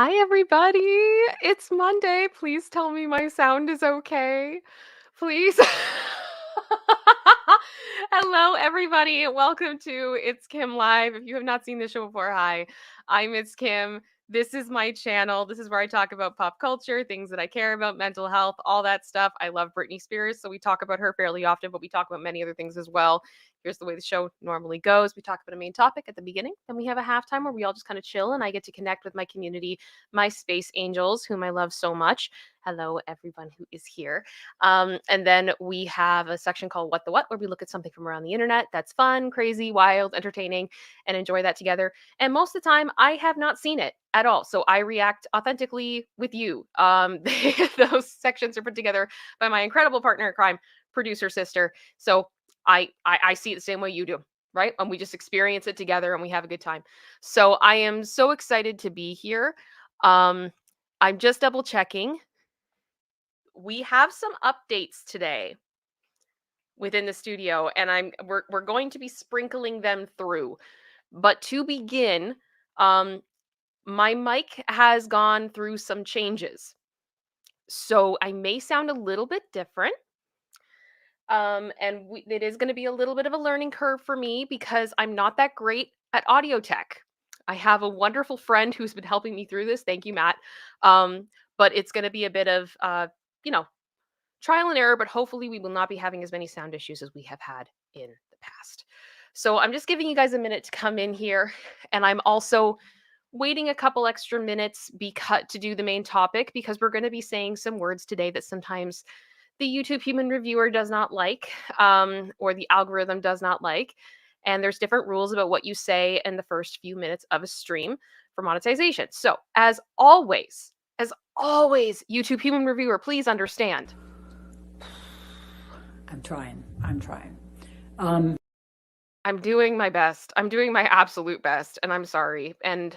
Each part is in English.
Hi, everybody. It's Monday. Please tell me my sound is okay. Please. Hello, everybody. Welcome to It's Kim Live. If you have not seen the show before, hi, I'm It's Kim. This is my channel. This is where I talk about pop culture, things that I care about, mental health, all that stuff. I love Britney Spears, so we talk about her fairly often, but we talk about many other things as well. Here's the way the show normally goes. We talk about a main topic at the beginning, then we have a halftime where we all just kind of chill and I get to connect with my community, my space angels, whom I love so much. Hello, everyone who is here. And then we have a section called What the What, where we look at something from around the internet that's fun, crazy, wild, entertaining, and enjoy that together. And most of the time, I have not seen it at all. So I react authentically with you. Those sections are put together by my incredible partner in crime, producer sister. So I see it the same way you do, right? And we just experience it together and we have a good time. So I am so excited to be here. Um, I'm just double checking. We have some updates today within the studio, and we're going to be sprinkling them through. But to begin, um, my mic has gone through some changes. So I may sound a little bit different. It is going to be a little bit of a learning curve for me because I'm not that great at audio tech. I have a wonderful friend who's been helping me through this. Thank you, Matt. But it's going to be a bit of, you know, trial and error, but hopefully we will not be having as many sound issues as we have had in the past. So I'm just giving you guys a minute to come in here. And I'm also waiting a couple extra minutes to do the main topic because we're going to be saying some words today that sometimes the YouTube human reviewer does not like, or the algorithm does not like. And there's different rules about what you say in the first few minutes of a stream for monetization. So as always, YouTube human reviewer, please understand. I'm trying. I'm doing my best. I'm doing my absolute best, and I'm sorry. And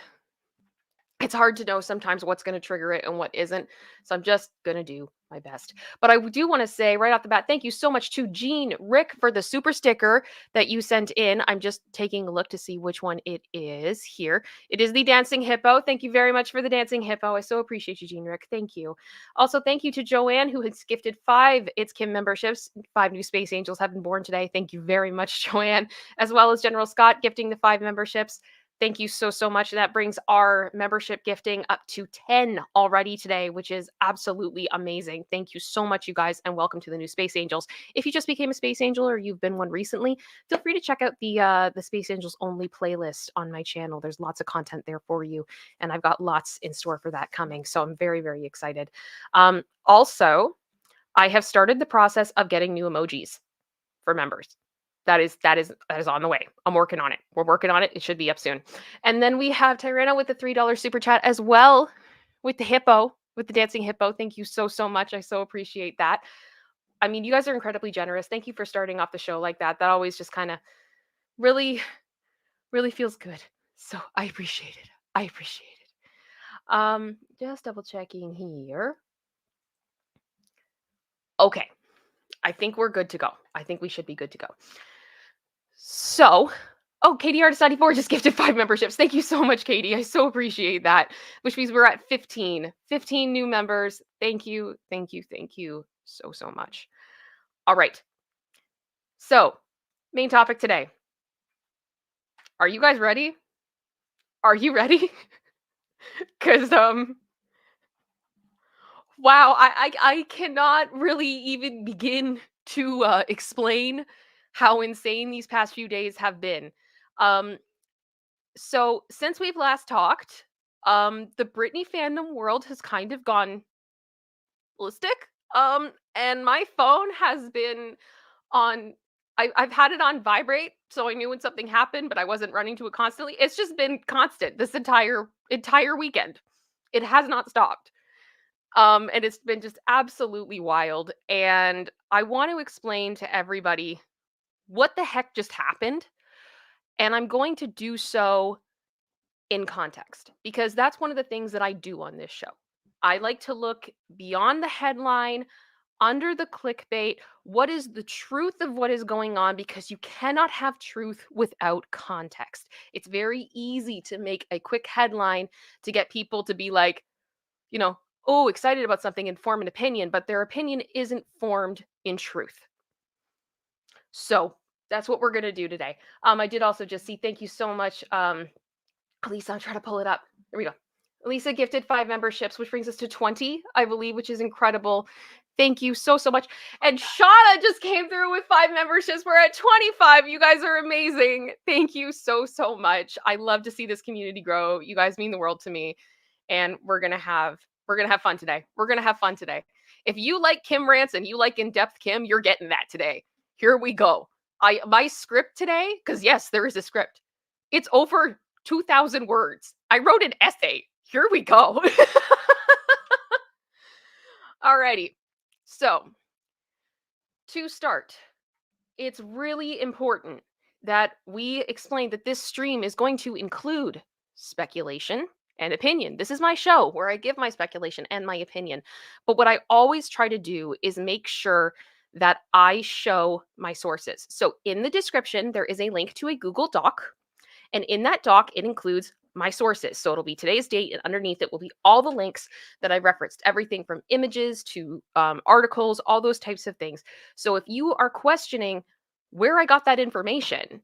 it's hard to know sometimes what's going to trigger it and what isn't. So I'm just going to do my best. But I do want to say right off the bat, thank you so much to Jean Rick for the super sticker that you sent in. I'm just taking a look to see which one it is here. It is the Dancing Hippo. Thank you very much for the Dancing Hippo. I so appreciate you, Jean Rick. Thank you. Also, thank you to Joanne, who has gifted 5 It's Kim memberships. 5 new Space Angels have been born today. Thank you very much, Joanne, as well as General Scott gifting the 5 memberships. Thank you so much. That brings our membership gifting up to 10 already today, which is absolutely amazing. Thank you so much, you guys, and welcome to the new Space Angels. If you just became a Space Angel or you've been one recently, feel free to check out the Space Angels only playlist on my channel. There's lots of content there for you, and I've got lots in store for that coming. So I'm very, very excited. Also, I have started the process of getting new emojis for members. That is on the way. I'm working on it. We're working on it. It should be up soon. And then we have Tyrana with the $3 super chat as well, with the hippo, with the dancing hippo. Thank you so much. I so appreciate that. I mean, you guys are incredibly generous. Thank you for starting off the show like that. That always just kind of really, really feels good. So I appreciate it. I appreciate it. Just double checking here. Okay. I think we're good to go. I think we should be good to go. So, Katie Artist 94 just gifted 5 memberships. Thank you so much, Katie. I so appreciate that. Which means we're at 15 new members. Thank you so much. All right. So, main topic today. Are you guys ready? Are you ready? Because wow, I cannot really even begin to explain how insane these past few days have been. So since we've last talked, the Britney fandom world has kind of gone ballistic. And my phone has been on. I've had it on vibrate, so I knew when something happened, but I wasn't running to it constantly. It's just been constant this entire weekend. It has not stopped. And it's been just absolutely wild. And I want to explain to everybody what the heck just happened. And I'm going to do so in context because that's one of the things that I do on this show. I like to look beyond the headline, under the clickbait, what is the truth of what is going on, because you cannot have truth without context. It's very easy to make a quick headline to get people to be like, you know, oh, excited about something and form an opinion, but their opinion isn't formed in truth. So that's what we're going to do today. I did also just see, thank you so much, Elisa, I'm trying to pull it up. There we go. Elisa gifted 5 memberships, which brings us to 20, I believe, which is incredible. Thank you so, so much. And Shauna just came through with 5 memberships. We're at 25. You guys are amazing. Thank you so, so much. I love to see this community grow. You guys mean the world to me. And we're gonna have fun today. We're gonna have fun today. If you like Kim rants and you like in-depth Kim, you're getting that today. Here we go. My script today, because yes, there is a script. It's over 2,000 words. I wrote an essay. Here we go. Alrighty. So, to start, it's really important that we explain that this stream is going to include speculation and opinion. This is my show where I give my speculation and my opinion. But what I always try to do is make sure that I show my sources. So, in the description, there is a link to a Google Doc. And in that doc, it includes my sources. So it'll be today's date, and underneath it will be all the links that I referenced, everything from images to articles, all those types of things. So if you are questioning where I got that information,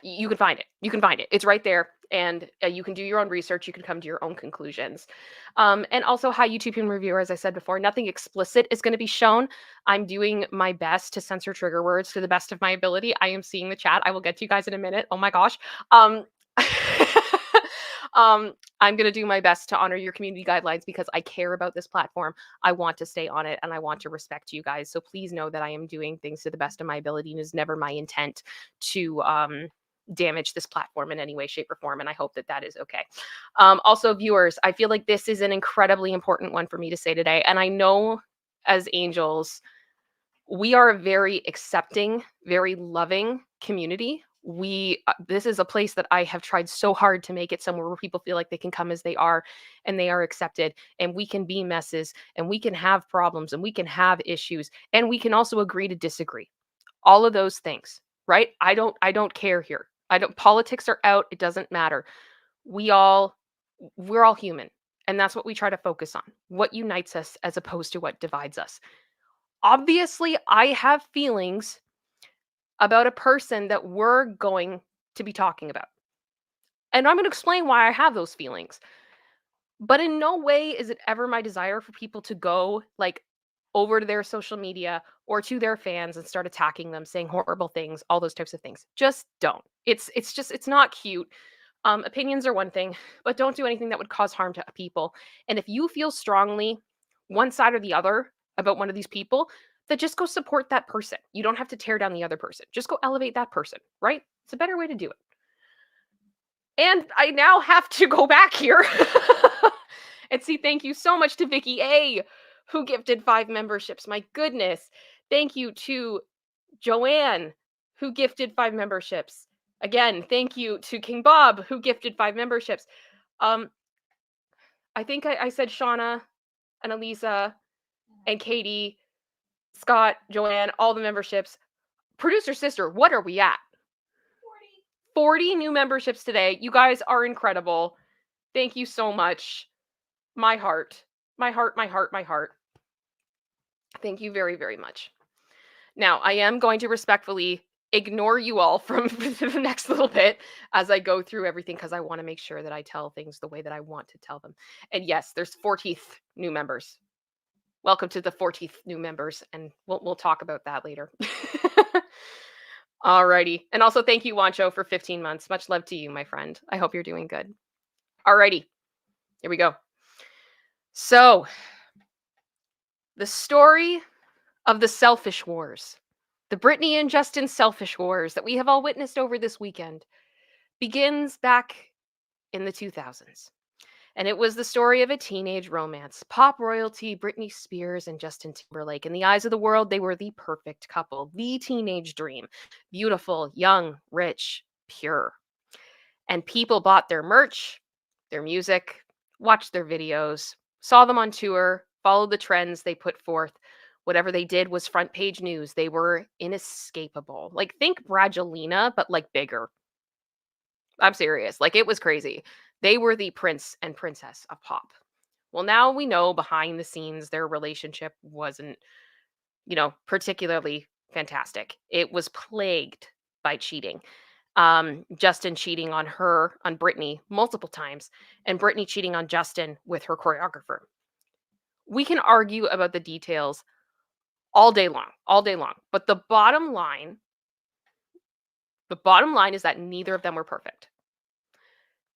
you can find it. You can find it. It's right there. And you can do your own research. You can come to your own conclusions. And also, hi, YouTube and reviewer, as I said before, nothing explicit is going to be shown. I'm doing my best to censor trigger words to the best of my ability. I am seeing the chat. I will get to you guys in a minute. Oh my gosh. I'm going to do my best to honor your community guidelines because I care about this platform. I want to stay on it and I want to respect you guys. So please know that I am doing things to the best of my ability, and it is never my intent to damage this platform in any way, shape, or form. And I hope that that is okay. Also, viewers, I feel like this is an incredibly important one for me to say today. And I know as angels, we are a very accepting, very loving community. This is a place that I have tried so hard to make it somewhere where people feel like they can come as they are and they are accepted, and we can be messes and we can have problems and we can have issues and we can also agree to disagree. All of those things, right? I don't care here. Politics are out. It doesn't matter. We're all human. And that's what we try to focus on. What unites us as opposed to what divides us. Obviously, I have feelings about a person that we're going to be talking about. And I'm going to explain why I have those feelings. But in no way is it ever my desire for people to go like over to their social media or to their fans and start attacking them, saying horrible things, all those types of things. Just don't. It's not cute. Opinions are one thing, but don't do anything that would cause harm to people. And if you feel strongly one side or the other about one of these people, then just go support that person. You don't have to tear down the other person. Just go elevate that person, right? It's a better way to do it. And I now have to go back here and see, thank you so much to Vicky A, who gifted 5 memberships. My goodness. Thank you to Joanne, who gifted 5 memberships. Again, thank you to King Bob, who gifted 5 memberships. I think I said Shauna and Elisa and Katie, Scott, Joanne, all the memberships. Producer sister, what are we at? 40 new memberships today. You guys are incredible. Thank you so much. My heart. My heart, my heart, my heart. Thank you very, very much. Now, I am going to respectfully ignore you all from the next little bit as I go through everything, because I want to make sure that I tell things the way that I want to tell them. And yes, there's 14th new members. Welcome to the 14th new members, and we'll talk about that later. Alrighty. And also thank you, Wancho, for 15 months. Much love to you, my friend. I hope you're doing good. Alrighty. Here we go. So, the story of the selfish wars, the Britney and Justin selfish wars that we have all witnessed over this weekend, begins back in the 2000s. And it was the story of a teenage romance. Pop royalty, Britney Spears and Justin Timberlake. In the eyes of the world, they were the perfect couple, the teenage dream. Beautiful, young, rich, pure. And people bought their merch, their music, watched their videos, saw them on tour, followed the trends they put forth. Whatever they did was front page news. They were inescapable. Like, think Brangelina, but like bigger. I'm serious. Like, it was crazy. They were the prince and princess of pop. Well, now we know behind the scenes their relationship wasn't, particularly fantastic. It was plagued by cheating. Justin cheating on Britney multiple times, and Britney cheating on Justin with her choreographer. We can argue about the details all day long. But the bottom line is that neither of them were perfect.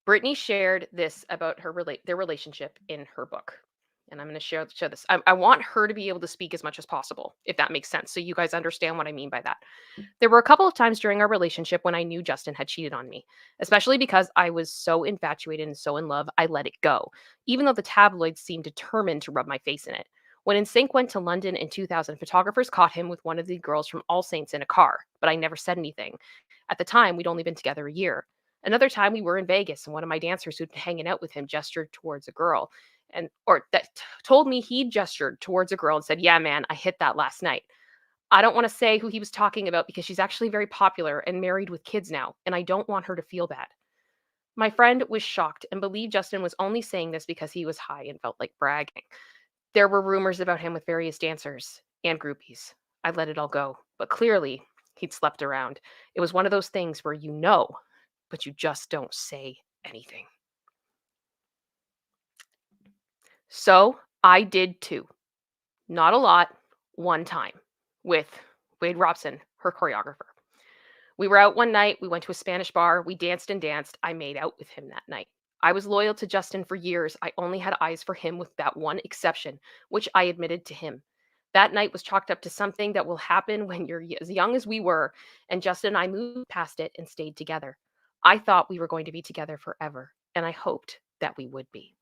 Brittany shared this about their relationship in her book. And I'm going to show this. I want her to be able to speak as much as possible, if that makes sense. So you guys understand what I mean by that. There were a couple of times during our relationship when I knew Justin had cheated on me, especially because I was so infatuated and so in love, I let it go, even though the tabloids seemed determined to rub my face in it. When NSYNC went to London in 2000, photographers caught him with one of the girls from All Saints in a car, but I never said anything. At the time, we'd only been together a year. Another time, we were in Vegas, and one of my dancers who'd been hanging out with him gestured towards a girl, and or that told me he'd gestured towards a girl and said, "Yeah, man, I hit that last night." I don't want to say who he was talking about because she's actually very popular and married with kids now, and I don't want her to feel bad. My friend was shocked and believed Justin was only saying this because he was high and felt like bragging. There were rumors about him with various dancers and groupies. I let it all go, but clearly he'd slept around. It was one of those things where but you just don't say anything. So I did too. Not a lot, one time, with Wade Robson, her choreographer. We were out one night, we went to a Spanish bar, we danced and danced. I made out with him that night. I was loyal to Justin for years. I only had eyes for him with that one exception, which I admitted to him. That night was chalked up to something that will happen when you're as young as we were, and Justin and I moved past it and stayed together. I thought we were going to be together forever, and I hoped that we would be.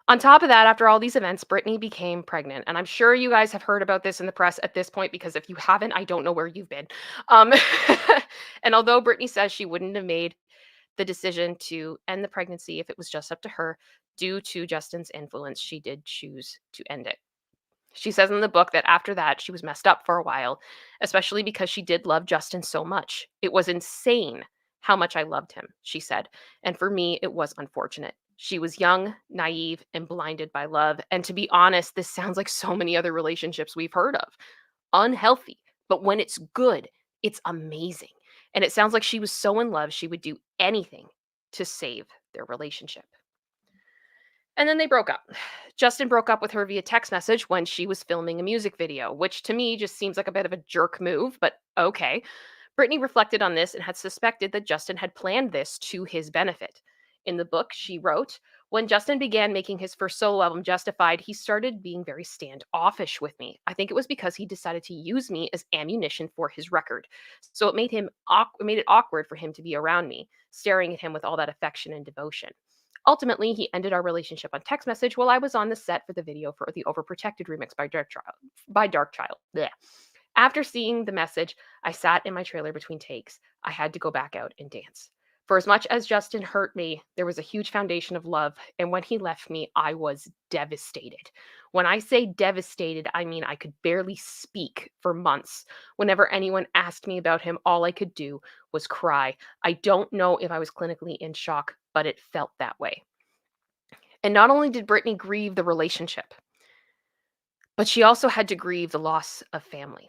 On top of that, after all these events, Brittany became pregnant. And I'm sure you guys have heard about this in the press at this point, because if you haven't, I don't know where you've been. Um, and although Brittany says she wouldn't have made the decision to end the pregnancy if it was just up to her, due to Justin's influence, she did choose to end it. She says in the book that after that, she was messed up for a while, especially because she did love Justin so much. It was insane how much I loved him, she said. And for me, it was unfortunate. She was young, naive, and blinded by love. And to be honest, this sounds like so many other relationships we've heard of. Unhealthy, but when it's good, it's amazing. And it sounds like she was so in love, she would do anything to save their relationship. And then they broke up. Justin broke up with her via text message when she was filming a music video, which to me just seems like a bit of a jerk move, but okay. Brittany reflected on this and had suspected that Justin had planned this to his benefit. In the book, she wrote, when Justin began making his first solo album, Justified, he started being very standoffish with me. I think it was because he decided to use me as ammunition for his record. So it made it awkward for him to be around me, staring at him with all that affection and devotion. Ultimately, he ended our relationship on text message while I was on the set for the video for the Overprotected remix by Dark Child. Blech. After seeing the message, I sat in my trailer between takes. I had to go back out and dance. For as much as Justin hurt me, there was a huge foundation of love, and when he left me, I was devastated. When I say devastated, I mean I could barely speak for months. Whenever anyone asked me about him, all I could do was cry. I don't know if I was clinically in shock, but it felt that way. And not only did Brittany grieve the relationship, but she also had to grieve the loss of family.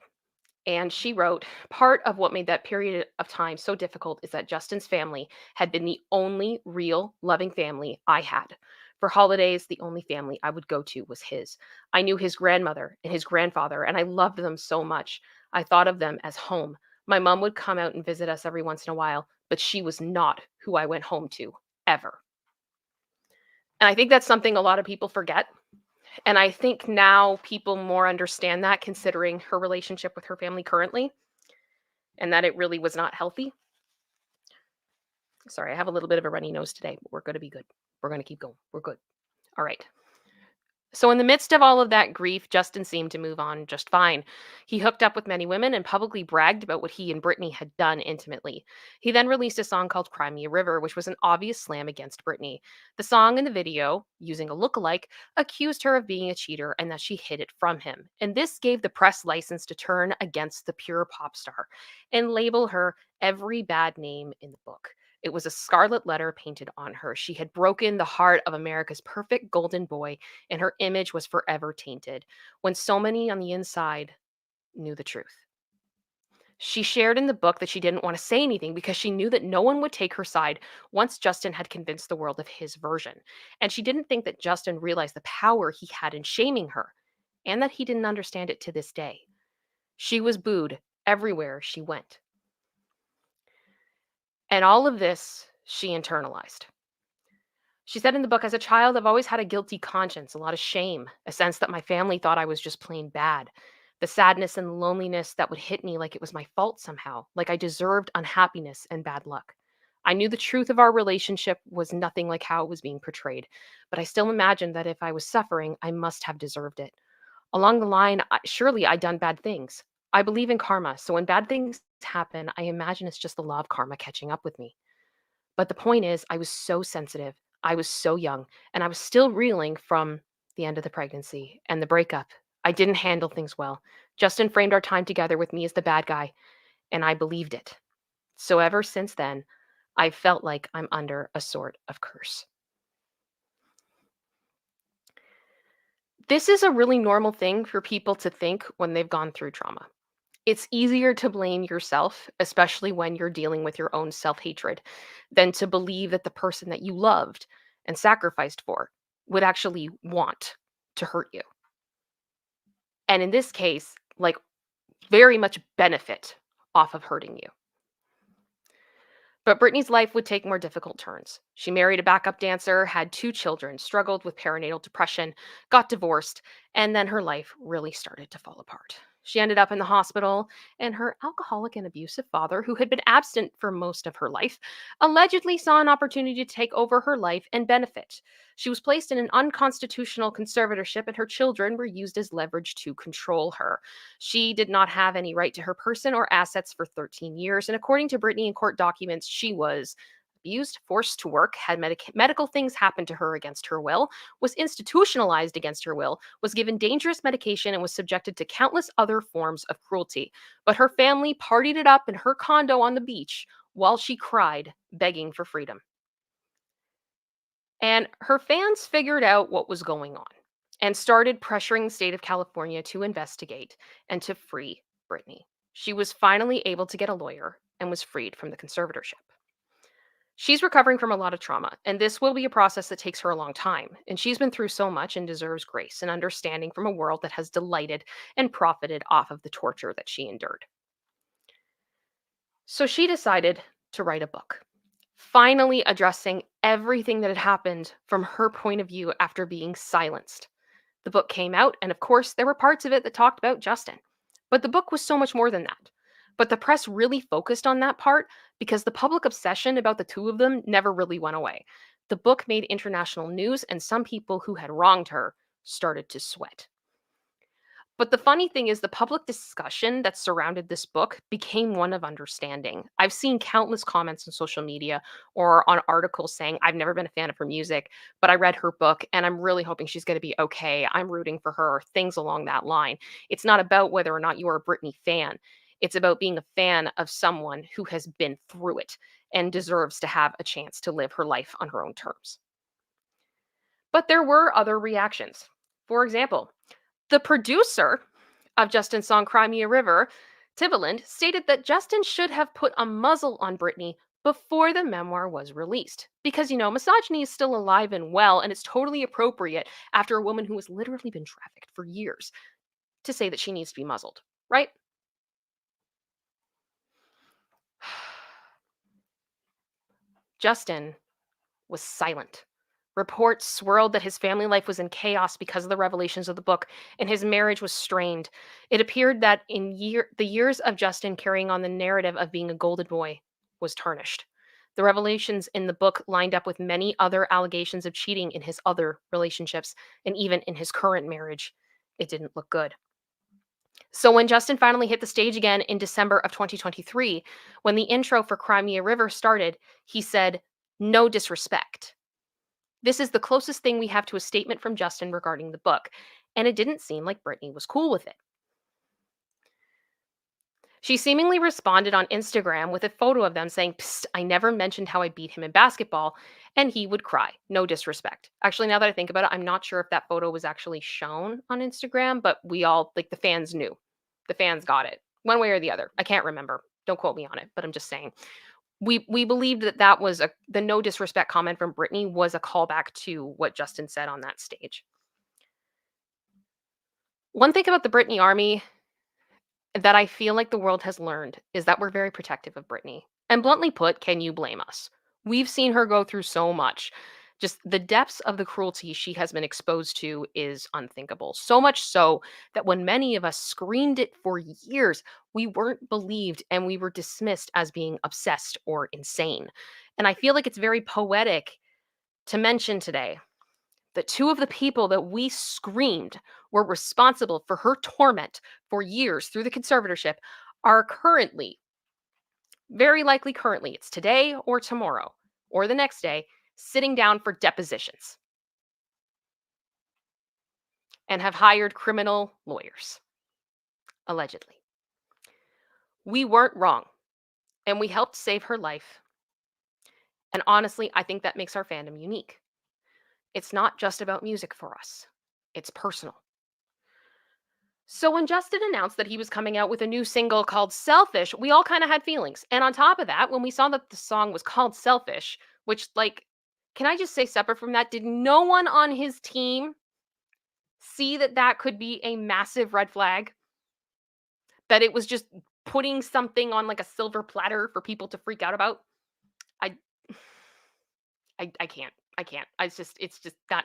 And she wrote, part of what made that period of time so difficult is that Justin's family had been the only real loving family I had. For holidays, the only family I would go to was his. I knew his grandmother and his grandfather, and I loved them so much. I thought of them as home. My mom would come out and visit us every once in a while, but she was not who I went home to, ever. And I think that's something a lot of people forget. And I think now people more understand that, considering her relationship with her family currently, and that it really was not healthy. Sorry, I have a little bit of a runny nose today, but we're going to be good. We're going to keep going. We're good. All right. So, in the midst of all of that grief, Justin seemed to move on just fine. He hooked up with many women and publicly bragged about what he and Britney had done intimately. He then released a song called Cry Me a River, which was an obvious slam against Britney. The song and the video, using a lookalike, accused her of being a cheater and that she hid it from him. And this gave the press license to turn against the pure pop star and label her every bad name in the book. It was a scarlet letter painted on her. She had broken the heart of America's perfect golden boy, and her image was forever tainted when so many on the inside knew the truth. She shared in the book that she didn't want to say anything because she knew that no one would take her side once Justin had convinced the world of his version. And she didn't think that Justin realized the power he had in shaming her and that he didn't understand it to this day. She was booed everywhere she went. And all of this she internalized. She said in the book, as a child, I've always had a guilty conscience, a lot of shame, a sense that my family thought I was just plain bad. The sadness and loneliness that would hit me like it was my fault somehow, like I deserved unhappiness and bad luck. I knew the truth of our relationship was nothing like how it was being portrayed, but I still imagined that if I was suffering, I must have deserved it. Along the line, surely I'd done bad things. I believe in karma, so when bad things happen, I imagine it's just the law of karma catching up with me. But the point is, I was so sensitive, I was so young, and I was still reeling from the end of the pregnancy and the breakup. I didn't handle things well. Justin framed our time together with me as the bad guy, and I believed it. So ever since then, I felt like I'm under a sort of curse. This is a really normal thing for people to think when they've gone through trauma. It's easier to blame yourself, especially when you're dealing with your own self hatred, than to believe that the person that you loved and sacrificed for would actually want to hurt you. And in this case, like very much benefit off of hurting you. But Britney's life would take more difficult turns. She married a backup dancer, had two children, struggled with perinatal depression, got divorced, and then her life really started to fall apart. She ended up in the hospital, and her alcoholic and abusive father, who had been absent for most of her life, allegedly saw an opportunity to take over her life and benefit. She was placed in an unconstitutional conservatorship, and her children were used as leverage to control her. She did not have any right to her person or assets for 13 years. And according to Britney in court documents, she was abused, forced to work, had medical things happen to her against her will, was institutionalized against her will, was given dangerous medication, and was subjected to countless other forms of cruelty. But her family partied it up in her condo on the beach while she cried, begging for freedom. And her fans figured out what was going on and started pressuring the state of California to investigate and to free Britney. She was finally able to get a lawyer and was freed from the conservatorship. She's recovering from a lot of trauma, and this will be a process that takes her a long time. And she's been through so much and deserves grace and understanding from a world that has delighted and profited off of the torture that she endured. So she decided to write a book, finally addressing everything that had happened from her point of view after being silenced. The book came out, and of course, there were parts of it that talked about Justin. But the book was so much more than that. But the press really focused on that part because the public obsession about the two of them never really went away. The book made international news, and some people who had wronged her started to sweat. But the funny thing is, the public discussion that surrounded this book became one of understanding. I've seen countless comments on social media or on articles saying, I've never been a fan of her music, but I read her book and I'm really hoping she's going to be okay. I'm rooting for her, things along that line. It's not about whether or not you're a Britney fan, it's about being a fan of someone who has been through it and deserves to have a chance to live her life on her own terms. But there were other reactions. For example, the producer of Justin's song Cry Me a River, Timberlake, stated that Justin should have put a muzzle on Britney before the memoir was released. Because, misogyny is still alive and well, and it's totally appropriate after a woman who has literally been trafficked for years to say that she needs to be muzzled, right? Justin was silent. Reports swirled that his family life was in chaos because of the revelations of the book, and his marriage was strained. It appeared that the years of Justin carrying on the narrative of being a golden boy was tarnished. The revelations in the book lined up with many other allegations of cheating in his other relationships, and even in his current marriage. It didn't look good. So when Justin finally hit the stage again in December of 2023, when the intro for Crimea River started, he said, "No disrespect." This is the closest thing we have to a statement from Justin regarding the book, and it didn't seem like Britney was cool with it. She seemingly responded on Instagram with a photo of them saying, "Psst, I never mentioned how I beat him in basketball," and he would cry. No disrespect. Actually, now that I think about it, I'm not sure if that photo was actually shown on Instagram, but we all, like the fans knew. The fans got it. One way or the other. I can't remember. Don't quote me on it, but I'm just saying. We believed that that was the no disrespect comment from Britney was a callback to what Justin said on that stage. One thing about the Britney army that I feel like the world has learned is that we're very protective of Britney. And bluntly put, can you blame us? We've seen her go through so much. Just the depths of the cruelty she has been exposed to is unthinkable. So much so that when many of us screamed it for years, we weren't believed and we were dismissed as being obsessed or insane. And I feel like it's very poetic to mention today that two of the people that we screamed were responsible for her torment for years through the conservatorship are currently, very likely currently, it's today or tomorrow or the next day, sitting down for depositions and have hired criminal lawyers, allegedly. We weren't wrong and we helped save her life. And honestly, I think that makes our fandom unique. It's not just about music for us, it's personal. So when Justin announced that he was coming out with a new single called Selfish, we all kind of had feelings. And on top of that, when we saw that the song was called Selfish, which like can I just say separate from that, did no one on his team see that that could be a massive red flag? That it was just putting something on like a silver platter for people to freak out about? I I can't. I can't. It's just that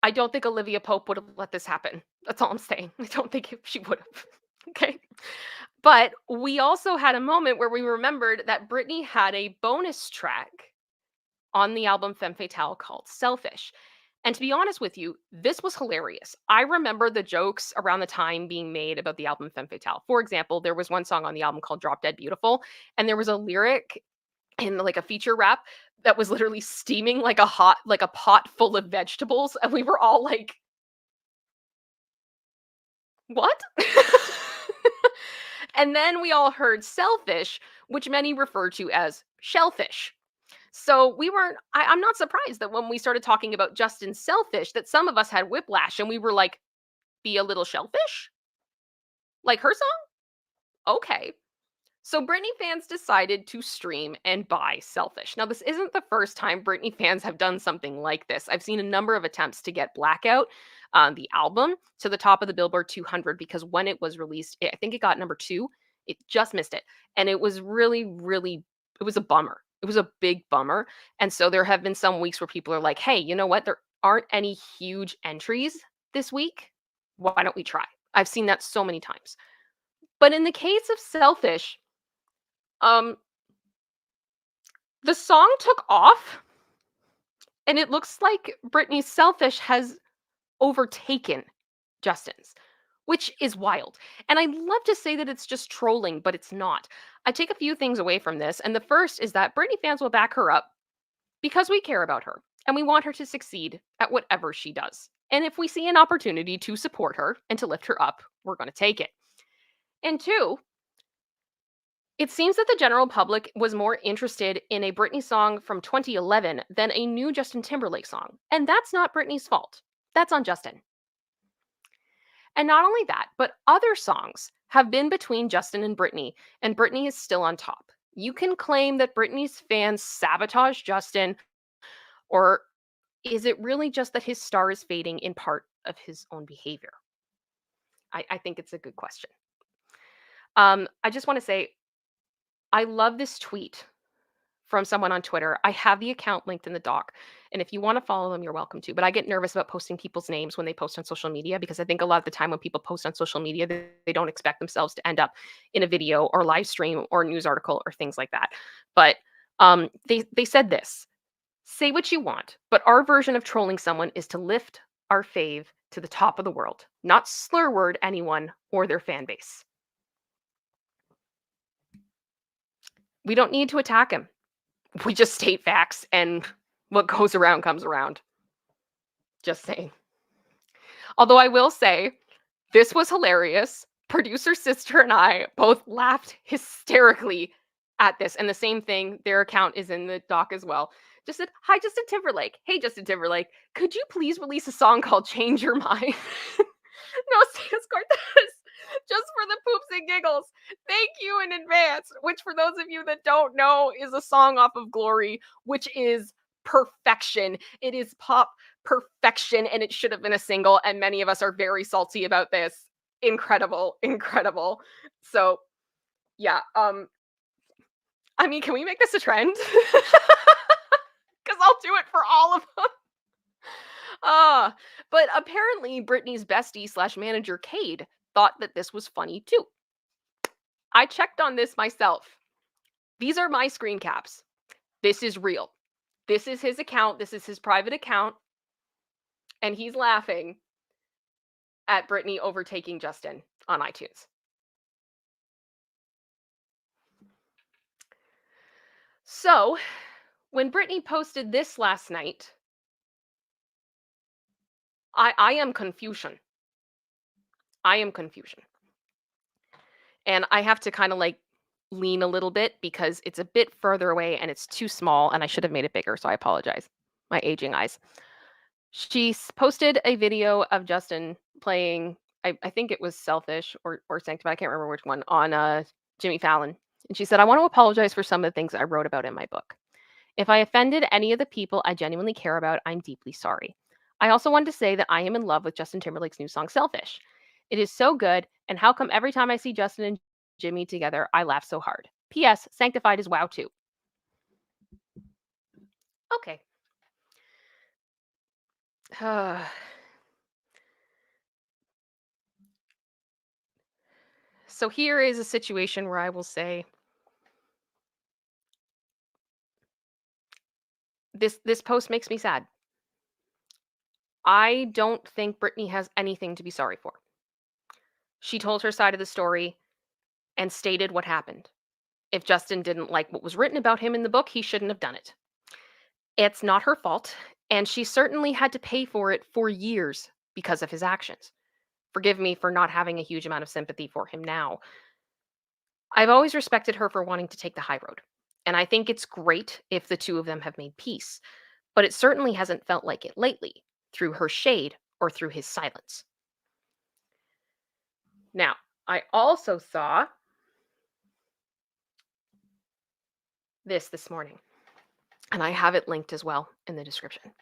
I don't think Olivia Pope would have let this happen. That's all I'm saying. I don't think she would have. Okay. But we also had a moment where we remembered that Britney had a bonus track on the album Femme Fatale called Selfish. And to be honest with you, this was hilarious. I remember the jokes around the time being made about the album Femme Fatale. For example, there was one song on the album called Drop Dead Beautiful, and there was a lyric in like a feature rap that was literally steaming like a pot full of vegetables. And we were all like, what? And then we all heard selfish, which many refer to as shellfish. So we weren't, I'm not surprised that when we started talking about Justin's selfish, that some of us had whiplash and we were like, be a little shellfish? Like her song? Okay. So Britney fans decided to stream and buy Selfish. Now, this isn't the first time Britney fans have done something like this. I've seen a number of attempts to get Blackout, the album, to the top of the Billboard 200 because when it was released, I think it got number 2. It just missed it. And it was really, really, it was a bummer. It was a big bummer. And so there have been some weeks where people are like, hey, you know what? There aren't any huge entries this week. Why don't we try? I've seen that so many times. But in the case of Selfish, um, the song took off, and it looks like Britney's Selfish has overtaken Justin's, which is wild. And I'd love to say that it's just trolling, but it's not. I take a few things away from this, and the first is that Britney fans will back her up because we care about her and we want her to succeed at whatever she does. And if we see an opportunity to support her and to lift her up, we're going to take it. And two, it seems that the general public was more interested in a Britney song from 2011 than a new Justin Timberlake song. And that's not Britney's fault. That's on Justin. And not only that, but other songs have been between Justin and Britney is still on top. You can claim that Britney's fans sabotage Justin, or is it really just that his star is fading in part of his own behavior? I think it's a good question. I just want to say, I love this tweet from someone on Twitter. I have the account linked in the doc. And if you want to follow them, you're welcome to. But I get nervous about posting people's names when they post on social media because I think a lot of the time when people post on social media, they don't expect themselves to end up in a video or live stream or news article or things like that. But they said this. Say what you want, but our version of trolling someone is to lift our fave to the top of the world, not slur word anyone or their fan base. We don't need to attack him. We just state facts, and what goes around comes around. Just saying. Although I will say, this was hilarious. Producer sister and I both laughed hysterically at this. And the same thing, their account is in the doc as well. Just said, "Hi, Justin Timberlake. Hey, Justin Timberlake, could you please release a song called Change Your Mind?" No, Stan's Cortez. Just for the poops and giggles. Thank you in advance. Which, for those of you that don't know, is a song off of Glory, which is perfection. It is pop perfection, and it should have been a single. And many of us are very salty about this. Incredible, incredible. So, yeah. I mean, can we make this a trend? Because I'll do it for all of them. But apparently Britney's bestie slash manager Cade thought that this was funny too. I checked on this myself. These are my screen caps. This is real. This is his account. This is his private account. And he's laughing at Britney overtaking Justin on iTunes. So, when Britney posted this last night, I am confusion. I am confusion. And I have to kind of like lean a little bit because it's a bit further away and it's too small and I should have made it bigger, so I apologize. My aging eyes. She posted a video of Justin playing, I think it was Selfish or Sanctified, I can't remember which one, on Jimmy Fallon. And she said, "I want to apologize for some of the things I wrote about in my book. If I offended any of the people I genuinely care about, I'm deeply sorry. I also wanted to say that I am in love with Justin Timberlake's new song, Selfish. It is so good, and how come every time I see Justin and Jimmy together, I laugh so hard? P.S. Sanctified is wow too." Okay. So here is a situation where I will say this post makes me sad. I don't think Britney has anything to be sorry for. She told her side of the story and stated what happened. If Justin didn't like what was written about him in the book, he shouldn't have done it. It's not her fault, and she certainly had to pay for it for years because of his actions. Forgive me for not having a huge amount of sympathy for him now. I've always respected her for wanting to take the high road, and I think it's great if the two of them have made peace, but it certainly hasn't felt like it lately, through her shade or through his silence. Now, I also saw this morning, and I have it linked as well in the description.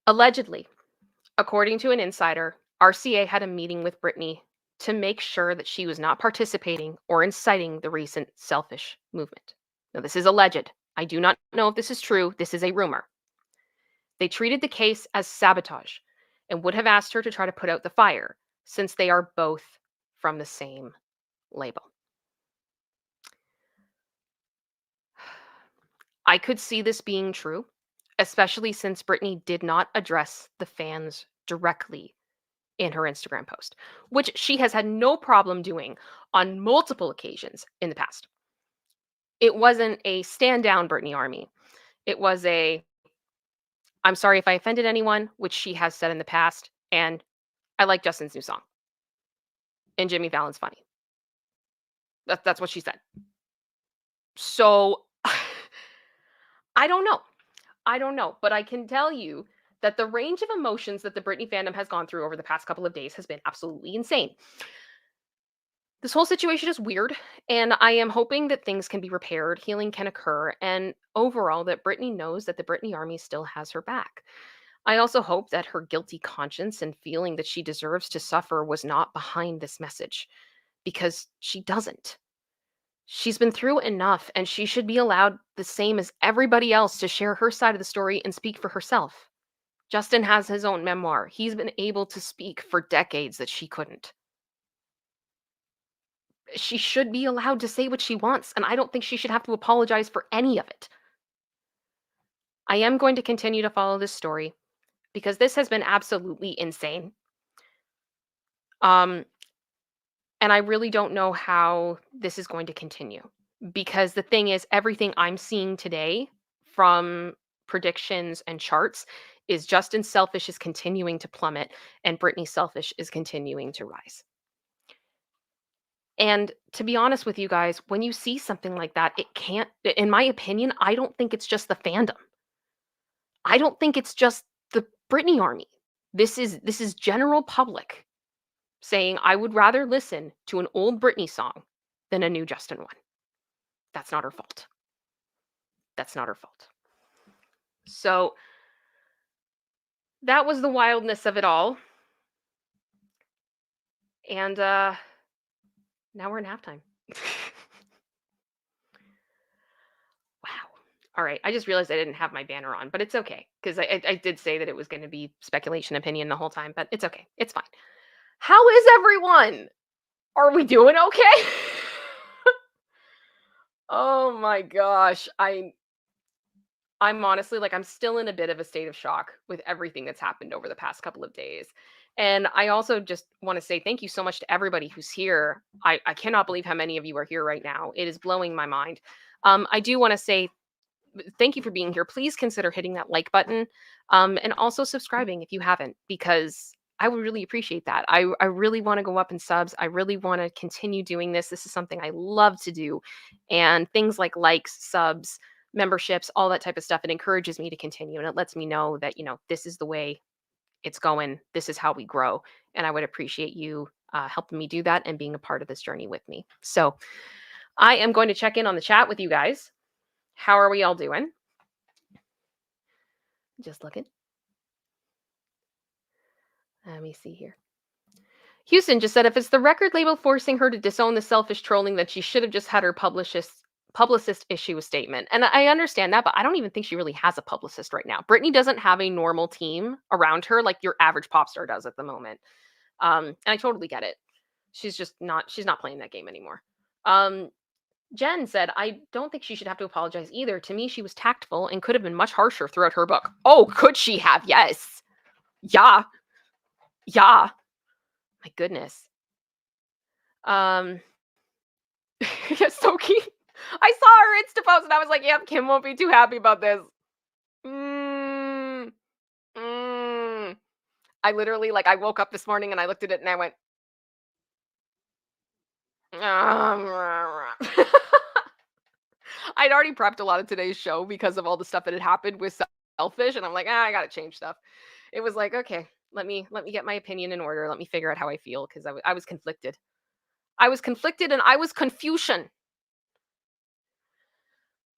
Allegedly, according to an insider, RCA had a meeting with Britney to make sure that she was not participating or inciting the recent Selfish movement. Now, this is alleged. I do not know if this is true. This is a rumor. They treated the case as sabotage and would have asked her to try to put out the fire since they are both from the same label. I could see this being true, especially since Britney did not address the fans directly in her Instagram post, which she has had no problem doing on multiple occasions in the past. It wasn't a stand down Britney army. It was a, "I'm sorry if I offended anyone," which she has said in the past, and "I like Justin's new song. And Jimmy Fallon's funny." That's what she said. So I don't know. I don't know. But I can tell you that the range of emotions that the Britney fandom has gone through over the past couple of days has been absolutely insane. This whole situation is weird, and I am hoping that things can be repaired, healing can occur, and overall that Britney knows that the Britney army still has her back. I also hope that her guilty conscience and feeling that she deserves to suffer was not behind this message, because she doesn't. She's been through enough, and she should be allowed the same as everybody else to share her side of the story and speak for herself. Justin has his own memoir. He's been able to speak for decades that she couldn't. She should be allowed to say what she wants, and I don't think she should have to apologize for any of it. I am going to continue to follow this story because this has been absolutely insane. Um, and I really don't know how this is going to continue because the thing is, everything I'm seeing today from predictions and charts is Justin Selfish is continuing to plummet and Britney Selfish is continuing to rise. And to be honest with you guys, when you see something like that, it can't, in my opinion, I don't think it's just the fandom. I don't think it's just the Britney army. This is general public saying I would rather listen to an old Britney song than a new Justin one. That's not her fault. That's not her fault. So that was the wildness of it all. And now we're in halftime. Wow. All right. I just realized I didn't have my banner on, but it's okay because I did say that it was going to be speculation opinion the whole time, but it's okay. It's fine. How is everyone? Are we doing okay? Oh my gosh. I'm honestly like I'm still in a bit of a state of shock with everything that's happened over the past couple of days. And I also just want to say thank you so much to everybody who's here. I cannot believe how many of you are here right now. It is blowing my mind. I do want to say thank you for being here. Please consider hitting that like button and also subscribing if you haven't, because I would really appreciate that. I really want to go up in subs. I really want to continue doing this. This is something I love to do. And things like likes, subs, memberships, all that type of stuff, it encourages me to continue. And it lets me know that, this is the way it's going. This is how we grow. And I would appreciate you helping me do that and being a part of this journey with me. So I am going to check in on the chat with you guys. How are we all doing? Just looking. Let me see here. Houston just said if it's the record label forcing her to disown the selfish trolling, then she should have just had her publicist issue a statement. And I understand that, but I don't even think she really has a publicist right now. Britney doesn't have a normal team around her like your average pop star does at the moment. And I totally get it. She's not playing that game anymore. Jen said, I don't think she should have to apologize either. To me, she was tactful and could have been much harsher throughout her book. Oh, could she have? Yes. Yeah. Yeah. My goodness. Yes, Soki. I saw her Insta post and I was like, yep, Kim won't be too happy about this. I literally, I woke up this morning and I looked at it and I went, I'd already prepped a lot of today's show because of all the stuff that had happened with Selfish, and I'm like, I gotta change stuff. It was like, okay, let me get my opinion in order. Let me figure out how I feel because I was conflicted. I was conflicted and I was confusion.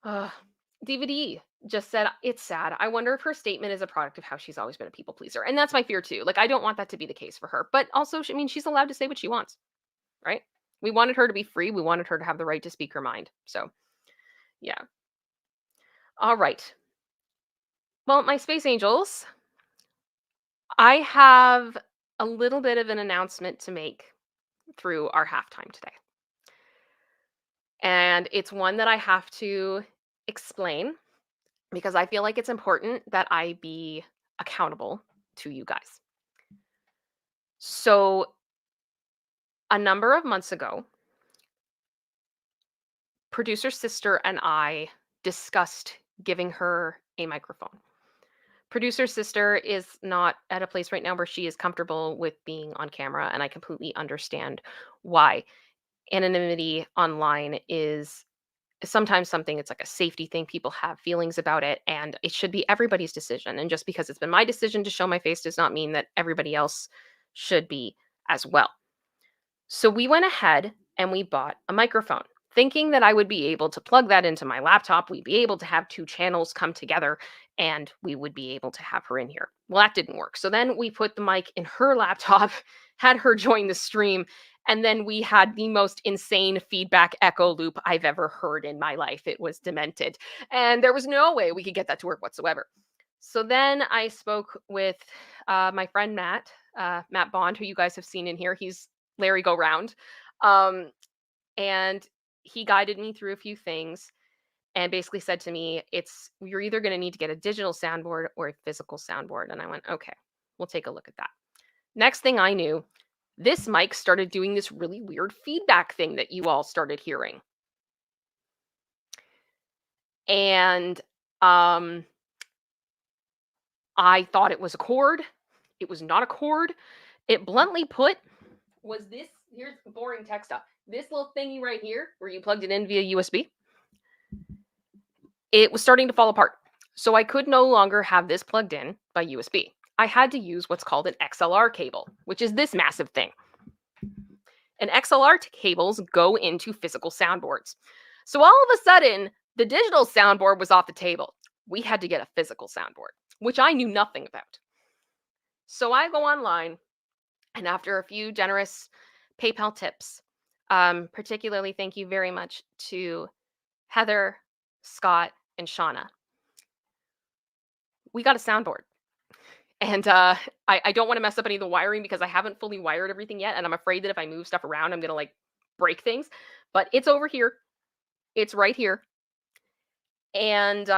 DVD just said it's sad. I wonder if her statement is a product of how she's always been a people pleaser, and that's my fear too. I don't want that to be the case for her, but also, she's allowed to say what she wants, right? We wanted her to be free. We wanted her to have the right to speak her mind. So, yeah. All right. Well, my space angels, I have a little bit of an announcement to make through our halftime today. And it's one that I have to explain because I feel like it's important that I be accountable to you guys. So, a number of months ago, producer sister and I discussed giving her a microphone. Producer sister is not at a place right now where she is comfortable with being on camera, and I completely understand why. Anonymity online is sometimes something, it's like a safety thing. People have feelings about it, and it should be everybody's decision. And just because it's been my decision to show my face does not mean that everybody else should be as well. So we went ahead and we bought a microphone, thinking that I would be able to plug that into my laptop. We'd be able to have two channels come together and we would be able to have her in here. Well, that didn't work. So then we put the mic in her laptop had her join the stream. And then we had the most insane feedback echo loop I've ever heard in my life. It was demented. And there was no way we could get that to work whatsoever. So then I spoke with my friend Matt, Matt Bond, who you guys have seen in here. He's Larry Go Round. And he guided me through a few things and basically said to me, you're either going to need to get a digital soundboard or a physical soundboard. And I went, okay, we'll take a look at that. Next thing I knew, this mic started doing this really weird feedback thing that you all started hearing. And I thought it was a cord. It was not a cord. It bluntly put was this, here's boring tech stuff. This little thingy right here, where you plugged it in via USB, it was starting to fall apart. So I could no longer have this plugged in by USB. I had to use what's called an XLR cable, which is this massive thing. And XLR cables go into physical soundboards. So all of a sudden, the digital soundboard was off the table. We had to get a physical soundboard, which I knew nothing about. So I go online, and after a few generous PayPal tips, particularly thank you very much to Heather, Scott, and Shauna, we got a soundboard. And I don't want to mess up any of the wiring because I haven't fully wired everything yet. And I'm afraid that if I move stuff around, I'm going to like break things. But it's over here. It's right here. And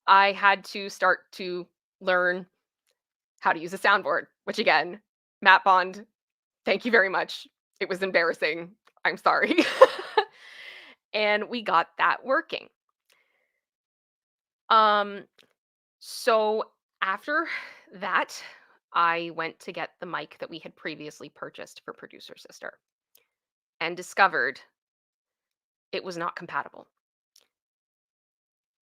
I had to start to learn how to use a soundboard, which again, Matt Bond, thank you very much. It was embarrassing. I'm sorry. And we got that working. So after that, I went to get the mic that we had previously purchased for Producer Sister and discovered it was not compatible.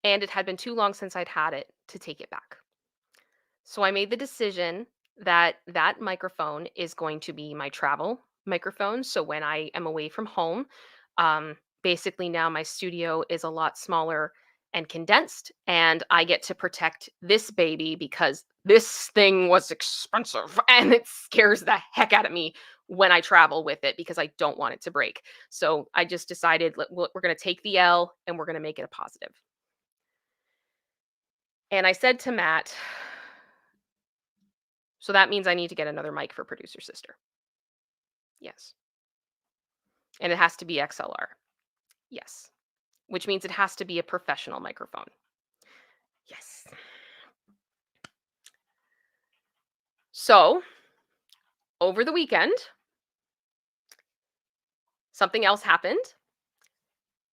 And it had been too long since I'd had it to take it back. So I made the decision that that microphone is going to be my travel microphone. So when I am away from home, basically now my studio is a lot smaller and condensed, and I get to protect this baby because this thing was expensive and it scares the heck out of me when I travel with it because I don't want it to break. So I just decided we're going to take the L and we're going to make it a positive. And I said to Matt, so that means I need to get another mic for Producer Sister. Yes. And it has to be XLR. Yes. Which means it has to be a professional microphone. Yes. So, over the weekend, something else happened,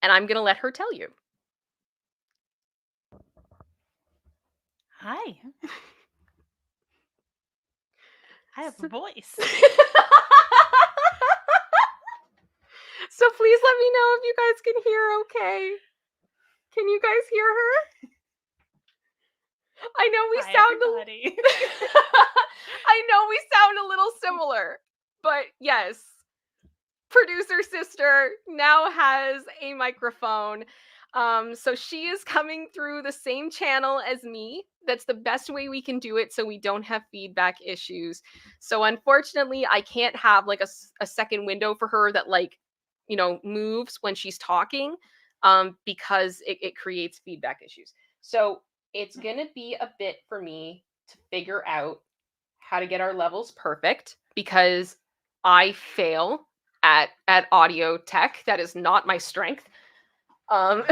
and I'm going to let her tell you. Hi. I have a voice. So please let me know if you guys can hear okay. Can you guys hear her? I know we Everybody. I know we sound a little similar, but yes. Producer Sister now has a microphone. So she is coming through the same channel as me. That's the best way we can do it so we don't have feedback issues. So unfortunately, I can't have like a second window for her that moves when she's talking because it creates feedback issues. So it's going to be a bit for me to figure out how to get our levels perfect because I fail at audio tech. That is not my strength. I'm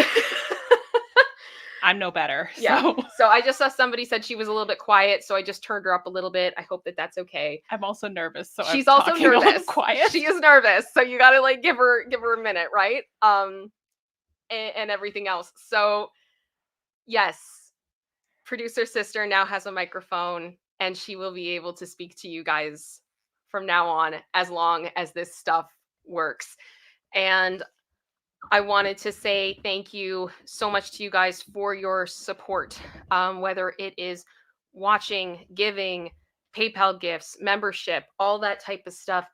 no better. Yeah. So I just saw somebody said she was a little bit quiet, so I just turned her up a little bit. I hope that that's okay. I'm also nervous, so she's also nervous. Quiet. She is nervous, so you got to give her a minute, right? And everything else. So yes, Producer Sister now has a microphone, and she will be able to speak to you guys from now on as long as this stuff works. And I wanted to say thank you so much to you guys for your support, whether it is watching, giving, PayPal gifts, membership, all that type of stuff.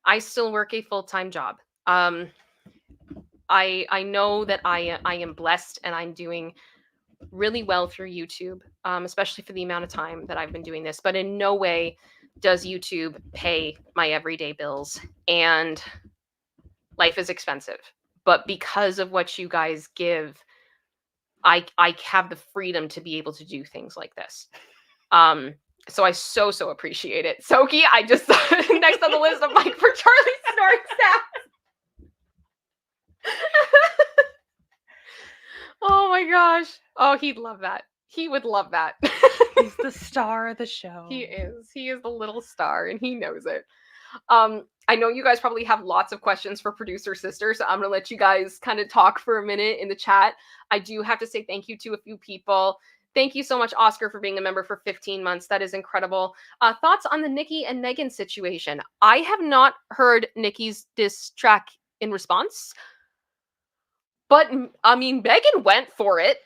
I still work a full-time job. I know that I am blessed and I'm doing really well through YouTube, especially for the amount of time that I've been doing this, but in no way does YouTube pay my everyday bills, and life is expensive. But because of what you guys give, I have the freedom to be able to do things like this. So I so appreciate it. Soki, I just next on the list of Mike for Charlie snoring sounds. Oh my gosh. Oh, he'd love that. He would love that. He's the star of the show. He is. He is the little star, and he knows it. I know you guys probably have lots of questions for producer sister, so I'm gonna let you guys kind of talk for a minute in the chat. I do have to say thank you to a few people. Thank you so much, Oscar, for being a member for 15 months. That is incredible. Thoughts on the Nikki and Megan situation? I have not heard Nikki's diss track in response, but I mean, Megan went for it.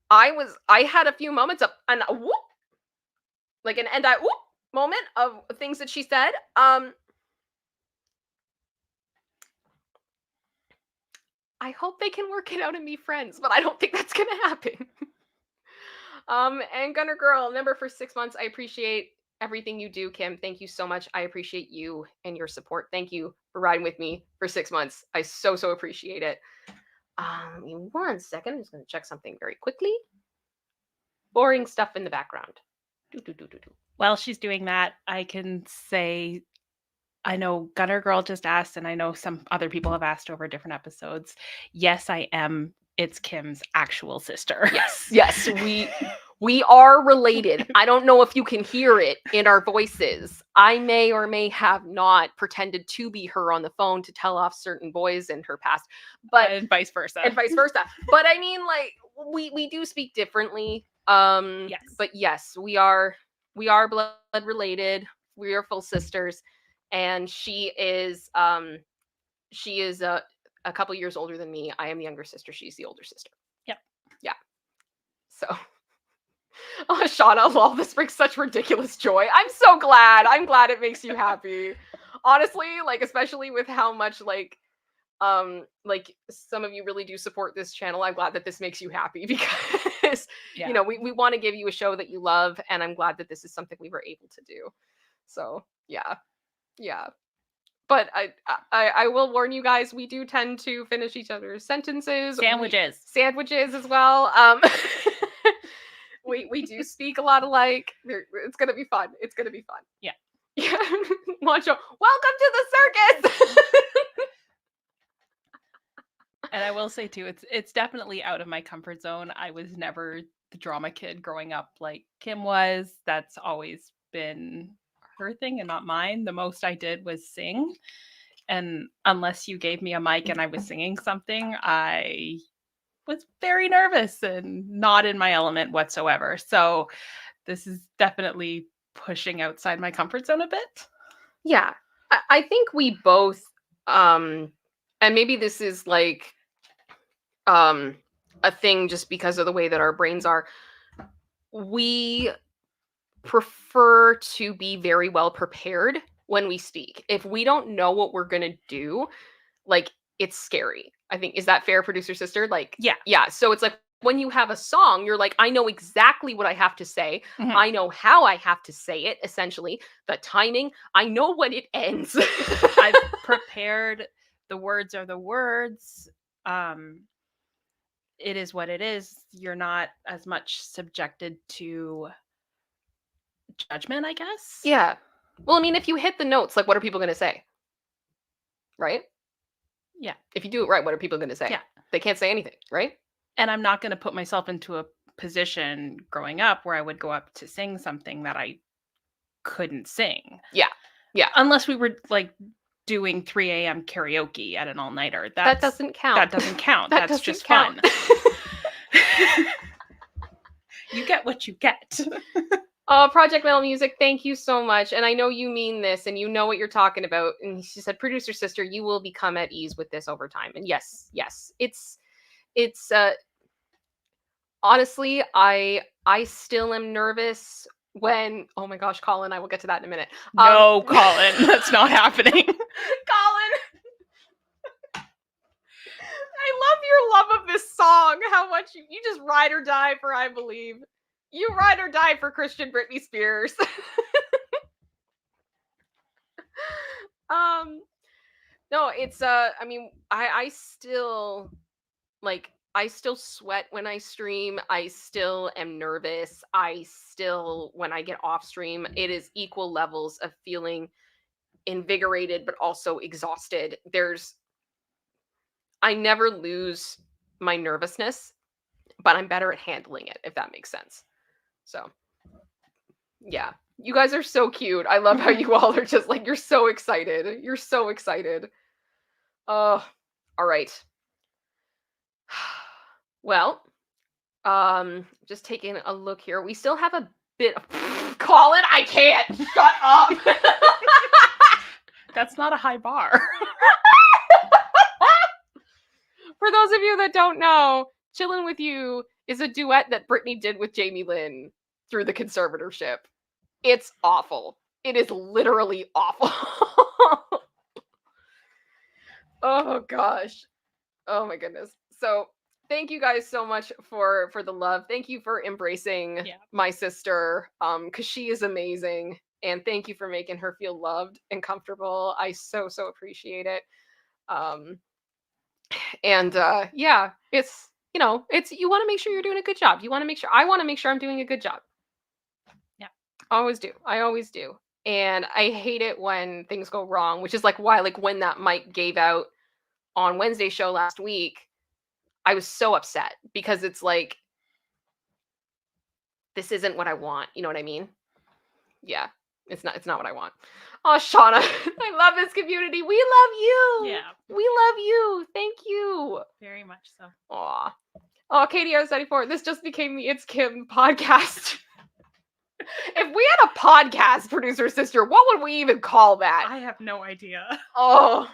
I had a few moments of an whoop, like an and I whoop moment of things that she said. I hope they can work it out and be friends, but I don't think that's gonna happen. And Gunner Girl, member for 6 months. I appreciate everything you do, Kim. Thank you so much. I appreciate you and your support. Thank you for riding with me for 6 months. I so appreciate it. Give me 1 second. I'm just gonna check something very quickly. Boring stuff in the background. While she's doing that, I can say, I know Gunner Girl just asked, and I know some other people have asked over different episodes. Yes, I am ItsKim's actual sister. Yes, we are related. I don't know if you can hear it in our voices. I may or may have not pretended to be her on the phone to tell off certain boys in her past, but and vice versa. But I mean, like, we do speak differently. Yes. But yes, we are blood related. We are full sisters, and she is a couple years older than me. I am the younger sister. She's the older sister. Yep. Yeah. So, oh, Shauna, lol, this brings such ridiculous joy. I'm so glad. I'm glad it makes you happy. Honestly, like, especially with how much like some of you really do support this channel. I'm glad that this makes you happy because you know, we want to give you a show that you love, and I'm glad that this is something we were able to do. So yeah. But I will warn you guys, we do tend to finish each other's sentences. Sandwiches as well. We do speak a lot alike. It's gonna be fun. Yeah. Wancho, welcome to the circus. And I will say too, it's definitely out of my comfort zone. I was never the drama kid growing up like Kim was. That's always been her thing and not mine. The most I did was sing. And unless you gave me a mic and I was singing something, I was very nervous and not in my element whatsoever. So this is definitely pushing outside my comfort zone a bit. Yeah. I think we both, and maybe this is like a thing just because of the way that our brains are, we prefer to be very well prepared when we speak. If we don't know what we're gonna do, like, it's scary. I think, is that fair, producer sister? Like, yeah. So it's like when you have a song, you're like, I know exactly what I have to say. Mm-hmm. I know how I have to say it, essentially. The timing, I know when it ends. I've prepared. The words are the words. It is what it is. You're not as much subjected to judgment, I guess. Yeah. Well, I mean, if you hit the notes, like, what are people going to say? Right? Yeah. If you do it right, what are people going to say? Yeah. They can't say anything, right? And I'm not going to put myself into a position growing up where I would go up to sing something that I couldn't sing. Yeah. Unless we were like doing 3 a.m. karaoke at an all-nighter. That doesn't count. That's just fun. You get what you get. Project Metal Music, thank you so much. And I know you mean this and you know what you're talking about. And she said, producer sister, you will become at ease with this over time. And yes. It's honestly, I still am nervous when, oh my gosh, Colin, I will get to that in a minute. No, Colin, that's not happening. Colin, I love your love of this song. How much you just ride or die for I Believe. You ride or die for Christian Britney Spears. No, it's I mean, I still I still sweat when I stream. I still am nervous. I still, when I get off stream, it is equal levels of feeling invigorated but also exhausted. I never lose my nervousness, but I'm better at handling it, if that makes sense. So, yeah. You guys are so cute. I love how you all are just like, you're so excited. You're so excited. Oh, all right. Well, just taking a look here. We still have a bit of Colin, I can't. Shut up. That's not a high bar. For those of you that don't know, Chillin' With You is a duet that Britney did with Jamie Lynn through the conservatorship. It's awful. It is literally awful. Oh gosh. Oh my goodness. So thank you guys so much for the love. Thank you for embracing my sister, because she is amazing. And thank you for making her feel loved and comfortable. I so appreciate it. And yeah, it's it's, you want to make sure you're doing a good job. I want to make sure I'm doing a good job. Yeah. I always do. And I hate it when things go wrong, which is like why, like when that mic gave out on Wednesday's show last week, I was so upset because it's like, this isn't what I want. You know what I mean? Yeah. It's not what I want. Oh, Shauna, I love this community. We love you. Yeah. We love you. Thank you. Very much so. Aw. Oh, KDR74, this just became the ItsKim podcast. If we had a podcast, producer sister, what would we even call that? I have no idea. Oh.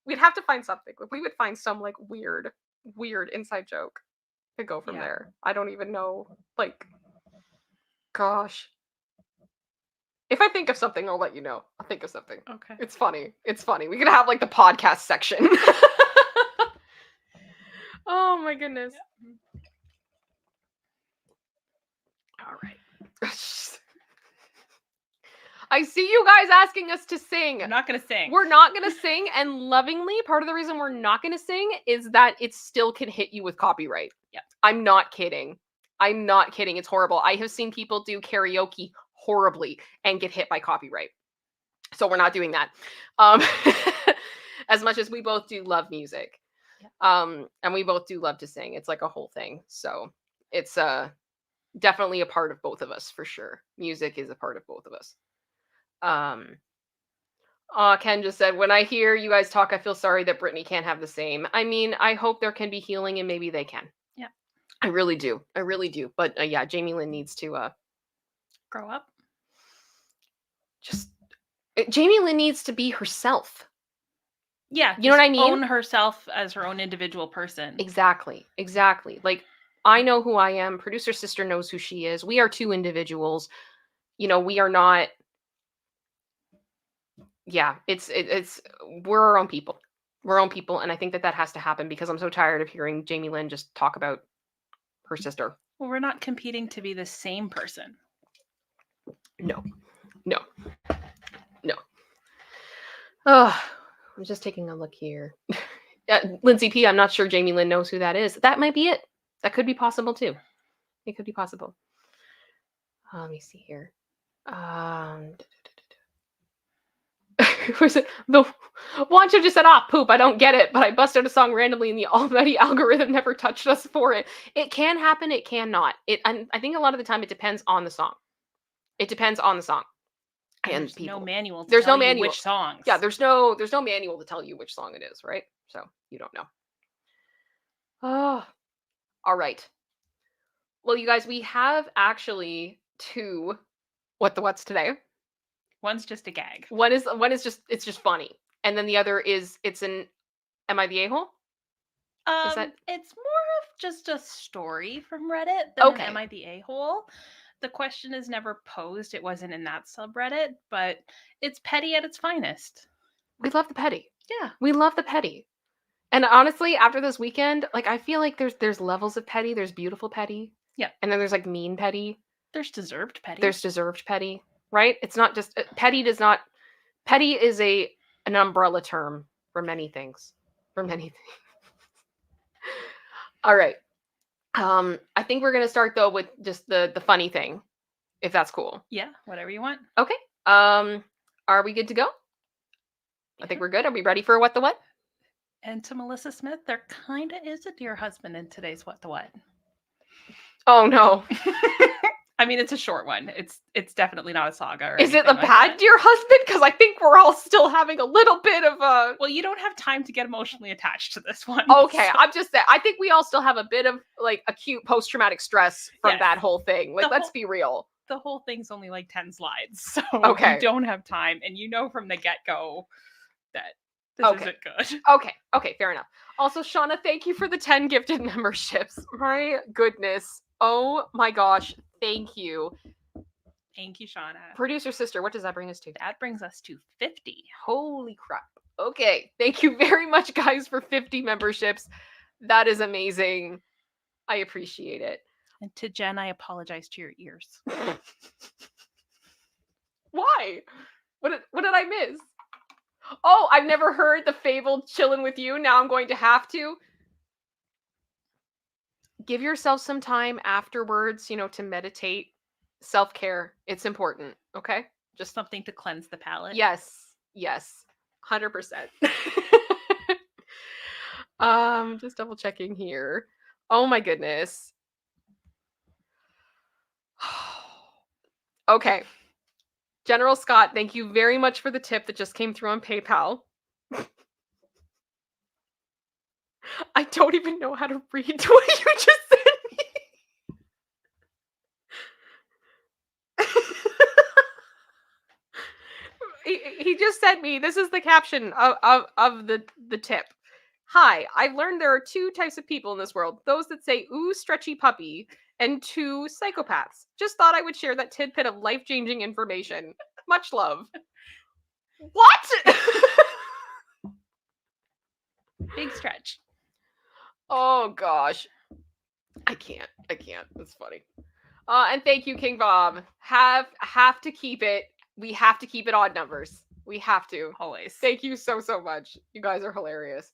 We'd have to find something. We would find some like weird inside joke to go from there. I don't even know. Like, gosh. If I think of something, I'll let you know. I'll think of something. Okay. It's funny. We could have like the podcast section. Oh my goodness. Yeah. All right. I see you guys asking us to sing. I'm not going to sing. We're not going to sing, and lovingly, part of the reason we're not going to sing is that it still can hit you with copyright. Yeah. I'm not kidding. It's horrible. I have seen people do karaoke horribly and get hit by copyright. So we're not doing that. As much as we both do love music. Yeah. And we both do love to sing. It's like a whole thing. So it's definitely a part of both of us, for sure. Music is a part of both of us. Ken just said, when I hear you guys talk, I feel sorry that Britney can't have the same. I mean, I hope there can be healing, and maybe they can. Yeah. I really do. But yeah, Jamie Lynn needs to grow up. Jamie Lynn needs to be herself. Yeah. You know what I mean? Own herself as her own individual person. Exactly. Like, I know who I am. Producer sister knows who she is. We are two individuals. We are not. Yeah, it's we're our own people. And I think that has to happen, because I'm so tired of hearing Jamie Lynn just talk about her sister. Well, we're not competing to be the same person. No. Oh, I'm just taking a look here. Lindsay P, I'm not sure Jamie Lynn knows who that is. That might be it. That could be possible too. It could be possible. Let me see here. Was it the Wancho just said, poop, I don't get it, but I bust out a song randomly and the almighty algorithm never touched us for it. It can happen, it cannot. I think a lot of the time it depends on the song. And there's no manual to there's tell no you manual. which songs. Yeah, there's no manual to tell you which song it is, right? So you don't know. Oh, all right. Well, you guys, we have actually 2 What the Wuts today. One's just a gag. One is just, it's just funny. And then the other is, it's an Am I the A-hole? It's more of just a story from Reddit than an Am I the A-hole? The question is never posed. It wasn't in that subreddit, but it's petty at its finest. We love the petty. Yeah. We love the petty. And honestly, after this weekend, like, I feel like there's levels of petty. There's beautiful petty. Yeah. And then there's like mean petty. There's deserved petty. Right? It's not just petty Petty is an umbrella term for many things. For many things. All right. I think we're gonna start though with just the funny thing, if that's cool. Yeah, whatever you want. Okay. Are we good to go? I think we're good. Are we ready for What the What? And to Melissa Smith, there kind of is a dear husband in today's What the What. Oh no. I mean, it's a short one. It's definitely not a saga. Or Is it a anything like bad that. dear husband? Because I think we're all still having a little bit of a. Well, you don't have time to get emotionally attached to this one. Okay, so- I'm just saying. I think we all still have a bit of like acute post-traumatic stress from Yes. that whole thing. Like, The let's whole- be real. The whole thing's only like 10 slides. So Okay. you don't have time. And you know from the get-go that this Okay. isn't good. Okay, fair enough. Also, Shauna, thank you for the 10 gifted memberships. My goodness. Oh my gosh. Thank you. Thank you, Shauna. Producer sister, what does that bring us to? That brings us to 50. Holy crap. Okay. Thank you very much, guys, for 50 memberships. That is amazing. I appreciate it. And to Jen, I apologize to your ears. Why? What did I miss? Oh, I've never heard the fabled chillin' with you. Now I'm going to have to. Give yourself some time afterwards, to meditate. Self-care. It's important, okay? Just something to cleanse the palate. Yes. 100%. Just double checking here. Oh my goodness. Okay. General Scott, thank you very much for the tip that just came through on PayPal. I don't even know how to read what you just sent me. He just sent me, this is the caption of the tip. Hi, I've learned there are two types of people in this world. Those that say, ooh, stretchy puppy, and two psychopaths. Just thought I would share that tidbit of life-changing information. Much love. What? Big stretch. Oh gosh. I can't. That's funny. And thank you, King Bob. Have to keep it. We have to keep it odd numbers. We have to. Always. Thank you so much. You guys are hilarious.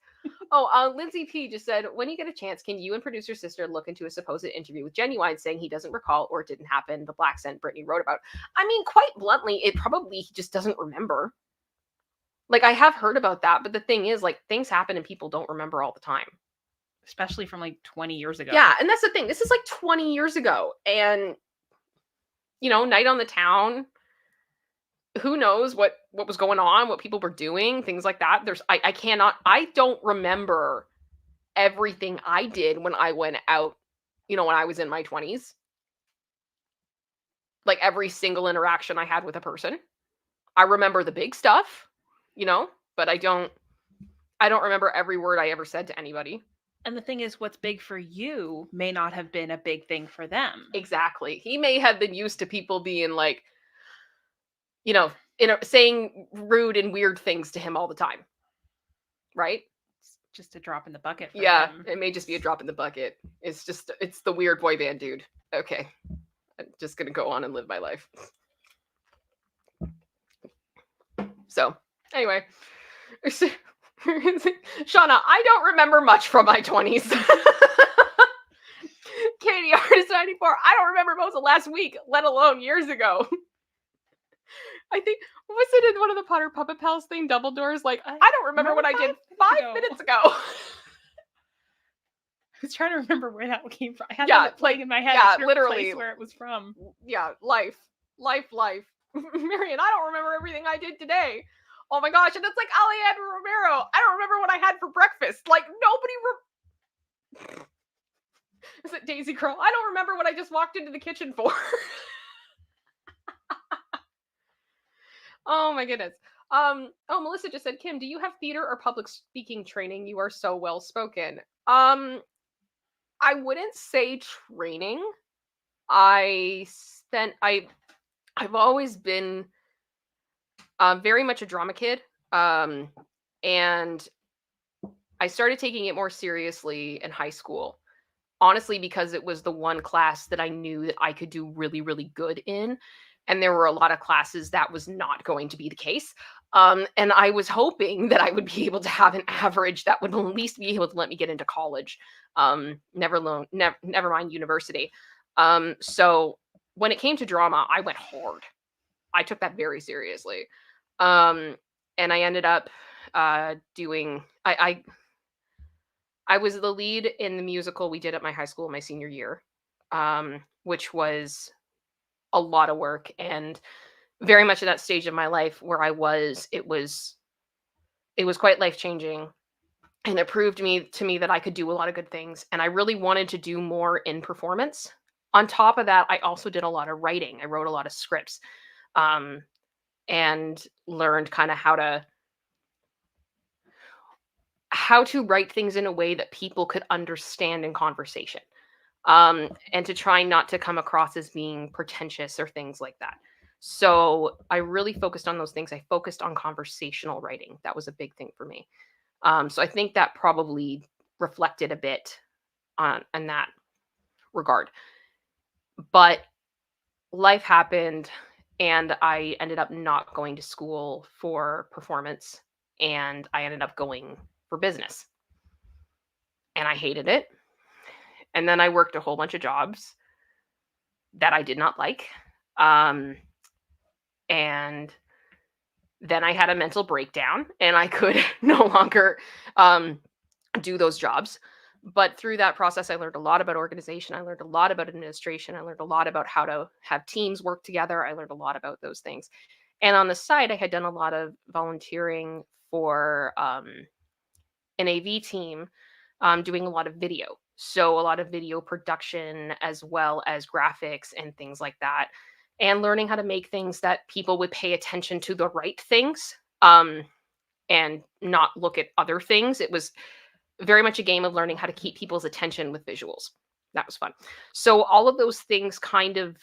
Lindsay P just said, when you get a chance, can you and producer sister look into a supposed interview with Genuine saying he doesn't recall or it didn't happen, the black scent Britney wrote about? I mean, quite bluntly, it probably he just doesn't remember. Like, I have heard about that, but the thing is, like, things happen and people don't remember all the time. Especially from like 20 years ago. Yeah, and that's the thing. This is like 20 years ago. And, night on the town, who knows what was going on, what people were doing, things like that. I don't remember everything I did when I went out, when I was in my 20s. Like every single interaction I had with a person. I remember the big stuff, but I don't remember every word I ever said to anybody. And the thing is, what's big for you may not have been a big thing for them. Exactly. He may have been used to people being like, saying rude and weird things to him all the time. Right? It's just a drop in the bucket for him. It may just be a drop in the bucket. It's the weird boy band dude. Okay. I'm just going to go on and live my life. So, anyway. Shauna, I don't remember much from my 20s. Katie, Artist 94, I don't remember most of last week, let alone years ago. I think, was it in one of the Potter Puppet Pals thing, Dumbledore's like, I don't remember what I did 5 minutes ago. I was trying to remember where that came from. I had that playing in my head. Yeah, literally. Where it was from. Yeah, life. Marion, I don't remember everything I did today. Oh my gosh, and it's like Alejandro Romero. I don't remember what I had for breakfast. Like, nobody Is it Daisy Curl? I don't remember what I just walked into the kitchen for. Oh my goodness. Melissa just said, Kim, do you have theater or public speaking training? You are so well spoken. I wouldn't say training. I've always been very much a drama kid. And I started taking it more seriously in high school. Honestly, because it was the one class that I knew that I could do really, really good in. And there were a lot of classes that was not going to be the case. And I was hoping that I would be able to have an average that would at least be able to let me get into college, never mind university. So when it came to drama, I went hard. I took that very seriously. And I ended up doing. I was the lead in the musical we did at my high school my senior year, which was a lot of work, and very much at that stage of my life where it was quite life changing, and it proved to me that I could do a lot of good things, and I really wanted to do more in performance. On top of that, I also did a lot of writing. I wrote a lot of scripts, um, and learned kind of how to write things in a way that people could understand in conversation, and to try not to come across as being pretentious or things like that. So I really focused on those things. I focused on conversational writing. That was a big thing for me. So I think that probably reflected a bit on in that regard. But life happened, and I ended up not going to school for performance, and I ended up going for business, and I hated it. And then I worked a whole bunch of jobs that I did not like. Um, and then I had a mental breakdown, and I could no longer um, do those jobs. But through that process, I learned a lot about organization. I learned a lot about administration. I learned a lot about how to have teams work together. I learned a lot about those things. And on the side, I had done a lot of volunteering for an AV team, doing a lot of video. So, a lot of video production as well as graphics and things like that. And learning how to make things that people would pay attention to the right things, and not look at other things. It was very much a game of learning how to keep people's attention with visuals. That was fun. So all of those things kind of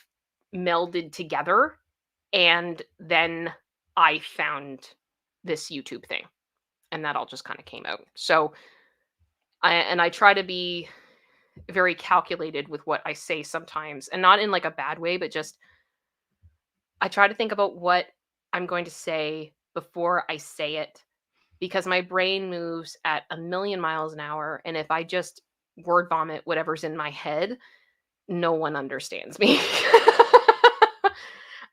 melded together, and then I found this YouTube thing, and that all just kind of came out. So I try to be very calculated with what I say sometimes, and not in like a bad way, but just I try to think about what I'm going to say before I say it, because my brain moves at a million miles an hour. And if I just word vomit whatever's in my head, no one understands me.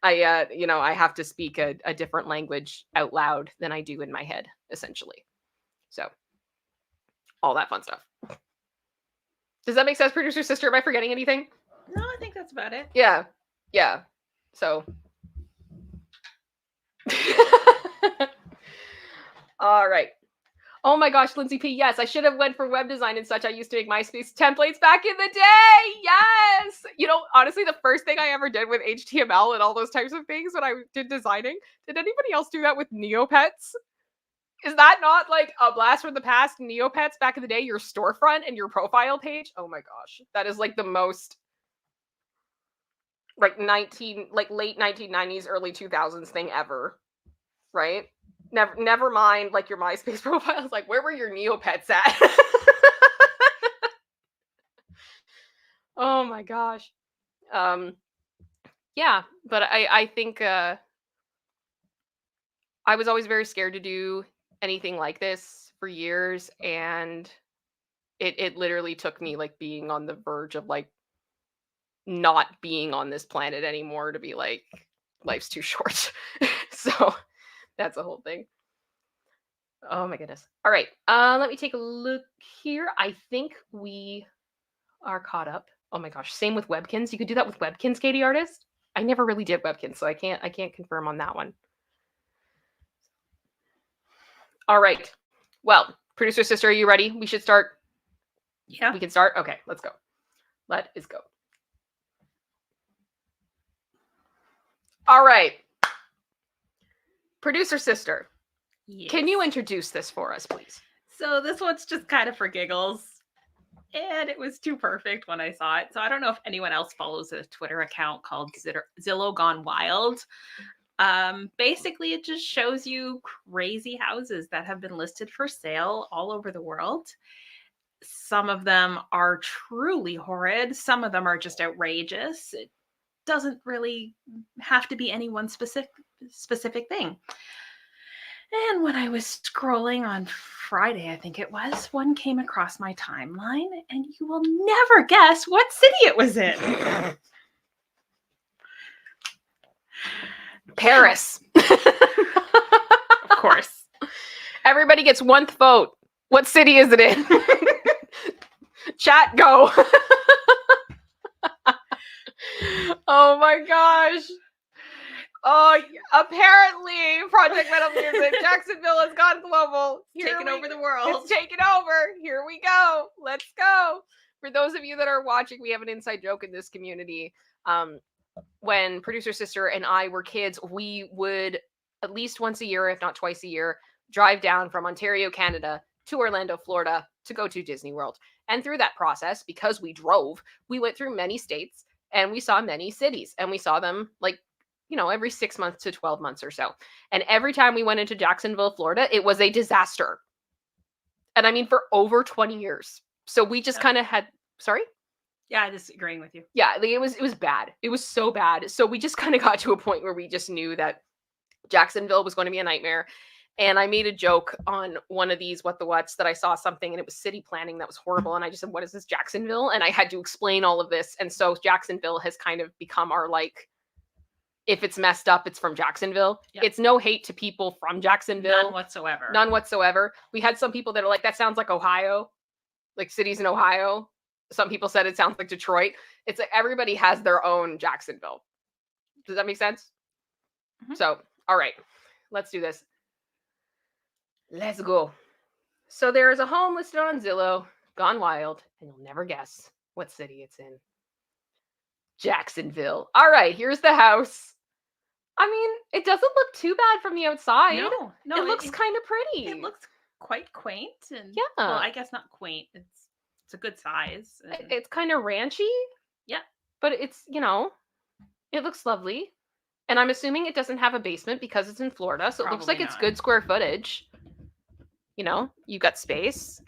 I have to speak a different language out loud than I do in my head, essentially. So, all that fun stuff. Does that make sense, producer sister? Am I forgetting anything? No, I think that's about it. Yeah. Yeah. So. All right. Oh my gosh, Lindsay P. Yes, I should have went for web design and such. I used to make MySpace templates back in the day. Yes. Honestly, the first thing I ever did with HTML and all those types of things when I did designing, did anybody else do that with Neopets? Is that not like a blast from the past? Neopets back in the day, your storefront and your profile page? Oh my gosh. That is like the most like late 1990s, early 2000s thing ever. Right? Never mind like your MySpace profiles. Like, where were your Neopets at? Oh my gosh. Yeah, but I think I was always very scared to do anything like this for years, and it literally took me like being on the verge of like not being on this planet anymore to be like, life's too short. So that's a whole thing. Oh my goodness. All right. Let me take a look here. I think we are caught up. Oh my gosh. Same with Webkins. You could do that with Webkins, Katie Artist. I never really did Webkins, so I can't confirm on that one. All right. Well, producer sister, are you ready? We should start. Yeah. We can start. Okay, let's go. Let us go. All right. Producer sister, Yes. Can you introduce this for us, please? So this one's just kind of for giggles. And it was too perfect when I saw it. So I don't know if anyone else follows a Twitter account called Zillow Gone Wild. Basically, it just shows you crazy houses that have been listed for sale all over the world. Some of them are truly horrid. Some of them are just outrageous. doesn't really have to be any one specific thing. And when I was scrolling on Friday, I think it was, one came across my timeline, and you will never guess what city it was in. Paris. Of course. Everybody gets one vote. What city is it in? Chat, go. Oh my gosh. Oh, apparently Project Metal Music, Jacksonville has gone global. Taking over the world. It's taken over. Here we go. Let's go. For those of you that are watching, we have an inside joke in this community. When producer sister and I were kids, we would at least once a year, if not twice a year, drive down from Ontario, Canada to Orlando, Florida to go to Disney World. And through that process, because we drove, we went through many states and we saw many cities, and we saw them like, every 6 months to 12 months or so. And every time we went into Jacksonville, Florida, it was a disaster. And I mean, for over 20 years. So we just kind of had, sorry? Yeah, I'm just agreeing with you. Yeah, like it was bad. It was so bad. So we just kind of got to a point where we just knew that Jacksonville was going to be a nightmare. And I made a joke on one of these What the Wuts that I saw something and it was city planning that was horrible. And I just said, what is this, Jacksonville? And I had to explain all of this. And so Jacksonville has kind of become our, like, if it's messed up, it's from Jacksonville. Yep. It's no hate to people from Jacksonville. None whatsoever. None whatsoever. We had some people that are like, that sounds like Ohio, like cities in Ohio. Some people said it sounds like Detroit. It's like everybody has their own Jacksonville. Does that make sense? Mm-hmm. So, all right, let's do this. Let's go. So there is a home listed on Zillow, gone wild, and you'll never guess what city it's in. Jacksonville. All right, here's the house. I mean, it doesn't look too bad from the outside. No, it looks kind of pretty. It looks quite quaint, and yeah. Well, I guess not quaint. It's a good size. It's kind of ranchy. Yeah, but it's it looks lovely, and I'm assuming it doesn't have a basement because it's in Florida, so it looks like it's good square footage. You got space.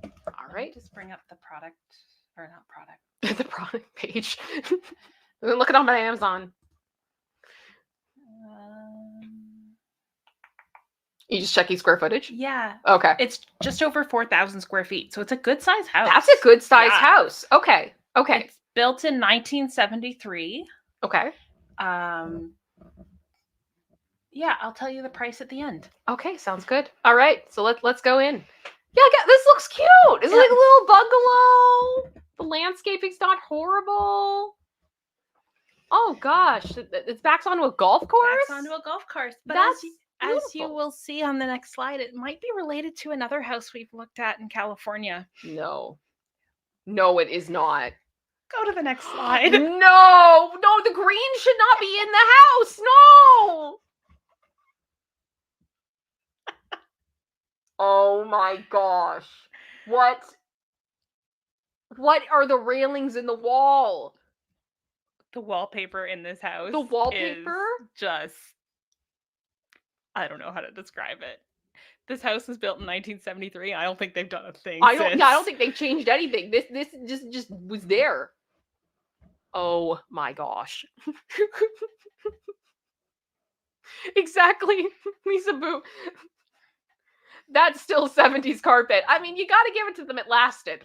All right, just bring up the product, or not product. The product page. Look it on my Amazon. You just checking square footage? Yeah. Okay. It's just over 4,000 square feet, so it's a good size house. That's a good size house. Okay. It's built in 1973. Okay. Yeah, I'll tell you the price at the end. Okay, sounds good. All right, so let's go in. Yeah, this looks cute. It's like a little bungalow. The landscaping's not horrible. Oh gosh, it's back onto a golf course. Back onto a golf course. But as you will see on the next slide, it might be related to another house we've looked at in California. No, it is not. Go to the next slide. No, the green should not be in the house. No. Oh my gosh. What are the railings in the wall? The wallpaper in this house. The wallpaper? Just, I don't know how to describe it. This house was built in 1973. I don't think they've done a thing since. I don't think they've changed anything. This just was there. Oh my gosh. Exactly, Lisa Boo. That's still 70s carpet. I mean, you got to give it to them. It lasted.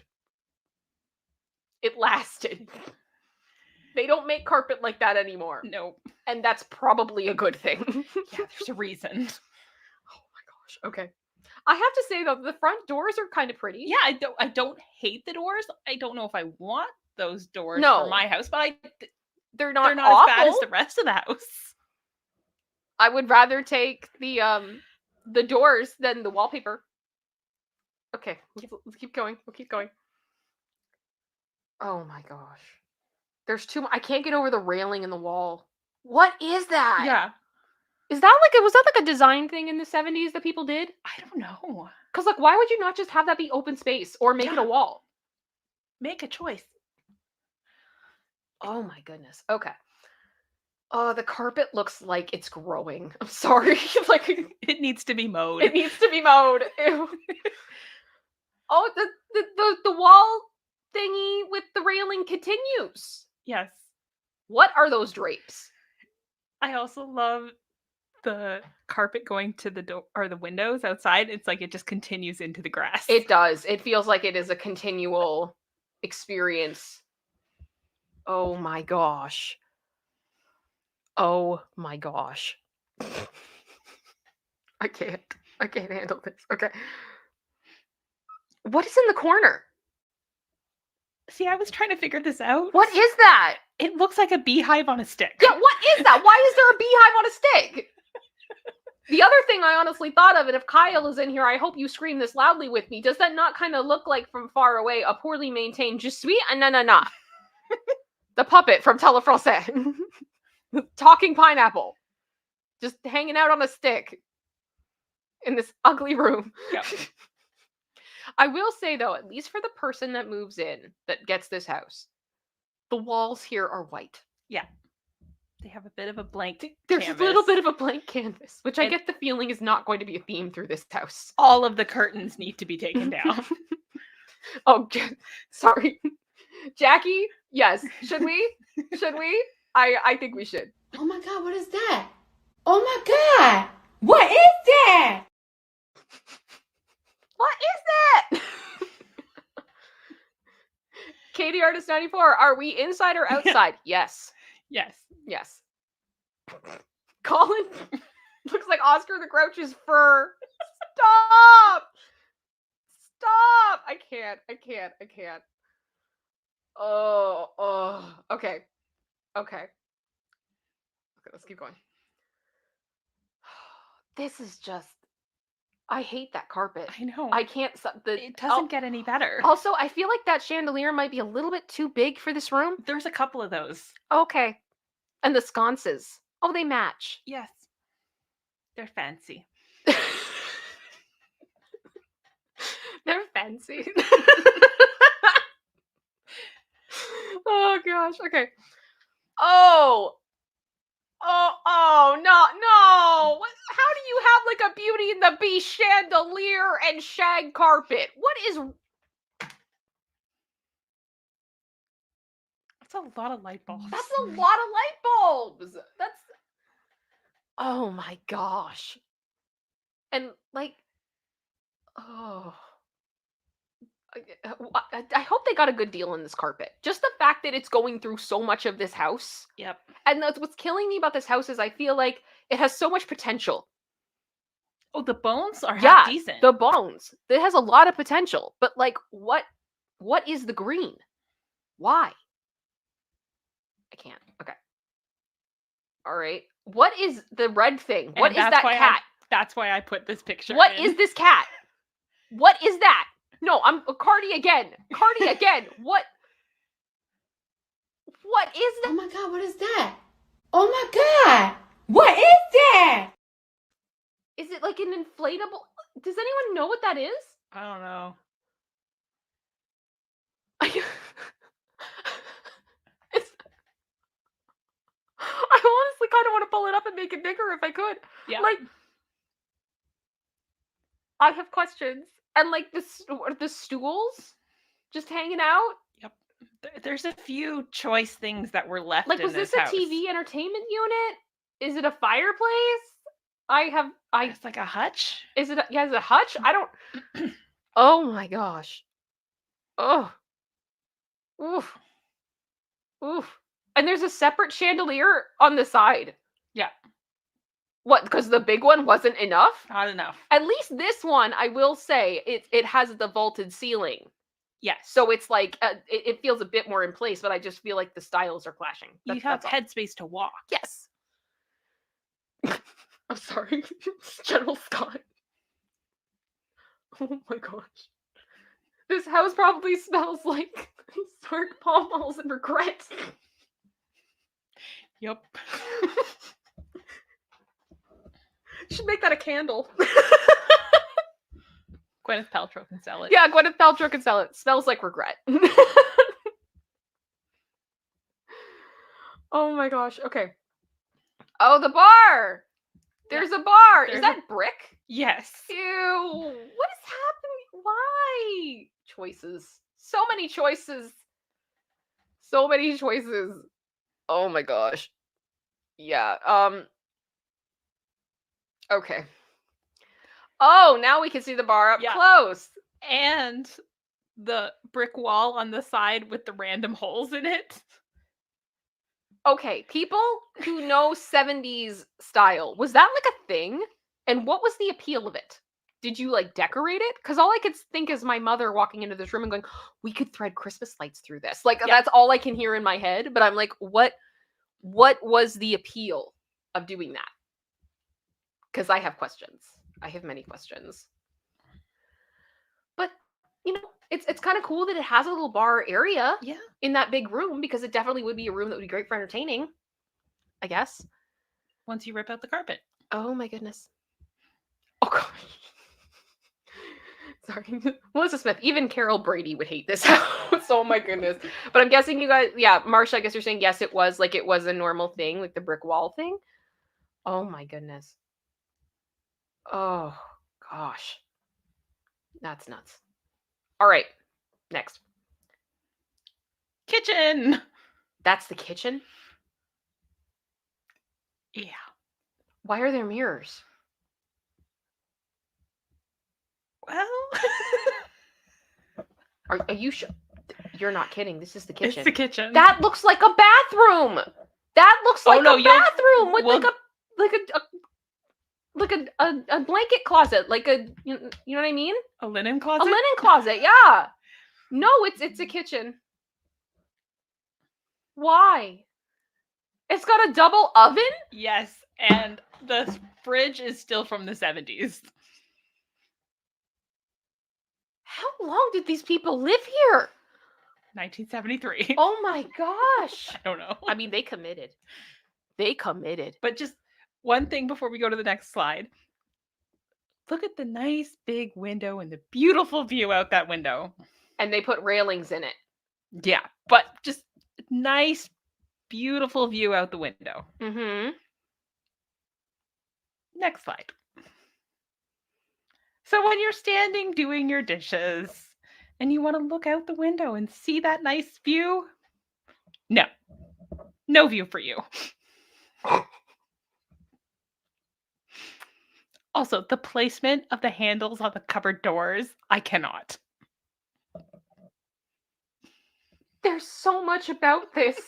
They don't make carpet like that anymore. No. And that's probably a good thing. Yeah, there's a reason. Oh my gosh. Okay. I have to say, though, the front doors are kind of pretty. Yeah, I don't hate the doors. I don't know if I want those doors for my house, but they're not as bad awful. as the rest of the house. I would rather take the doors than the wallpaper. Okay, let's keep going. We'll keep going. Oh my gosh. There's too much. I can't get over the railing in the wall. What is that? Yeah. Was that like a design thing in the 70s that people did? I don't know. Because why would you not just have that be open space or make it a wall? Make a choice. Oh my goodness. Okay. Oh, the carpet looks like it's growing. I'm sorry. It needs to be mowed. Ew. Oh, the wall thingy with the railing continues. Yes. What are those drapes? I also love the carpet going to the door or the windows outside. It's like it just continues into the grass. It does. It feels like it is a continual experience. Oh my gosh. Oh my gosh. I can't handle this. Okay. What is in the corner? See, I was trying to figure this out. What is that? It looks like a beehive on a stick. Yeah, what is that? Why is there a beehive on a stick? The other thing I honestly thought of, and if Kyle is in here, I hope you scream this loudly with me. Does that not kind of look like from far away a poorly maintained Je suis na? The puppet from Telefrancais. Talking pineapple. Just hanging out on a stick in this ugly room. Yep. I will say, though, at least for the person that moves in, that gets this house, the walls here are white. Yeah. They have a bit of a blank There's canvas. a little bit of a blank canvas, which I And- get the feeling is not going to be a theme through this house. All of the curtains need to be taken down. Oh, sorry. Jackie, yes. Should we? Should we? I think we should. Oh my God, what is that? Oh my God, what is that? What is that? Katie Artist 94, are we inside or outside? Yes. Yes. Yes. Colin looks like Oscar the Grouch's fur. Stop! Stop! I can't. Oh. Okay. Okay, let's keep going. This is just... I hate that carpet. I know. I can't... It doesn't get any better. Also, I feel like that chandelier might be a little bit too big for this room. There's a couple of those. Okay. And the sconces. Oh, they match. Yes. They're fancy. They're fancy. Oh gosh. Okay. Oh, no. How do you have like a Beauty and the Beast chandelier and shag carpet? What is... That's a lot of light bulbs. That's a lot of light bulbs. That's... Oh my gosh. And like... Oh... I hope they got a good deal on this carpet. Just the fact that it's going through so much of this house. Yep. And that's what's killing me about this house is I feel like it has so much potential. Oh, the bones are half decent. The bones. It has a lot of potential. But like, what is the green? Why? I can't. Okay. All right. What is the red thing? What is that cat? That's why I put this picture. What is this cat? What is that? No, I'm Cardi again. What is that? Oh my God, what is that? Oh my God, what is that? Is it like an inflatable? Does anyone know what that is? I don't know. I honestly kind of want to pull it up and make it bigger if I could. Yeah. Like, I have questions. And like the stools just hanging out. Yep. There's a few choice things that were left. Like, was this a house. TV entertainment unit? Is it a fireplace? It's like a hutch. Is it a hutch? I don't... Oh my gosh. Oh. Oof. And there's a separate chandelier on the side. Yeah. What, because the big one wasn't enough? Not enough. At least this one, I will say, it has the vaulted ceiling. Yes. So it's like, it feels a bit more in place, but I just feel like the styles are clashing. You have headspace to walk. Yes. I'm sorry. General Scott. Oh my gosh. This house probably smells like historic Pall Malls and regret. Yep. Should make that a candle. Gwyneth Paltrow can sell it. Yeah, Gwyneth Paltrow can sell it. Smells like regret. Oh my gosh. Okay. Oh, the bar. There's a bar. Is that brick? Yes. Ew. What is happening? Why? Choices. So many choices. Oh my gosh. Yeah. Okay. Oh, now we can see the bar up Yeah. close. And the brick wall on the side with the random holes in it. Okay, people who know 70s style, was that like a thing? And what was the appeal of it? Did you like decorate it? Because all I could think is my mother walking into this room and going, "We could thread Christmas lights through this." Like Yeah. that's all I can hear in my head. But I'm like, what was the appeal of doing that? Because I have questions. I have many questions. But you know, it's kind of cool that it has a little bar area Yeah. in that big room because it definitely would be a room that would be great for entertaining, I guess. Once you rip out the carpet. Oh my goodness. Oh gosh. Sorry. Melissa Smith, even Carol Brady would hate this house. Oh my goodness. But I'm guessing you guys, yeah, Marsha, I guess you're saying yes, it was a normal thing, like the brick wall thing. Oh my goodness. Oh gosh. That's nuts. All right. Next. Kitchen. That's the kitchen? Yeah. Why are there mirrors? Well, Are you sure? You're not kidding. This is the kitchen. it's the kitchen. That looks like a bathroom. That looks like no, a you'll- bathroom with well- like a blanket closet, like a you know what I mean? a linen A closet. linen closet, yeah. No, it's a kitchen. Why? It's got a double oven? Yes, and the fridge is still from the 70s. How long did these people live here? 1973. Oh my gosh. I don't know. I mean, they committed. They committed. But just one thing before we go to the next slide. Look at the nice big window and the beautiful view out that window. And they put railings in it. Yeah, but just nice, beautiful view out the window. Mm-hmm. Next slide. So when you're standing doing your dishes and you want to look out the window and see that nice view, no view for you. Also, the placement of the handles on the cupboard doors, I cannot. There's so much about this.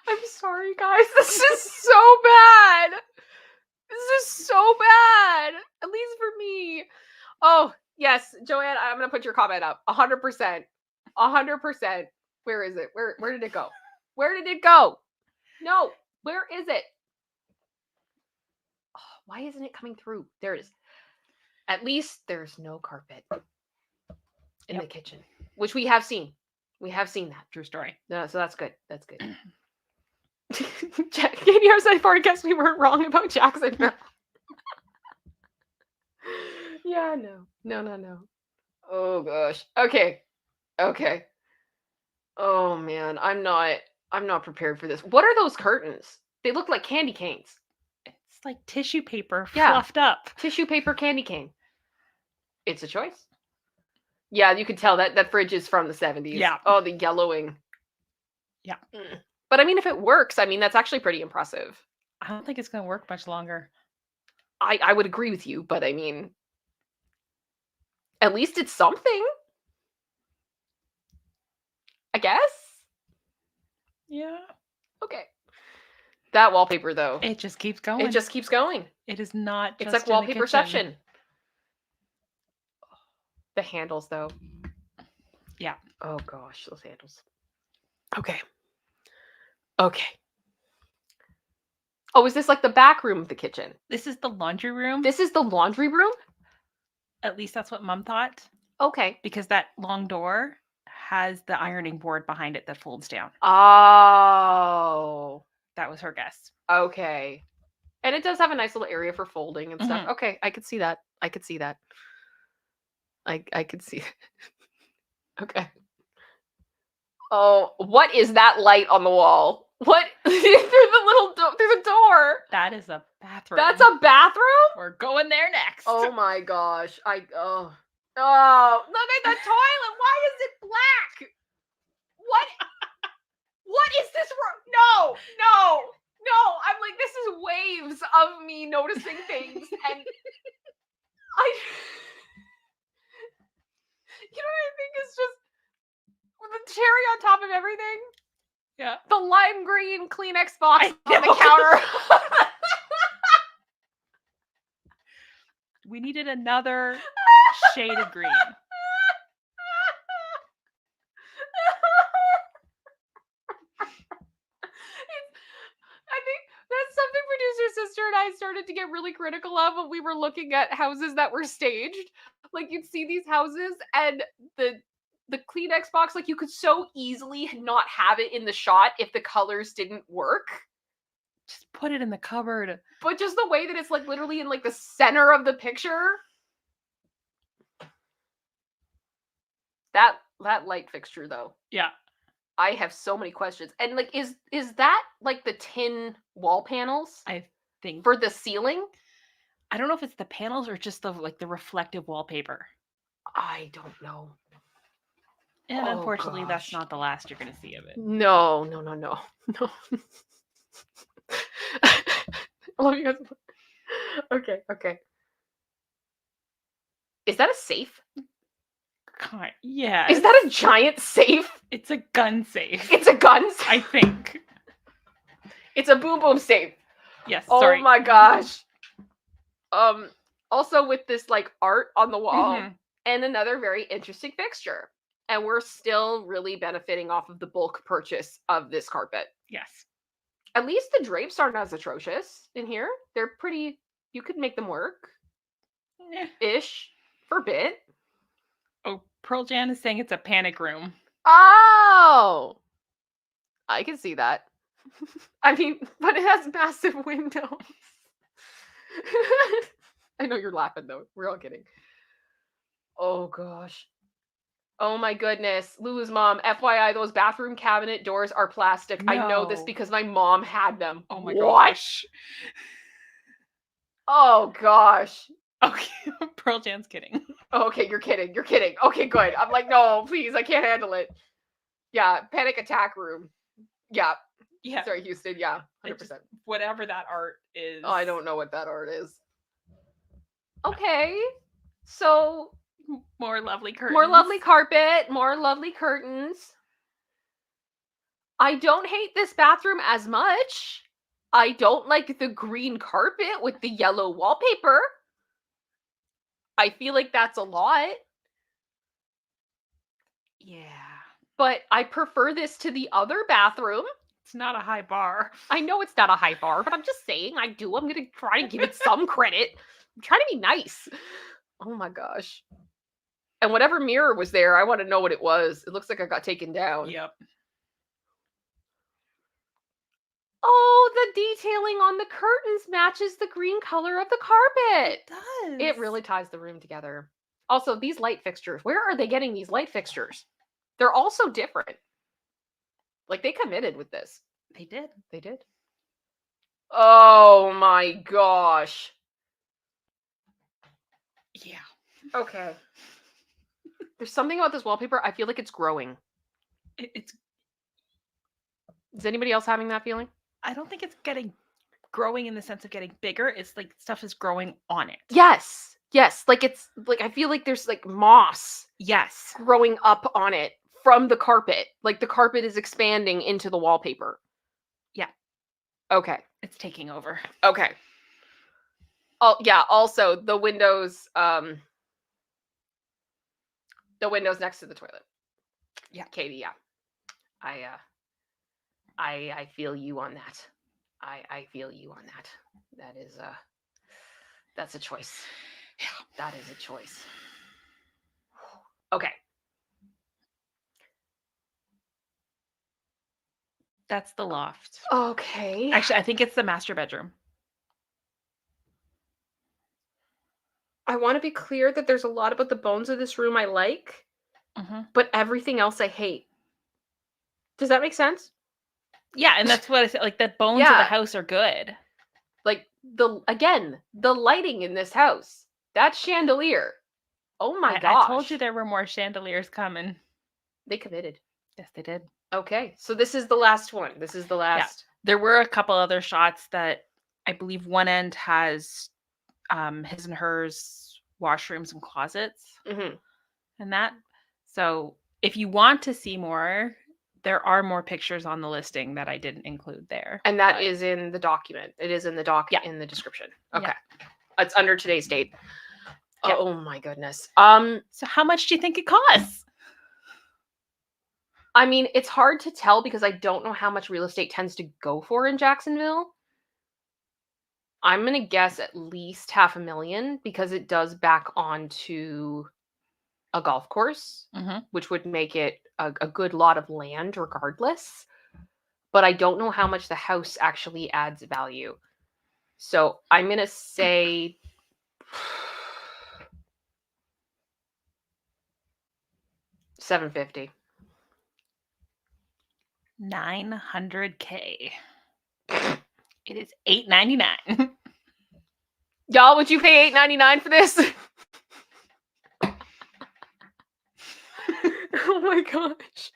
I'm sorry, guys. This is so bad. This is so bad. At least for me. Oh, yes, Joanne, I'm going to put your comment up. 100%. 100%. Where is it? Where did it go? Where did it go? No, where is it? Oh, why isn't it coming through? There it is. At least there's no carpet in the kitchen, which we have seen. We have seen that. True story. No, so that's good. That's good. Katie, I was so far. I guess we weren't wrong about Jacksonville. Yeah, no. Oh gosh. Okay. Oh man, I'm not prepared for this. What are those curtains? They look like candy canes. It's like tissue paper Yeah. fluffed up. Tissue paper candy cane. It's a choice. Yeah, you can tell that fridge is from the 70s. Yeah. Oh, the yellowing. Yeah. But I mean, if it works, I mean, that's actually pretty impressive. I don't think it's going to work much longer. I would agree with you, but I mean, at least it's something. I guess. Yeah. Okay. That wallpaper, though. It just keeps going. It just keeps going. It is not It's just like in the wallpaperception. kitchen. The handles, though. Yeah. Oh gosh, those handles. Okay. Oh, is this like the back room of the kitchen? This is the laundry room. This is the laundry room? At least that's what Mom thought, Okay. because that long door has the ironing board behind it that folds down. Oh. That was her guess. Okay. And it does have a nice little area for folding and stuff. Mhm. Okay, I could see that. I could see that. I could see it. Okay. Oh, what is that light on the wall? What? through the door. That is a bathroom. That's a bathroom? We're going there next. Oh my gosh. Oh, look at the toilet. Why is it black? What is this? No. I'm like, this is waves of me noticing things, and I, you know what I think is just the cherry on top of everything. Yeah. The lime green Kleenex box I on the know. counter. We needed another shade of green. I think that's something producer sister and I started to get really critical of when we were looking at houses that were staged. Like, you'd see these houses and the Kleenex box, like, you could so easily not have it in the shot if the colors didn't work. Just put it in the cupboard. But just the way that it's like literally in like the center of the picture. That light fixture though. Yeah. I have so many questions. And like, is that like the tin wall panels I think for the ceiling? I don't know if it's the panels or just the reflective wallpaper. I don't know. And Oh, unfortunately, that's gosh. not the last you're going to see of it. No. I love you guys. Okay. Is that a safe? Yeah. Is that a giant safe? It's a gun safe. It's a gun safe. I think. It's a boom boom safe. Yes. Oh sorry. my gosh. Also with this like art on the wall Mhm. and another very interesting fixture. And we're still really benefiting off of the bulk purchase of this carpet. Yes. At least the drapes aren't as atrocious in here. They're pretty, you could make them work. Ish. For a bit. Oh, Pearl Jan is saying it's a panic room. Oh! I can see that. I mean, but it has massive windows. I know you're laughing though. We're all kidding. Oh gosh. Oh my goodness. Lulu's mom, FYI, those bathroom cabinet doors are plastic. I know this No. because my mom had them. Oh my What? gosh. Oh gosh. Okay, Pearl Jan's kidding. Oh, okay, you're kidding. Okay, good. I'm like, no, please, I can't handle it. Yeah, panic attack room. Yeah. Yeah. Sorry, Houston. Yeah, 100%. Whatever that art is. Oh, I don't know what that art is. Okay. So, More lovely curtains. more lovely carpet, more lovely curtains. I don't hate this bathroom as much. I don't like the green carpet with the yellow wallpaper. I feel like that's a lot. Yeah. But I prefer this to the other bathroom. It's not a high bar. I know it's not a high bar, but I'm just saying I do. I'm going to try to give it some credit. I'm trying to be nice. Oh my gosh. And whatever mirror was there, I want to know what it was. It looks like it got taken down. Yep. Oh, the detailing on the curtains matches the green color of the carpet. It does. It really ties the room together. Also, these light fixtures. Where are they getting these light fixtures? They're all so different. Like, they committed with this. They did. They did. Oh my gosh. Yeah. Okay. There's something about this wallpaper. I feel like it's growing. It's. Is anybody else having that feeling? I don't think it's growing in the sense of getting bigger. It's like stuff is growing on it. Yes. Like it's like, I feel like there's like moss. Yes. Growing up on it from the carpet. Like the carpet is expanding into the wallpaper. Yeah. Okay. It's taking over. Okay. Oh yeah, also the windows next to the toilet. Yeah. Katie, yeah. I feel you on that. I feel you on that. That's a choice. Yeah. That is a choice. Okay. That's the loft. Okay. Actually, I think it's the master bedroom. I want to be clear that there's a lot about the bones of this room I like, but everything else I hate. Does that make sense? Yeah, and that's what I said. Like the bones of the house are good. Like the lighting in this house, that chandelier, Oh my I gosh. told you there were more chandeliers coming. They committed. Yes, they did. Okay, so this is the last one. This is the last. There were a couple other shots that I believe one end has his and hers washrooms and closets Mm-hmm. and that. So if you want to see more, there are more pictures on the listing that I didn't include there. And that is in the document. It is in the doc Yeah. in the description. Yeah. Okay. It's under today's date. Yeah. Oh my goodness. So how much do you think it costs? I mean, it's hard to tell because I don't know how much real estate tends to go for in Jacksonville. I'm going to guess at least $500,000 because it does back onto a golf course, which would make it a good lot of land regardless. But I don't know how much the house actually adds value. So I'm going to say $750,000. $900K. It is $899. Y'all, would you pay $899 for this? Oh my gosh.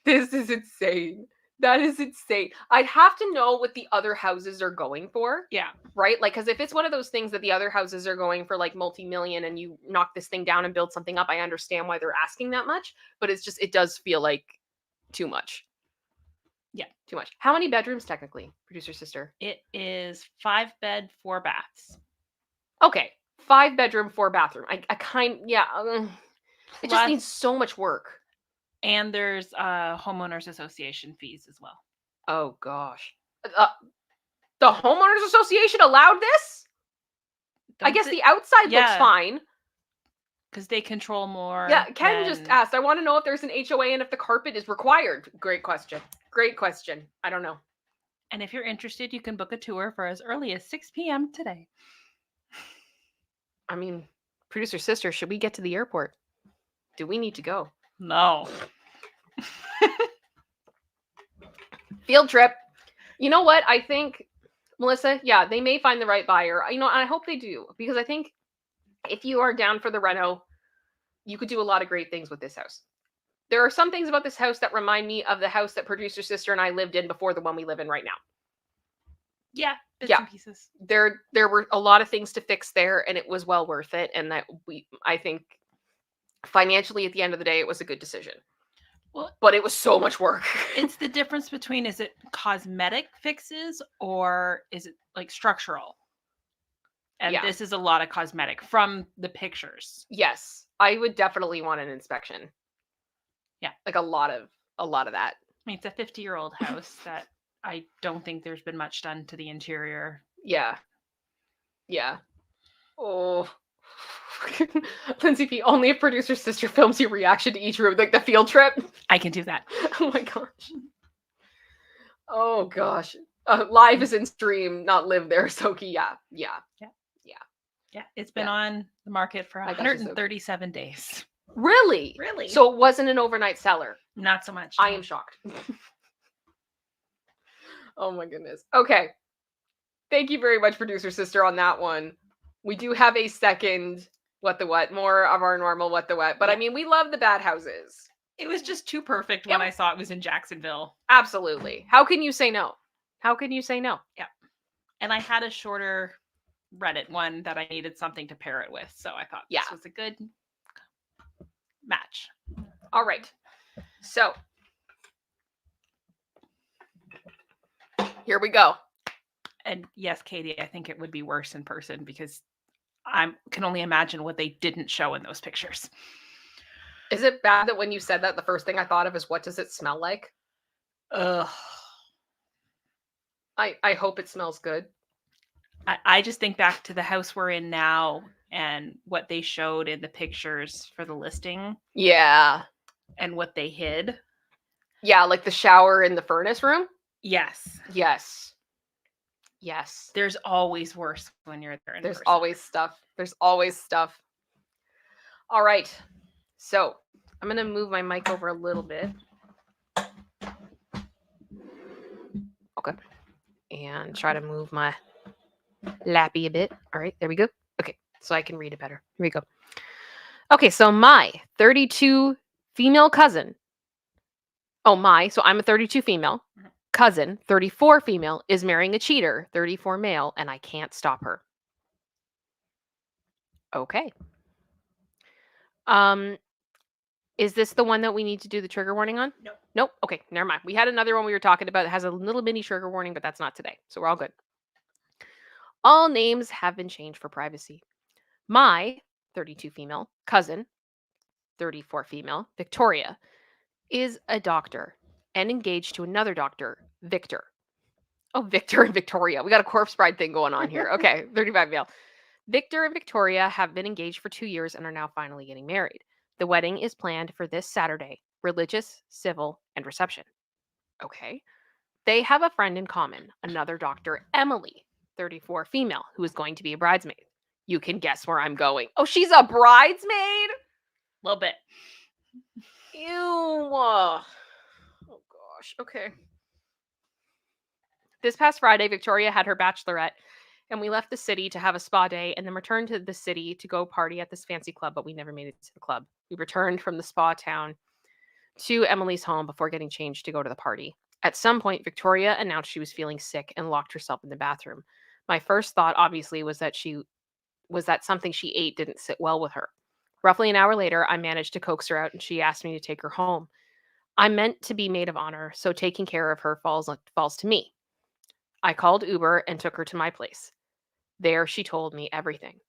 This is insane. That is insane. I'd have to know what the other houses are going for. Yeah. Right? Like, because if it's one of those things that the other houses are going for like multi-million and you knock this thing down and build something up, I understand why they're asking that much. But it's just, it does feel like too much. Yeah. Too much. How many bedrooms technically, producer sister? It is 5 bed, 4 baths. Okay. 5 bedroom, 4 bathroom. I it just needs so much work. And there's homeowners association fees as well. Oh gosh. The homeowners association allowed this? I guess the outside looks fine. Because they control more. Yeah, Ken just asked, I want to know if there's an HOA and if the carpet is required. Great question. Great question. I don't know. And if you're interested, you can book a tour for as early as 6 p.m. today. I mean, producer sister, should we get to the airport? Do we need to go? No. Field trip. You know what? I think, Melissa, yeah, they may find the right buyer. You know, I hope they do. Because I think if you are down for the reno, you could do a lot of great things with this house. There are some things about this house that remind me of the house that producer sister and I lived in before the one we live in right now. Yeah, bits and pieces. There were a lot of things to fix there, and it was well worth it. And I think financially at the end of the day, it was a good decision. Well, but it was so much work. It's the difference between, is it cosmetic fixes or is it like structural? And this is a lot of cosmetic from the pictures. Yes, I would definitely want an inspection. Yeah, like a lot of that. I mean, it's a 50-year-old house that I don't think there's been much done to the interior. Yeah. Oh. Lindsay P, only if producer sister films your reaction to each room, like the field trip. I can do that. Oh my gosh. Oh gosh. Live is in stream, not live there. Soki, yeah. It's been on the market for 137 days. Really? So it wasn't an overnight seller? Not so much. I am shocked. Oh my goodness. Okay. Thank you very much, producer sister, on that one. We do have a second What the What, more of our normal What the What. But I mean, we love the bad houses. It was just too perfect when I saw it was in Jacksonville. Absolutely. How can you say no? Yeah. And I had a shorter Reddit one that I needed something to pair it with. So I thought this was a good match. All right. So here we go. And yes, Katie, I think it would be worse in person because I can only imagine what they didn't show in those pictures. Is it bad that when you said that, the first thing I thought of is, what does it smell like? Ugh. I hope it smells good. I just think back to the house we're in now and what they showed in the pictures for the listing. Yeah. And what they hid. Yeah, like the shower in the furnace room? Yes. There's always worse when you're there. There's always stuff. All right. So I'm going to move my mic over a little bit. Okay. And try to move my lappy a bit. All right. There we go. Okay. so I can read it better. Here we go. Okay, so my 32 female cousin. So I'm a 32 female. Cousin, 34 female, is marrying a cheater, 34 male, and I can't stop her. Okay. Is this the one that we need to do the trigger warning on? No. Nope. Okay, never mind. We had another one we were talking about that has a little mini trigger warning, but that's not today. So we're all good. All names have been changed for privacy. My 32 female cousin, 34 female, Victoria, is a doctor and engaged to another doctor, Victor. Oh, Victor and Victoria. We got a corpse bride thing going on here. Okay, 35 male. Victor and Victoria have been engaged for 2 years and are now finally getting married. The wedding is planned for this Saturday, religious, civil, and reception. Okay. They have a friend in common, another doctor, Emily, 34 female, who is going to be a bridesmaid. You can guess where I'm going. Oh, she's a bridesmaid? A little bit. Ew. Oh, gosh. Okay. This past Friday, Victoria had her bachelorette, and we left the city to have a spa day and then returned to the city to go party at this fancy club, but we never made it to the club. We returned from the spa town to Emily's home before getting changed to go to the party. At some point, Victoria announced she was feeling sick and locked herself in the bathroom. My first thought, obviously, was that something she ate didn't sit well with her. Roughly an hour later, I managed to coax her out, and she asked me to take her home. I'm meant to be maid of honor, so taking care of her falls to me. I called Uber and took her to my place. There, she told me everything.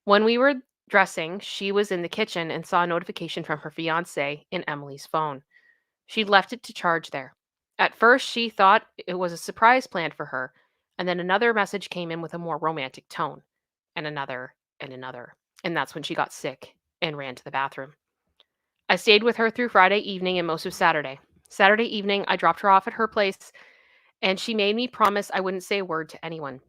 When we were dressing, she was in the kitchen and saw a notification from her fiancé in Emily's phone. She'd left it to charge there. At first, she thought it was a surprise planned for her, and then another message came in with a more romantic tone, and another, and another. And that's when she got sick and ran to the bathroom. I stayed with her through Friday evening and most of Saturday. Saturday evening, I dropped her off at her place, and she made me promise I wouldn't say a word to anyone.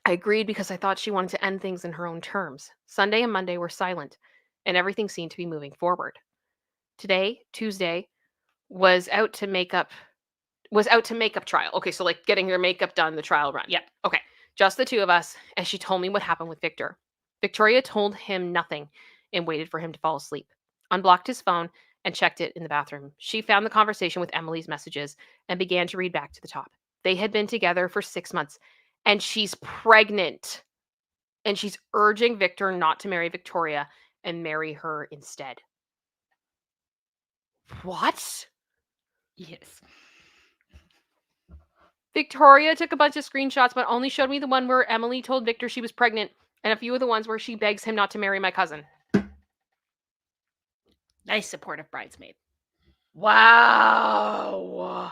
I agreed because I thought she wanted to end things in her own terms. Sunday and Monday were silent, and everything seemed to be moving forward. Today, Tuesday, was out to makeup trial. Okay, so like getting her makeup done, the trial run. Yep. Okay, just the two of us, and she told me what happened with Victor. Victoria told him nothing and waited for him to fall asleep. Unblocked his phone and checked it in the bathroom. She found the conversation with Emily's messages and began to read back to the top. They had been together for 6 months, and she's pregnant. And she's urging Victor not to marry Victoria and marry her instead. What? Yes. Victoria took a bunch of screenshots, but only showed me the one where Emily told Victor she was pregnant, and a few of the ones where she begs him not to marry my cousin. Nice supportive bridesmaid. Wow.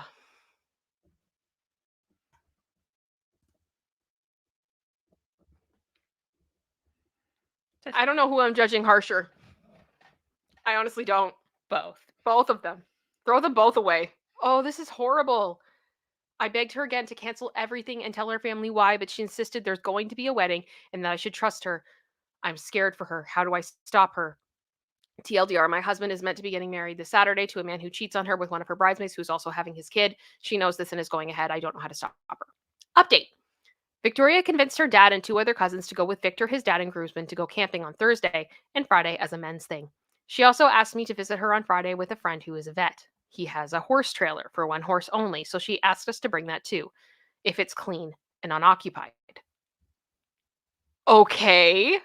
I don't know who I'm judging harsher. I honestly don't. Both. Both of them. Throw them both away. Oh, this is horrible. I begged her again to cancel everything and tell her family why, but she insisted there's going to be a wedding and that I should trust her. I'm scared for her. How do I stop her? TLDR, my husband is meant to be getting married this Saturday to a man who cheats on her with one of her bridesmaids who's also having his kid. She knows this and is going ahead. I don't know how to stop her. Update. Victoria convinced her dad and 2 other cousins to go with Victor, his dad, and groomsmen to go camping on Thursday and Friday as a men's thing. She also asked me to visit her on Friday with a friend who is a vet. He has a horse trailer for 1 horse only, so she asked us to bring that too, if it's clean and unoccupied. Okay.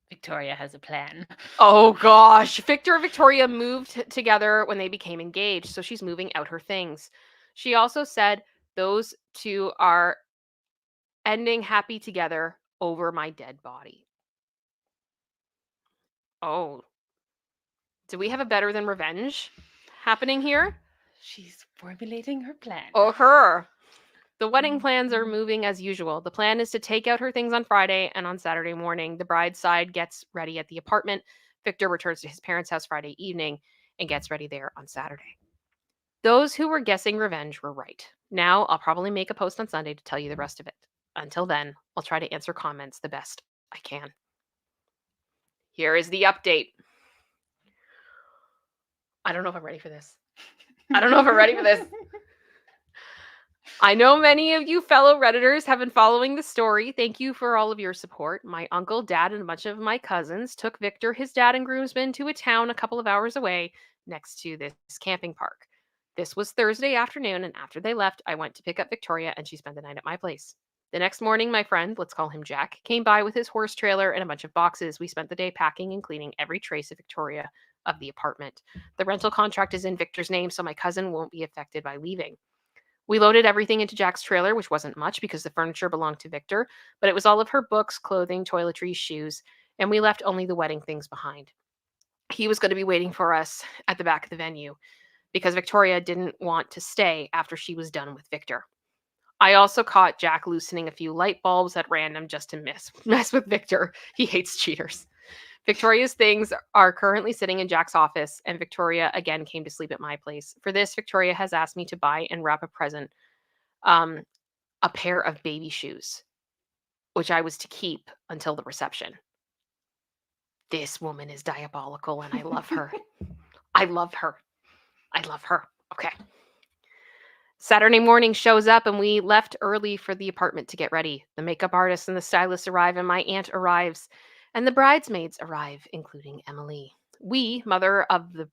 Victoria has a plan. Oh gosh. Victor and Victoria moved together when they became engaged, so she's moving out her things. She also said those 2 are ending happy together over my dead body. Oh. Do we have a better than revenge happening here? She's formulating her plan. Oh, her. The wedding plans are moving as usual. The plan is to take out her things on Friday, and on Saturday morning, the bride's side gets ready at the apartment. Victor returns to his parents' house Friday evening and gets ready there on Saturday. Those who were guessing revenge were right. Now, I'll probably make a post on Sunday to tell you the rest of it. Until then, I'll try to answer comments the best I can. Here is the update. I don't know if I'm ready for this. I don't know if I'm ready for this. I know many of you fellow Redditors have been following the story. Thank you for all of your support. My uncle, dad, and a bunch of my cousins took Victor, his dad, and groomsmen to a town a couple of hours away next to this camping park. This was Thursday afternoon, and after they left, I went to pick up Victoria, and she spent the night at my place. The next morning, my friend, let's call him Jack, came by with his horse trailer and a bunch of boxes. We spent the day packing and cleaning every trace of Victoria of the apartment. The rental contract is in Victor's name, so my cousin won't be affected by leaving. We loaded everything into Jack's trailer, which wasn't much because the furniture belonged to Victor, but it was all of her books, clothing, toiletries, shoes, and we left only the wedding things behind. He was going to be waiting for us at the back of the venue because Victoria didn't want to stay after she was done with Victor. I also caught Jack loosening a few light bulbs at random just to mess with Victor. He hates cheaters. Victoria's things are currently sitting in Jack's office, and Victoria again came to sleep at my place. For this, Victoria has asked me to buy and wrap a present, a pair of baby shoes, which I was to keep until the reception. This woman is diabolical, and I love her. I love her. I love her. Okay. Saturday morning shows up, and we left early for the apartment to get ready. The makeup artist and the stylist arrive, and my aunt arrives, and the bridesmaids arrive, including Emily. We, mother of the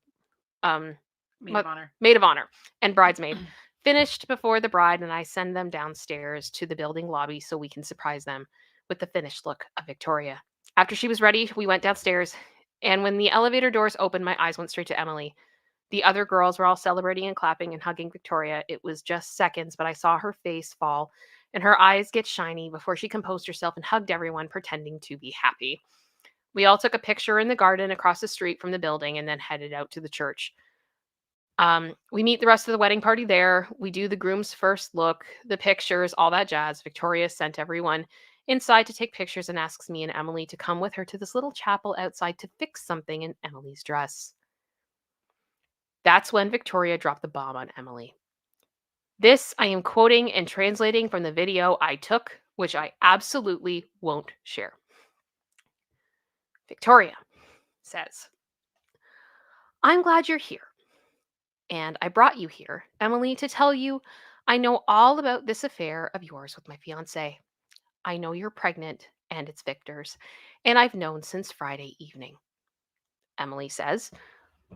Maid of honor. maid of honor and bridesmaid, finished before the bride, and I send them downstairs to the building lobby so we can surprise them with the finished look of Victoria. After she was ready, we went downstairs, and when the elevator doors opened, my eyes went straight to Emily. The other girls were all celebrating and clapping and hugging Victoria. It was just seconds, but I saw her face fall and her eyes get shiny before she composed herself and hugged everyone, pretending to be happy. We all took a picture in the garden across the street from the building and then headed out to the church. We meet the rest of the wedding party there. We do the groom's first look, the pictures, all that jazz. Victoria sent everyone inside to take pictures and asks me and Emily to come with her to this little chapel outside to fix something in Emily's dress. That's when Victoria dropped the bomb on Emily. This I am quoting and translating from the video I took, which I absolutely won't share. Victoria says, "I'm glad you're here. And I brought you here, Emily, to tell you I know all about this affair of yours with my fiancé. I know you're pregnant and it's Victor's, and I've known since Friday evening." Emily says,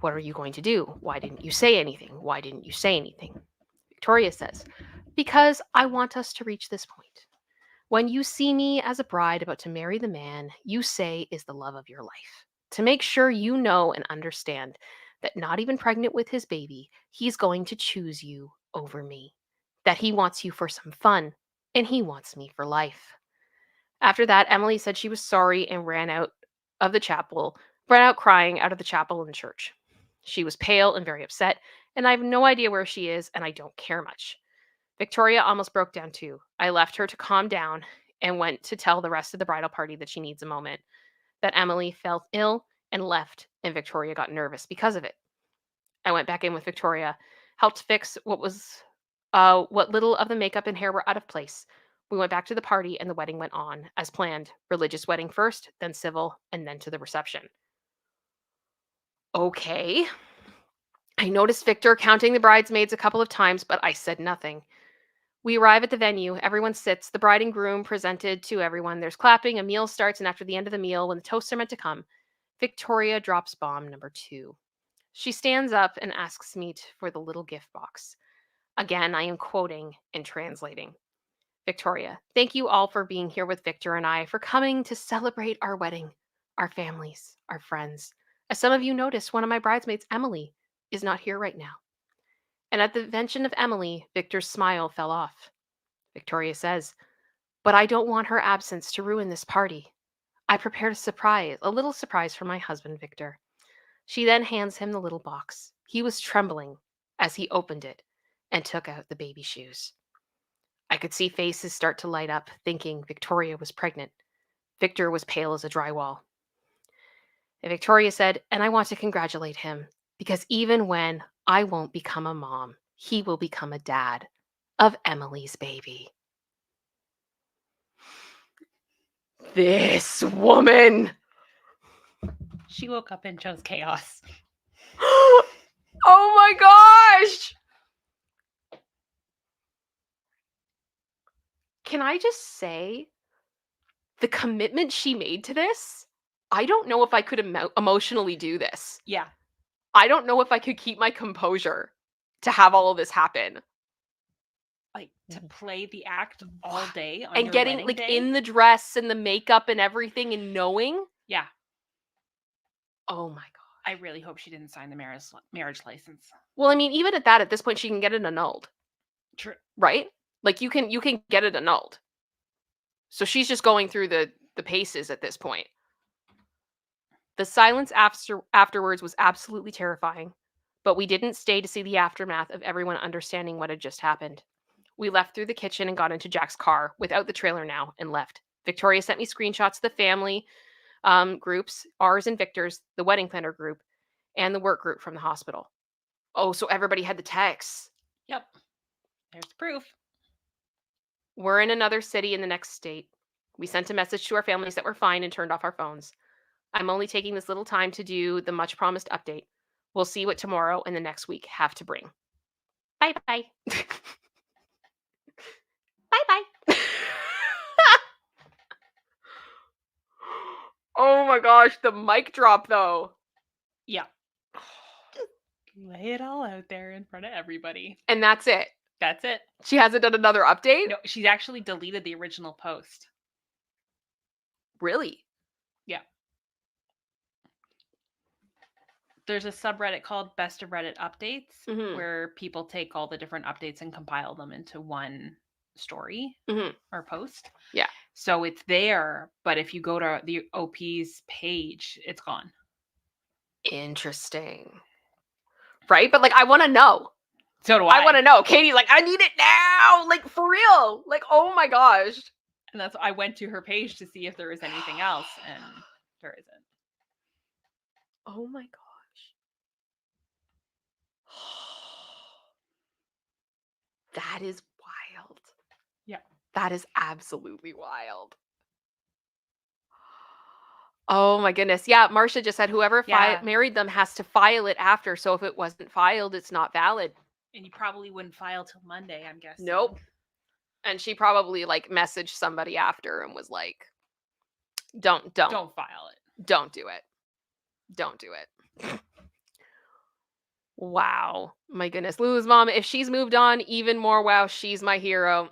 "What are you going to do? Why didn't you say anything? Why didn't you say anything?" Victoria says, "Because I want us to reach this point. When you see me as a bride about to marry the man you say is the love of your life, to make sure you know and understand that not even pregnant with his baby, he's going to choose you over me, that he wants you for some fun, and he wants me for life." After that, Emily said she was sorry and ran out crying out of the chapel in the church. She was pale and very upset, and I have no idea where she is, and I don't care much. Victoria almost broke down too. I left her to calm down and went to tell the rest of the bridal party that she needs a moment, that Emily felt ill and left, and Victoria got nervous because of it. I went back in with Victoria, helped fix what little of the makeup and hair were out of place. We went back to the party, and the wedding went on as planned. Religious wedding first, then civil, and then to the reception. Okay. I noticed Victor counting the bridesmaids a couple of times, but I said nothing. We arrive at the venue. Everyone sits. The bride and groom presented to everyone. There's clapping. A meal starts, and after the end of the meal, when the toasts are meant to come, Victoria drops bomb number 2. She stands up and asks me for the little gift box. Again, I am quoting and translating. Victoria, "Thank you all for being here with Victor and I, for coming to celebrate our wedding, our families, our friends. As some of you noticed, one of my bridesmaids, Emily, is not here right now." And at the mention of Emily, Victor's smile fell off. Victoria says, "But I don't want her absence to ruin this party. I prepared a little surprise for my husband, Victor." She then hands him the little box. He was trembling as he opened it and took out the baby shoes. I could see faces start to light up, thinking Victoria was pregnant. Victor was pale as a drywall. And Victoria said, "And I want to congratulate him, because even when I won't become a mom, he will become a dad of Emily's baby." This woman. She woke up and chose chaos. Oh my gosh. Can I just say the commitment she made to this? I don't know if I could emotionally do this. Yeah. I don't know if I could keep my composure to have all of this happen. Like to play the act all day on And your getting wedding like day? in the dress and the makeup and everything and knowing. Yeah. Oh my god. I really hope she didn't sign the marriage license. Well, I mean, even at that, at this point, she can get it annulled, True. right? Like you can get it annulled. So she's just going through the paces at this point. The silence afterwards was absolutely terrifying, but we didn't stay to see the aftermath of everyone understanding what had just happened. We left through the kitchen and got into Jack's car without the trailer now and left. Victoria sent me screenshots of the family groups, ours and Victor's, the wedding planner group, and the work group from the hospital. Oh, so everybody had the texts. Yep. There's proof. We're in another city in the next state. We sent a message to our families that we're fine and turned off our phones. I'm only taking this little time to do the much promised update. We'll see what tomorrow and the next week have to bring. Bye bye. Bye bye. Oh my gosh, the mic drop though. Yeah. Lay it all out there in front of everybody. And that's it. That's it. She hasn't done another update? No, she's actually deleted the original post. Really? Yeah. There's a subreddit called Best of Reddit Updates where people take all the different updates and compile them into one story or post. Yeah. So it's there, but if you go to the OP's page, it's gone. Interesting. Right? But like, I want to know. So do I. I want to know. Katie's like, I need it now. Like, for real. Like, oh my gosh. And that's I went to her page to see if there was anything else, and there isn't. Oh my gosh. That is wild. Yeah. That is absolutely wild. Oh my goodness. Yeah, Marcia just said whoever married them has to file it after. So if it wasn't filed, it's not valid. And you probably wouldn't file till Monday, I'm guessing. Nope. And she probably like messaged somebody after and was like, don't file it. Don't do it. Don't do it. Wow. My goodness. Lulu's mom, if she's moved on, even more wow, she's my hero.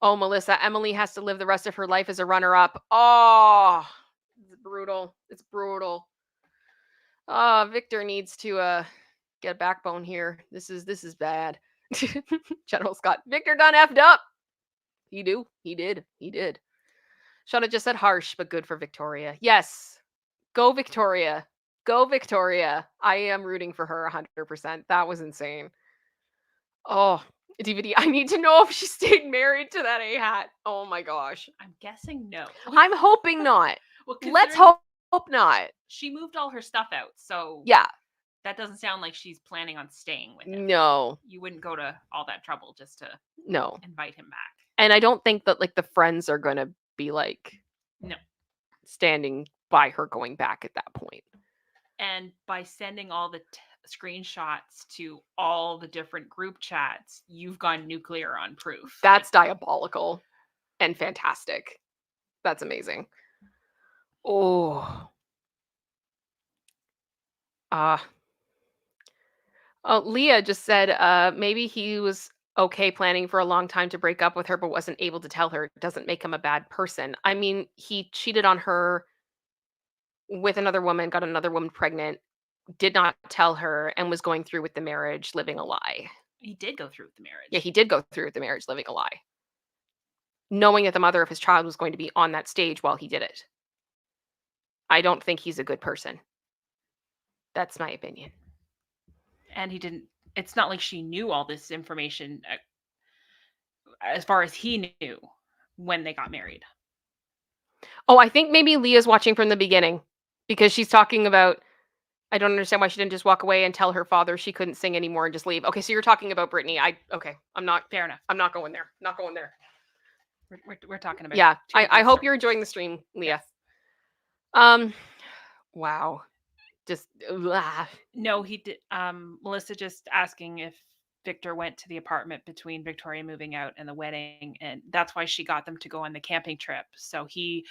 Oh, Melissa, Emily has to live the rest of her life as a runner-up. Oh, it's brutal. It's brutal. Victor needs to get a backbone here. This is bad. General Scott, Victor done effed up. He did. Shauna just said harsh, but good for Victoria. Yes. Go Victoria. Go Victoria. I am rooting for her 100%. That was insane. Oh, DVD. I need to know if she stayed married to that A-hat. Oh my gosh. I'm guessing no. I'm hoping not. Well, let's hope not. She moved all her stuff out, so yeah. That doesn't sound like she's planning on staying with him. No. You wouldn't go to all that trouble just to invite him back. And I don't think that like the friends are going to be like standing by her going back at that point. And by sending all the screenshots to all the different group chats, you've gone nuclear on proof. That's diabolical and fantastic. That's amazing. Oh. Leah just said maybe he was okay planning for a long time to break up with her but wasn't able to tell her. It doesn't make him a bad person. I mean, he cheated on her with another woman, got another woman pregnant, did not tell her, and was going through with the marriage, living a lie. He did go through with the marriage. Yeah, he did go through with the marriage, living a lie. Knowing that the mother of his child was going to be on that stage while he did it. I don't think he's a good person. That's my opinion. And he didn't, it's not like she knew all this information as far as he knew when they got married. Oh, I think maybe Leah's watching from the beginning because she's talking about, I don't understand why she didn't just walk away and tell her father she couldn't sing anymore and just leave. Okay, so you're talking about Britney. I'm not. Fair enough. I'm not going there. Not going there. We're talking about. Yeah, I hope you're enjoying the stream, Leah. Yes. Wow. Just no, he did. Melissa just asking if Victor went to the apartment between Victoria moving out and the wedding, and that's why she got them to go on the camping trip. So he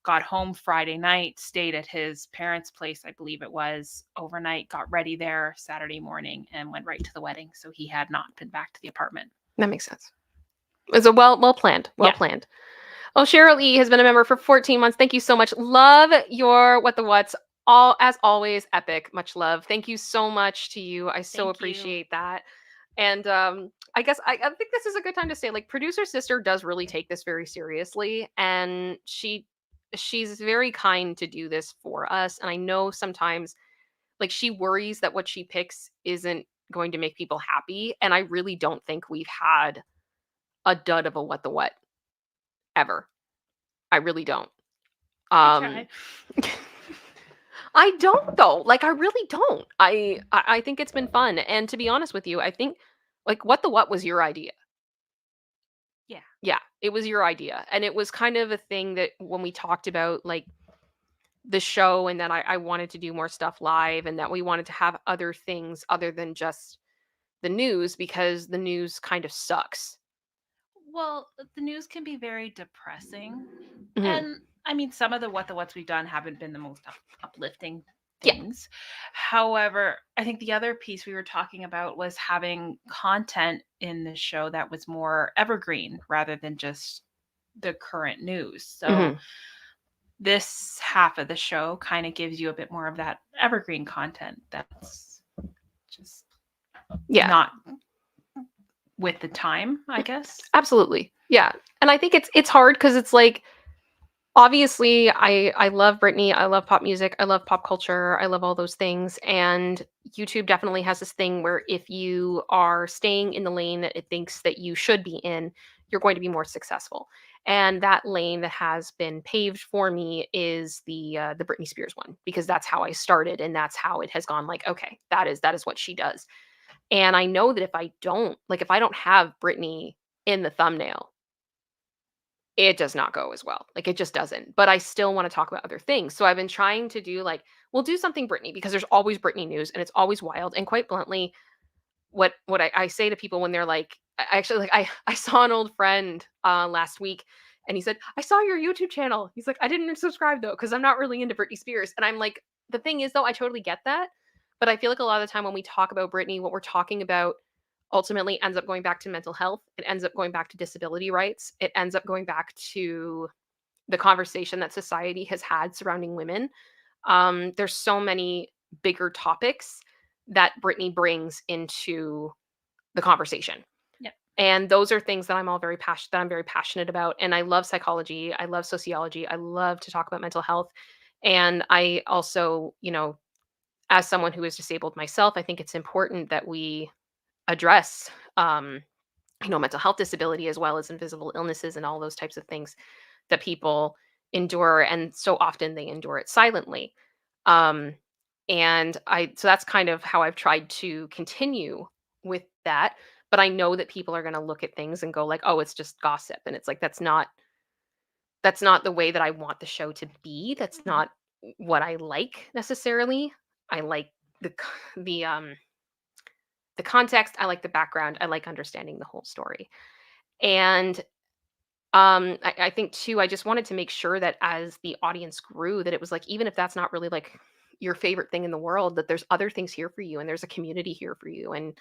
got home Friday night, stayed at his parents' place, I believe it was, overnight, got ready there Saturday morning, and went right to the wedding. So he had not been back to the apartment. That makes sense. It's a well planned. Well Yeah. planned. Oh, Cheryl E has been a member for 14 months. Thank you so much. Love your What the What's. All as always, epic. Much love. Thank you so much to you. I so Thank you. appreciate that. And I guess I think this is a good time to say, like, producer sister does really take this very seriously, and she's very kind to do this for us. And I know sometimes, like, she worries that what she picks isn't going to make people happy, and I really don't think we've had a dud of a What the What ever. I really don't. I try. I don't though. Like, I really don't. I think it's been fun. And to be honest with you, I think, like, What the What was your idea. Yeah. Yeah, it was your idea. And it was kind of a thing that when we talked about, like, the show, and that I wanted to do more stuff live, and that we wanted to have other things other than just the news, because the news kind of sucks. Well, the news can be very depressing. Mhm. And I mean, some of the What the What's we've done haven't been the most uplifting Yeah. things. However, I think the other piece we were talking about was having content in the show that was more evergreen rather than just the current news. So Mhm. this half of the show kind of gives you a bit more of that evergreen content that's just Yeah. not with the time, I guess. Absolutely. Yeah. And I think it's hard because it's like, obviously I love Britney, I love pop music, I love pop culture, I love all those things, and YouTube definitely has this thing where if you are staying in the lane that it thinks that you should be in, you're going to be more successful. And that lane that has been paved for me is the Britney Spears one, because that's how I started, and that's how it has gone. Like, okay, that is what she does. And I know that if I don't have Britney in the thumbnail, it does not go as well. Like, it just doesn't. But I still want to talk about other things. So I've been trying to do, like, we'll do something Britney, because there's always Britney news, and it's always wild. And quite bluntly, what I say to people when they're like, I actually, like, I saw an old friend last week, and he said, I saw your YouTube channel. He's like, I didn't subscribe though, because I'm not really into Britney Spears. And I'm like, the thing is though, I totally get that. But I feel like a lot of the time when we talk about Britney, what we're talking about ultimately ends up going back to mental health. It ends up going back to disability rights. It ends up going back to the conversation that society has had surrounding women. There's so many bigger topics that Britney brings into the conversation. Yep. And those are things that I'm very passionate about. And I love psychology. I love sociology. I love to talk about mental health. And I also, as someone who is disabled myself, I think it's important that we address, mental health disability, as well as invisible illnesses and all those types of things that people endure. And so often they endure it silently. Um, so that's kind of how I've tried to continue with that. But I know that people are going to look at things and go like, oh, it's just gossip. And it's like, that's not the way that I want the show to be. That's not what I like necessarily. I like the c- the context. I like the background. I like understanding the whole story. And I think too, I just wanted to make sure that as the audience grew, that it was like, even if that's not really like your favorite thing in the world, that there's other things here for you, and there's a community here for you, and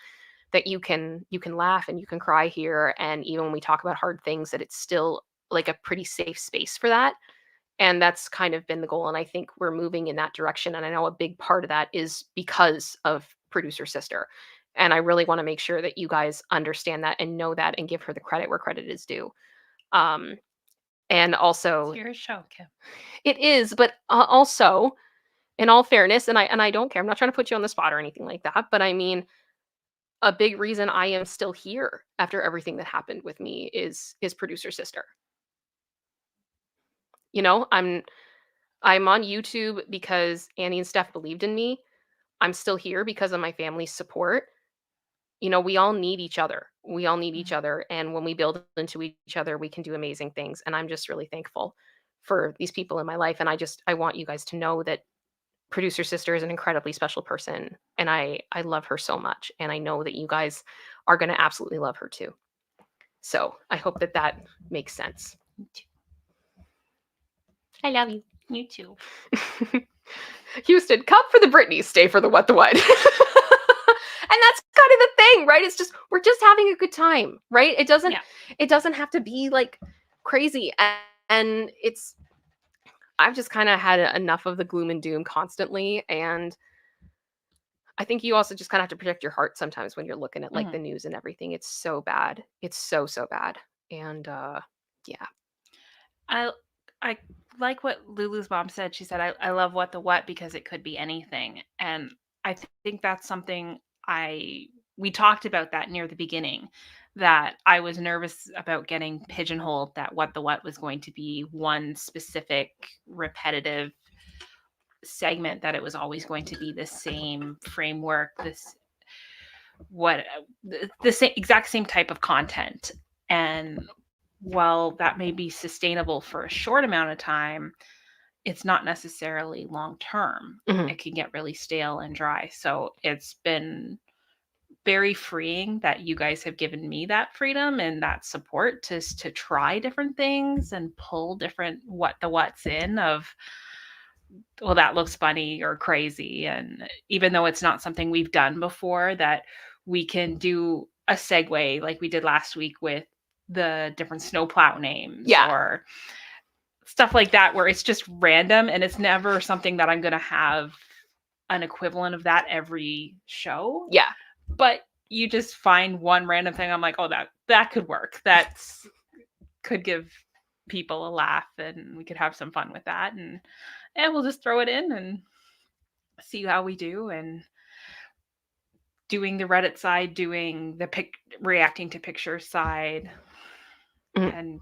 that you can laugh and you can cry here. And even when we talk about hard things, that it's still like a pretty safe space for that. And that's kind of been the goal. And I think we're moving in that direction. And I know a big part of that is because of producer sister. And I really want to make sure that you guys understand that and know that and give her the credit where credit is due. Um, and also, It's your show, Kim. it is, but also, in all fairness, and I don't care. I'm not trying to put you on the spot or anything like that, but I mean, a big reason I am still here after everything that happened with me is producer sister. I'm on YouTube because Annie and Steph believed in me. I'm still here because of my family's support. We all need each other. We all need each Mhm. other, and when we build into each other, we can do amazing things. And I'm just really thankful for these people in my life. And I want you guys to know that producer sister is an incredibly special person, and I love her so much, and I know that you guys are going to absolutely love her too. So I hope that that makes sense. You too. I love you. You too. Houston, come for the Britney, stay for the What the What. And that's kind of the thing, right? It's just we're just having a good time, right? It doesn't have to be like crazy. And it's I've just kind of had enough of the gloom and doom constantly, and I think you also just kind of have to protect your heart sometimes when you're looking at like the news and everything. It's so bad. It's so bad. And yeah. I like what Lulu's mom said. She said, I love What the What because it could be anything. And I think that's something we talked about that near the beginning, that I was nervous about getting pigeonholed, that What the What was going to be one specific repetitive segment, that it was always going to be the same framework, the same exact same type of content. And while that may be sustainable for a short amount of time, it's not necessarily long term. Mhm. It can get really stale and dry. So it's been very freeing that you guys have given me that freedom and that support to try different things and pull different what the what's in of, well, that looks funny or crazy. And even though it's not something we've done before, that we can do a segue like we did last week with the different snowplow names or stuff like that, where it's just random and it's never something that I'm going to have an equivalent of that every show. Yeah. But you just find one random thing. I'm like, oh, that could work. That's could give people a laugh and we could have some fun with that. And we'll just throw it in and see how we do. And doing the Reddit side, doing the reacting to pictures side, and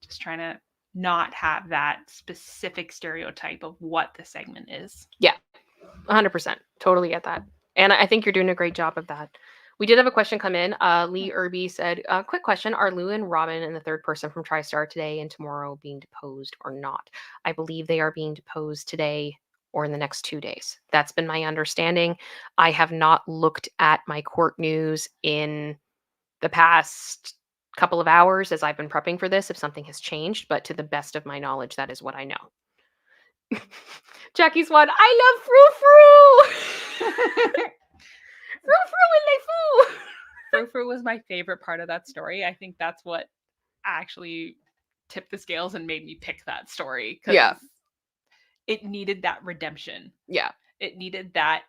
just trying to not have that specific stereotype of what the segment is. Yeah, 100%. Totally get that. And I think you're doing a great job of that. We did have a question come in. Lee Irby said, quick question. Are Lou and Robin and the third person from TriStar today and tomorrow being deposed or not? I believe they are being deposed today or in the next 2 days. That's been my understanding. I have not looked at my court news in the past couple of hours as I've been prepping for this, if something has changed, but to the best of my knowledge, that is what I know. Jackie's one. I love Frou Frou. Frou Frou and Les Fous. Frou Frou was my favorite part of that story. I think that's what actually tipped the scales and made me pick that story. Yeah. It needed that redemption. Yeah. It needed that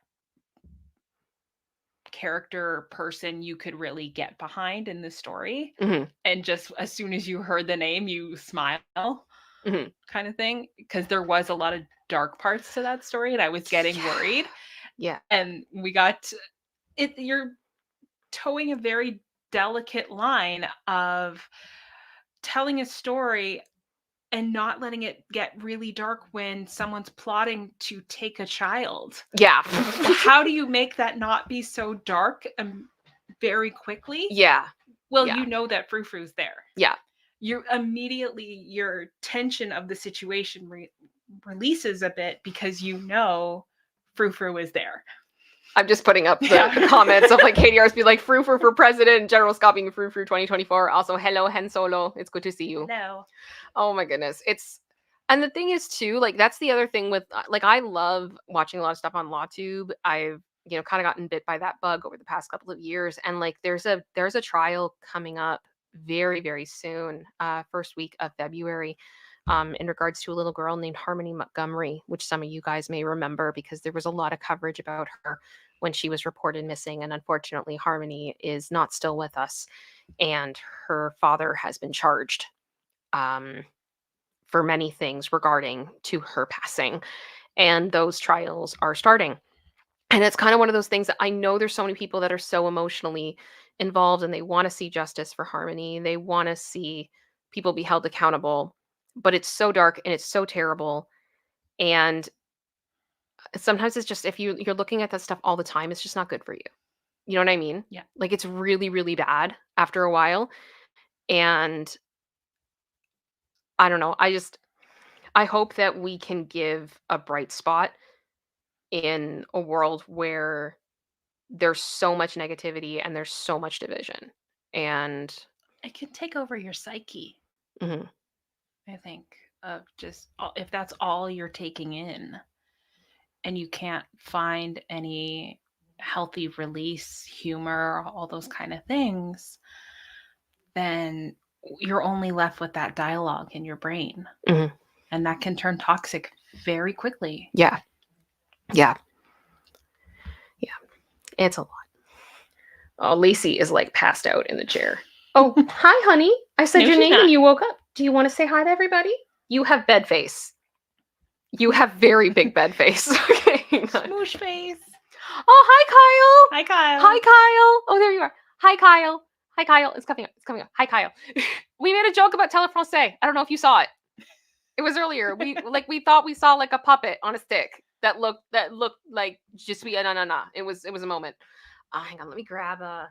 character person you could really get behind in the story. Mm-hmm. And just as soon as you heard the name, you smile, kind of thing. Because there was a lot of dark parts to that story and I was getting worried. Yeah. And we got it. You're towing a very delicate line of telling a story and not letting it get really dark when someone's plotting to take a child. Yeah. How do you make that not be so dark very quickly? Yeah. Well, you know that Frou Frou's there. Yeah. You're immediately, your tension of the situation releases a bit because you know Frou Frou is there. I'm just putting up the comments of like Katie R's be like Frou Frou for president, General Scott being Frou Frou 2024. Also, hello Hen Solo. It's good to see you. Hello. Oh my goodness. And the thing is too, like that's the other thing with like I love watching a lot of stuff on LawTube. I've kind of gotten bit by that bug over the past couple of years, and like there's a trial coming up very, very soon, first week of February. In regards to a little girl named Harmony Montgomery, which some of you guys may remember because there was a lot of coverage about her when she was reported missing. And unfortunately, Harmony is not still with us. And her father has been charged for many things regarding to her passing. And those trials are starting. And it's kind of one of those things that I know there's so many people that are so emotionally involved and they want to see justice for Harmony. They want to see people be held accountable. But it's so dark and it's so terrible. And sometimes it's just, if you're looking at that stuff all the time, it's just not good for you. You know what I mean? Yeah. Like it's really, really bad after a while. And I don't know. I hope that we can give a bright spot in a world where there's so much negativity and there's so much division. And It can take over your psyche, mhm, I think, of just if that's all you're taking in and you can't find any healthy release, humor, all those kind of things, then you're only left with that dialogue in your brain. mhm. And that can turn toxic very quickly. Yeah. Yeah. Yeah. It's a lot. Oh, Lacey is like passed out in the chair. Oh, hi, honey. I said No, your she's name not. and you woke up. Do you want to say hi to everybody? You have bed face. You have very big bed face. Okay. Smoosh face. Oh, hi, Kyle. Hi, Kyle. Hi, Kyle. Oh, there you are. Hi, Kyle. Hi, Kyle. It's coming up. It's coming up. Hi, Kyle. We made a joke about Telefrancais. I don't know if you saw it. It was earlier. We thought we saw like a puppet on a stick that looked like just be na. It was a moment. Hang on, let me grab a.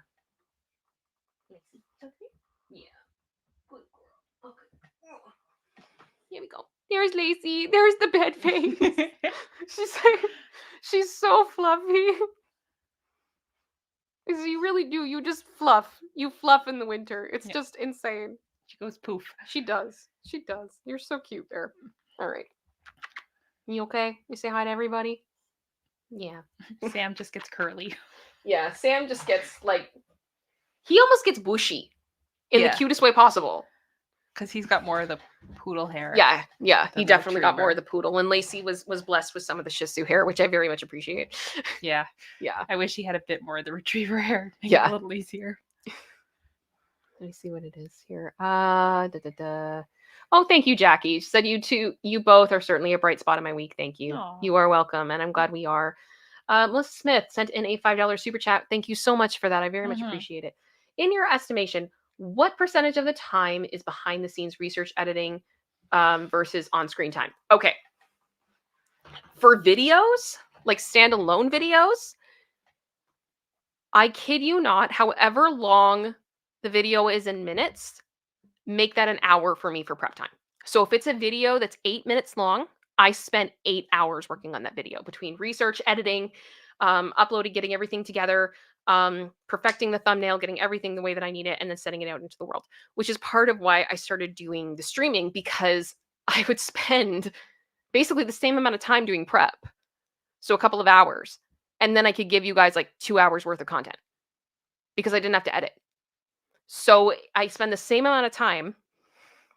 Yeah. Good girl. Okay. Here we go. There's Lacey. There's the bed face. She's so fluffy. Because you really do. You just fluff. You fluff in the winter. It's just insane. She goes poof. She does. She does. You're so cute there. All right. You okay? You say hi to everybody? Yeah. Sam just gets curly. Yeah, Sam just gets like, he almost gets bushy in the Yeah. cutest way possible. Because he's got more of the poodle hair. Yeah, he than the definitely got more retriever. of the poodle. And Lacey was blessed with some of the Shih Tzu hair, which I very much appreciate. Yeah. Yeah. I wish he had a bit more of the retriever hair. Make Yeah. it a little easier. Let me see what it is here. Oh, thank you, Jackie. She said you both are certainly a bright spot in my week. Thank you. Aw. You are welcome, and I'm glad we are. Melissa Smith sent in a $5 super chat. Thank you so much for that. I very much Mhm. appreciate it. In your estimation, what percentage of the time is behind the scenes research editing versus on-screen time? Okay. For videos, like standalone videos, I kid you not, however long the video is in minutes, make that an hour for me for prep time. So if it's a video that's 8 minutes long, I spent 8 hours working on that video between research, editing, uploading, getting everything together, perfecting the thumbnail, getting everything the way that I need it, and then sending it out into the world, which is part of why I started doing the streaming, because I would spend basically the same amount of time doing prep. So a couple of hours. And then I could give you guys like 2 hours worth of content because I didn't have to edit. So I spend the same amount of time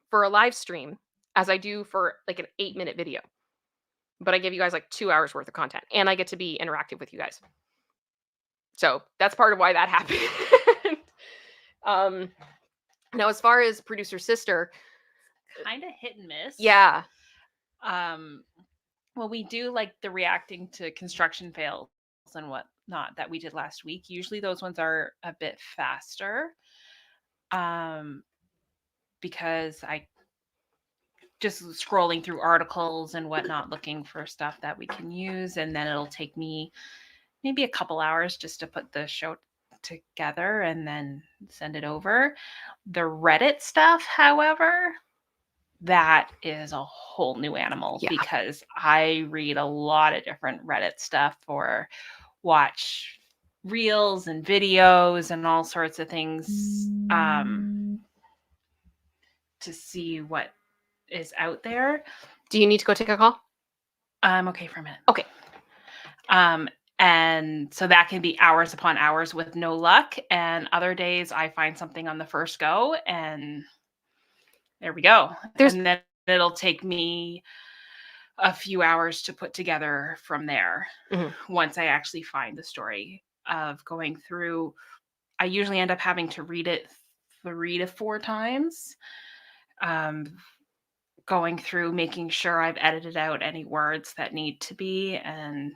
for a live stream as I do for like an 8-minute video. But I give you guys like 2 hours worth of content and I get to be interactive with you guys. So that's part of why that happened. Now, as far as producer sister, Kind of hit and miss. yeah. Well, we do like the reacting to construction fails and whatnot that we did last week. Usually those ones are a bit faster. Because I just scrolling through articles and whatnot, looking for stuff that we can use. And then it'll take me maybe a couple hours just to put the show together and then send it over. The Reddit stuff, however, that is a whole new animal because I read a lot of different Reddit stuff or watch reels and videos and all sorts of things to see what is out there. Do you need to go take a call? I'm okay for a minute. Okay. And so that can be hours upon hours with no luck. And other days I find something on the first go and there we go. And then it'll take me a few hours to put together from there. Mm-hmm. Once I actually find the story of going through. I usually end up having to read it 3 to 4 times. Going through, making sure I've edited out any words that need to be, and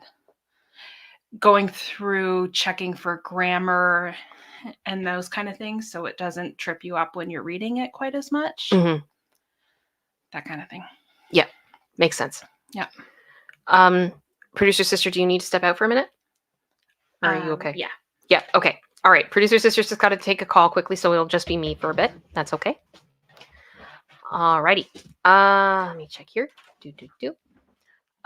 going through checking for grammar and those kind of things so it doesn't trip you up when you're reading it quite as much. Mm-hmm. That kind of thing. Yeah, makes sense. Yeah. Producer sister, do you need to step out for a minute? Or are you okay? Yeah. Yeah, okay. All right, producer sister's just got to take a call quickly, so it'll just be me for a bit. That's okay. All righty. Let me check here.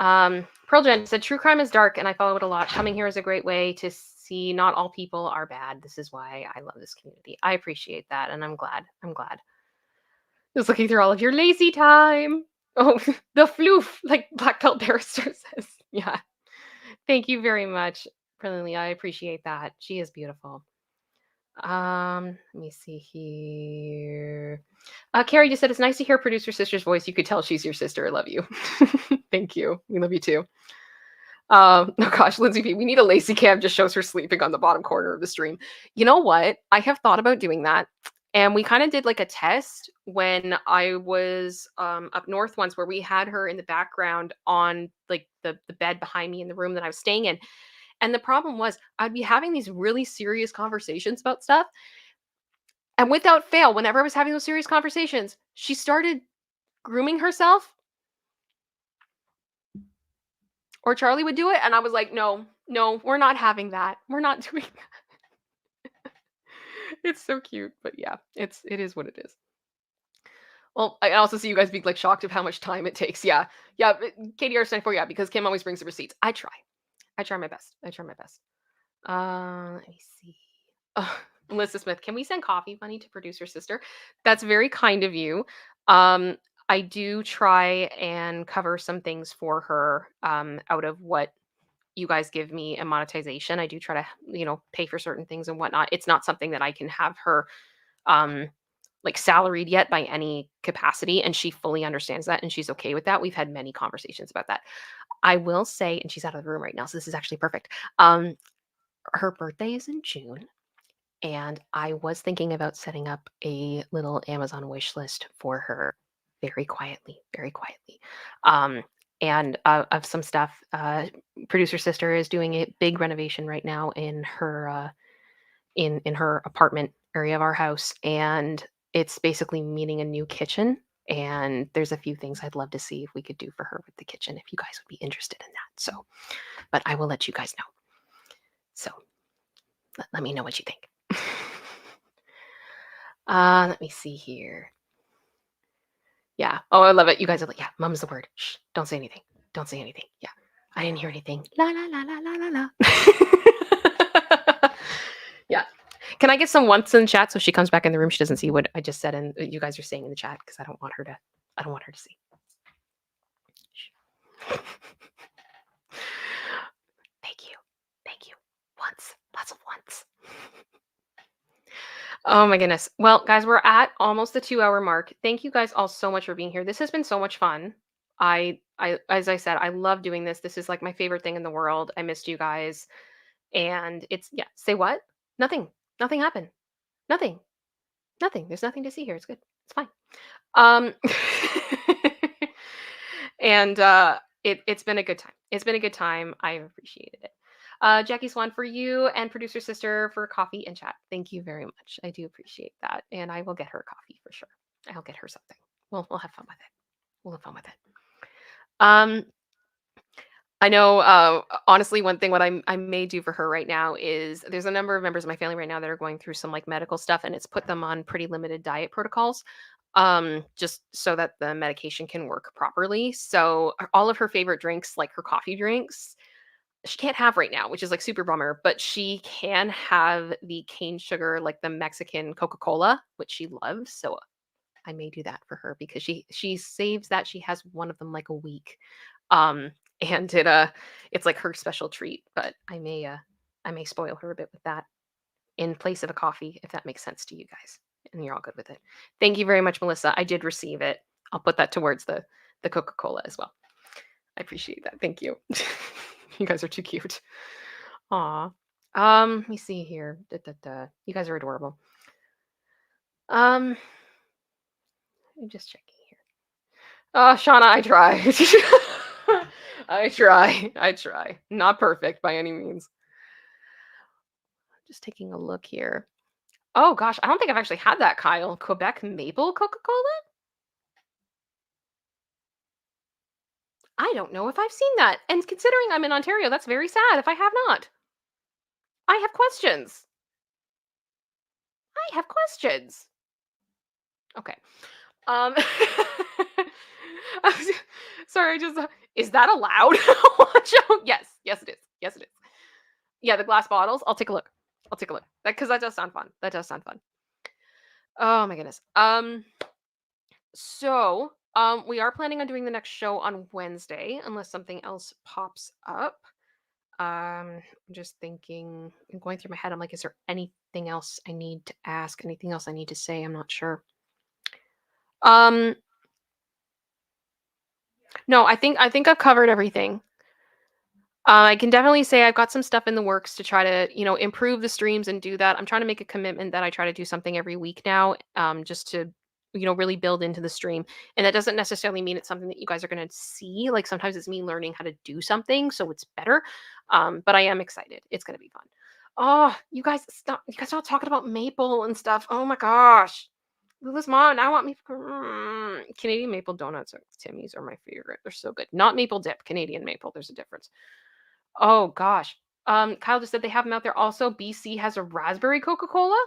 Pearl Jen said, true crime is dark and I follow it a lot. Coming here is a great way to see not all people are bad. This is why I love this community. I appreciate that. And I'm glad. Just looking through all of your lazy time. Oh, the floof, like Black Belt Barrister says. Yeah. Thank you very much, Brilliantly. I appreciate that. She is beautiful. Let me see here. Carrie just said it's nice to hear producer sister's voice. You could tell she's your sister. I love you. Thank you. We love you too. Oh gosh, Lindsay P. We need a lazy cam just shows her sleeping on the bottom corner of the stream. You know what? I have thought about doing that. And we kind of did like a test when I was up north once where we had her in the background on like the bed behind me in the room that I was staying in. And the problem was I'd be having these really serious conversations about stuff. And without fail, whenever I was having those serious conversations, she started grooming herself or Charlie would do it. And I was like, no, we're not having that. We're not doing that. It's so cute. But yeah, it is what it is. Well, I also see you guys being like shocked of how much time it takes. Yeah. KDR94, yeah, because Kim always brings the receipts. I try my best. Let me see. Melissa Smith, can we send coffee money to producer sister? That's very kind of you. I do try and cover some things for her out of what you guys give me in monetization. I do try to, pay for certain things and whatnot. It's not something that I can have her like salaried yet by any capacity, and she fully understands that and she's okay with that. We've had many conversations about that. I will say, and she's out of the room right now, so this is actually perfect. Her birthday is in June. And I was thinking about setting up a little Amazon wish list for her very quietly. And of some stuff. Producer sister is doing a big renovation right now in her in her apartment area of our house, and it's basically meaning a new kitchen. And there's a few things I'd love to see if we could do for her with the kitchen, if you guys would be interested in that. So, but I will let you guys know. So let me know what you think. Let me see here. Yeah. Oh, I love it. You guys are like, yeah, mum's the word. Shh, don't say anything. Yeah. I didn't hear anything. La la la la la la la. Yeah. Can I get some once in the chat so she comes back in the room? She doesn't see what I just said and you guys are saying in the chat because I don't want her to see. Thank you. Once. Lots of once. Oh my goodness. Well, guys, we're at almost the 2-hour mark. Thank you guys all so much for being here. This has been so much fun. I as I said, I love doing this. This is like my favorite thing in the world. I missed you guys. And say what? Nothing. Nothing happened. Nothing. There's nothing to see here. It's good. It's fine. And it's been a good time. I've appreciated it. Jackie Swan, for you and producer sister for coffee and chat. Thank you very much. I do appreciate that. And I will get her coffee for sure. I'll get her something. We'll have fun with it. I know, honestly, one thing what I may do for her right now is there's a number of members of my family right now that are going through some like medical stuff, and it's put them on pretty limited diet protocols, just so that the medication can work properly. So all of her favorite drinks, like her coffee drinks, she can't have right now, which is like super bummer, but she can have the cane sugar, like the Mexican Coca-Cola, which she loves. So I may do that for her because she saves that. She has one of them like a week. And it's like her special treat, but I may spoil her a bit with that in place of a coffee, if that makes sense to you guys. And you're all good with it. Thank you very much, Melissa. I did receive it. I'll put that towards the Coca-Cola as well. I appreciate that. Thank you. You guys are too cute. Aw. Let me see here. You guys are adorable. I'm just checking here. Oh, Shauna, I try. I try. Not perfect by any means. Just taking a look here. Oh gosh, I don't think I've actually had that, Kyle. Quebec maple Coca-Cola? I don't know if I've seen that. And considering I'm in Ontario, that's very sad if I have not. I have questions. Okay. Sorry, I just is that allowed? Watch out. Yes, yes it is. Yes it is. Yeah, the glass bottles. I'll take a look. I'll take a look. That because that does sound fun. That does sound fun. Oh my goodness. So we are planning on doing the next show on Wednesday, unless something else pops up. I'm just thinking, I'm going through my head. I'm like, is there anything else I need to ask? Anything else I need to say? I'm not sure. Um, no, I think I've covered everything. I can definitely say I've got some stuff in the works to try to, improve the streams and do that. I'm trying to make a commitment that I try to do something every week now, just to, really build into the stream. And that doesn't necessarily mean it's something that you guys are going to see. Like sometimes it's me learning how to do something, so it's better. But I am excited. It's going to be fun. Oh, you guys stop! You guys stop talking about maple and stuff. Oh my gosh. Lula's mom, I want me Canadian maple donuts or Timmy's are my favorite. They're so good. Not maple dip, Canadian maple. There's a difference. Oh gosh. Kyle just said they have them out there also. BC has a raspberry Coca-Cola.